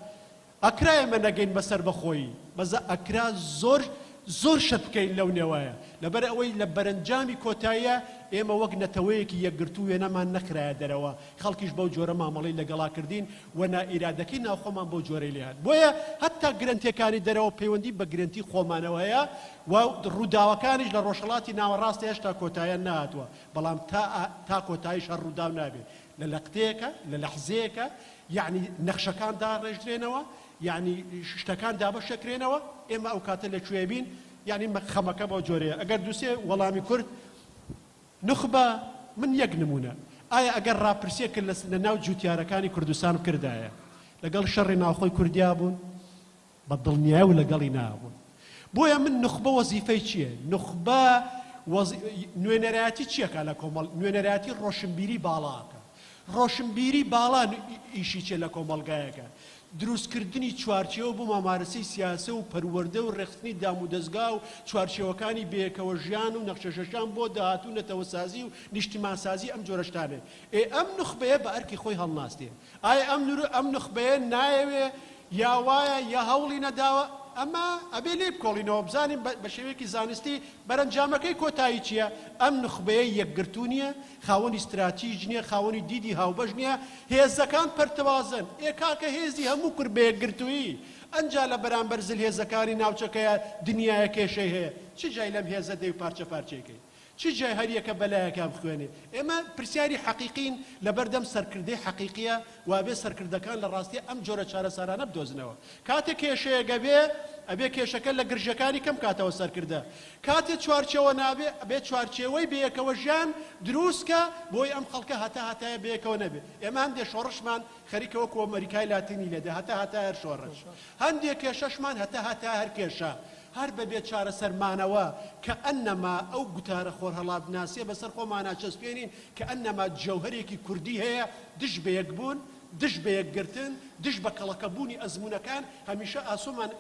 ئەکرا ئێمە نەگەین بەسەر بەخۆی بەزە ئەکرا زۆر شت بکەین لەو نێوایە لەبەر ئەوەی لە بەرەنجامی کۆتاییە ئێمە وەک نەتەوەیەکی یەکگرتو وێنەمان نەخرایە دەرەوە خەڵکیش بەو جۆرە مامەڵەی لەگەڵاکردین و نائیرادەکەی ناوخۆمان بەو جۆرەی لێهات بۆیە هەتا گرنتیەکانی دەرەوە پەیوەندی بە گرنتی خۆمانەوەیە و ڕووداوەکانیش لە ڕۆژهەڵاتی ناوەڕاستە هێشتا کۆتاییان نهاتووە بەڵام تا کۆتاییش هەر ڕووداو نابێت لە لەقتەیەکە لە لەحزەیەکە یعنی نەخشەکان داڕێژرێنەوە یعنی شتەکان دابەشەکرێنەوە ئێمە ئەو کاتە لەکوێ بین یعنی خەمەکە بەو جۆرەیە ئەگەر دووسێ وەڵامی کورد نخبە من یەک نمونە ئایا ئەگەر ڕاپرسیە کرد لە ناو جوتیارەکانی کوردستان کردایە لەگەڵ شەڕی ناوخۆی کوردیا بوون بە دڵنیای و لەگەڵی نابوون بۆیە من نخبە وەزیفەی چییە نخبە نوێنەرایەتی چیەکە لە کۆمەڵ نوێنەرایەتی ڕۆشنبیری باڵاکە ڕۆشنبیری باڵا ئیشی چێ لە کۆمەڵگایەکە دروستکردنی چوارچێوە بۆ مامارەسەی سیاسە و پەروەردە و ڕێخستنی دام و دەستگا و چوارچێوەکانی بەیەکەوە ژیان و نەخشەشەشان بۆ داهاتوو نەتەوەسازی و نیشتیمانسازی ئەم جۆرە شتانێ ئەم نخبەیە بە ئەرکی خۆی هەڵناستێ ئایا ئەم نخبەیە نایەوێ یا وایە یا هەوڵی نەداوە ئەمە ئەبێ لێ بکۆڵینەوە بزانین بە شێوەیەکی زانستی بەرەنجامەکەی کۆتایی چییە ئەم نخبەیە یەکگرتو نییە خاوەنی استراتیژ نییە خاوەنی دیدی هاوبەش نییە هێزەکان پەرتەوازن کاکە هێزی هەموو کرد بە یەکگرتووی ئەنجا لە بەرامبەر زل هێزەکانی ناوچەکەیە دنیایە کێشەی هەیە چ جای لەم هێزە دەی و پارچە پارچێکەی چ جای هەریەکە بەلایەکان بخوێنێ ئێمە پرسیاری حەقیقین لەبەردەم سەرکردەی حەقیقیە وابێ سەرکردەکان لە ڕاستی ئەم جۆرە چارەسارانە بدۆزنەوە کاتێک کێشەیەگە بێ ئەبێ کێشەکە لە گرژەکانی کەم کاتەوە سەرکردە کاتێک چوارچێوە نابێ ئەبێ چوارچێوەی بەیەکەوە ژیان دروستکە بۆی ئەم خەڵکە هەتایە بەیەکەوە نەبێ ئێمە هەندێک شۆڕشمان خەریکەوە کۆ ئەمریکای لاتینی لێدە هەتا هەر شۆڕش هەندێک کێشەشمان هەتا هەر کێشە هەر بەبێت چارەسەرمانەوە کە ئەنەما ئەو گوتارە خۆر هەڵات ناسیە بەسەر خۆمانە چەسپێنین کە ئەنەما جەوهەرێکی کوردی هەیە دش بە یەکبوون دش بە یەکگرتن دش بە کەڵەکەبوونی ئەزمونەکان هەمیشە ئاسۆمان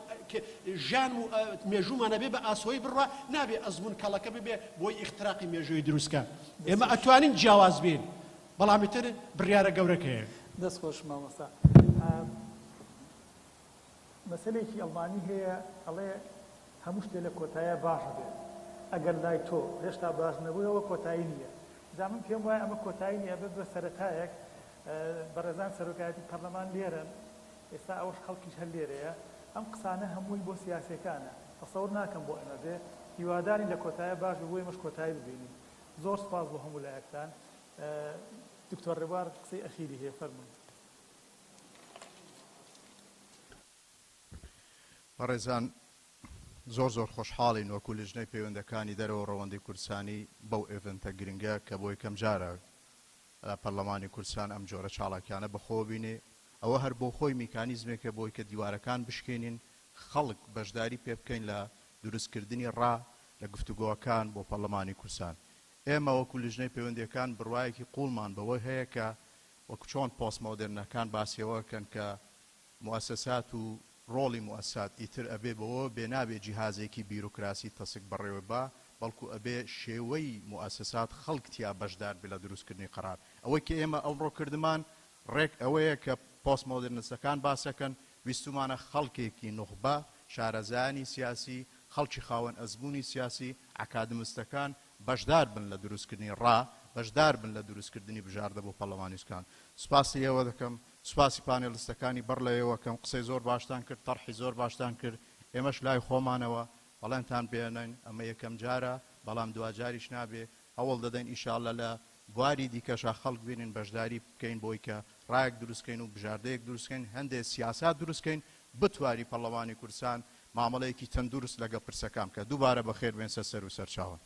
ژیان و مێژوومانە بێ بە ئاسۆی بڕوا نابێ ئەزمون کەڵەکە ببێ بۆی ئیختراقی مێژووی دروستکە ئێمە ئەتوانین جیاواز بین بەڵامی تر بڕیارە گەورەکەیە دەستخۆش مامۆستا مەسەلێکی ئەڵمانی هەیە ئەڵێ هەموو شتێ لە کۆتاییە باشە بێت ئەگەر لای تۆ هێشتا باش نەبوویەوە کۆتایی نییە جا من پێم وایە ئەمە کۆتایی نییە بێت بە سەرەتایەک بەڕێزان سەرۆکایەتی پەرلەمان لێرن ئێستا ئەوەش خەڵکیش هەر لێرەیە ئەم قسانە هەمووی بۆ سیاسەکانە تەسەوور ناکەم بۆ ئەمە بێ هیواداری لە کۆتاییە باش بووی مەش کۆتایی ببینی زۆر سپاس بۆ هەموو لایەکتان دکتۆر ڕێبوار قسەی ئەخیری هەیە فەرمووی بەڕێزان زۆر خۆشحاڵین وەکو لژنەی پەیوەندەکانی دەرەوە ڕەوەندەی کوردستانی بەو ئێڤنتە گرنگە کە بۆ یەکەم جارە لە پەرلەمانی کوردستان ئەم جۆرە چاڵاکیانە بەخۆ بینێ ئەوە هەر بۆ خۆی میکانیزمێکە بۆی کە دیوارەکان بشکێنین خەڵک بەشداری پێ بکەین لە دروستکردنی ڕا لە گفتوگۆکان بۆ پەرلەمانی کوردستان ئێمە وەکو لژنەی پەیوەندیەکان بڕوایەکی قوڵمان بەوەی هەیە کە وەکو چۆن پۆست مۆدرنەکان باسیەوەکەن کە موسسات و ڕۆڵی موسسات ئیتر ئەبێ بەوە بێنابێ جیهازێکی بیرۆکراسی تەسک بەڕێوە بە بەڵکو ئەبێ شێوەی موسسات خەڵکتیا بەشدار بێ لە دروستکردنی قەرار ئەوەی کە ئێمە ئەمڕۆ کردمان ڕێک ئەوەیە کە پۆست مۆدرنستەکان باسەکەن ویستمانە خەڵکێکی نوخبە شارەزایانی سیاسی خەڵکی خاوەن ئەزمموی سیاسی ئەکادمستەکان بەشدار بن لە دروستکردنی ڕا بەشدار بن لە دروستکردنی بژاردە بۆ پەرلەمانیستەکان سوپاسی ئێوە دەکەم سوپاسی پانێلیستەکانی بەر لەوەوە کەم قسەی زۆر باشتان کرد تەڕحی زۆر باشتان کرد ئێمەش لای خۆمانەوە بەڵێنتان بێنن ئەمە یەکەم جارە بەڵام دوجاریش نابێ هەوڵ دەدەین ئیشاءاللە لە بواری دیکەشە خەڵک بینین بەشداری بکەین بۆی کە ڕایەک دروستکەین و بژاردەیەک دروستکەین هەندێک سیاسات دروستکەین بتواری پەرلەمانی کوردستان مامەڵەیەکی تەندروست لەگەڵ پرسەکان کە دووبارە بەخێر بێن سەر و سەرچاوە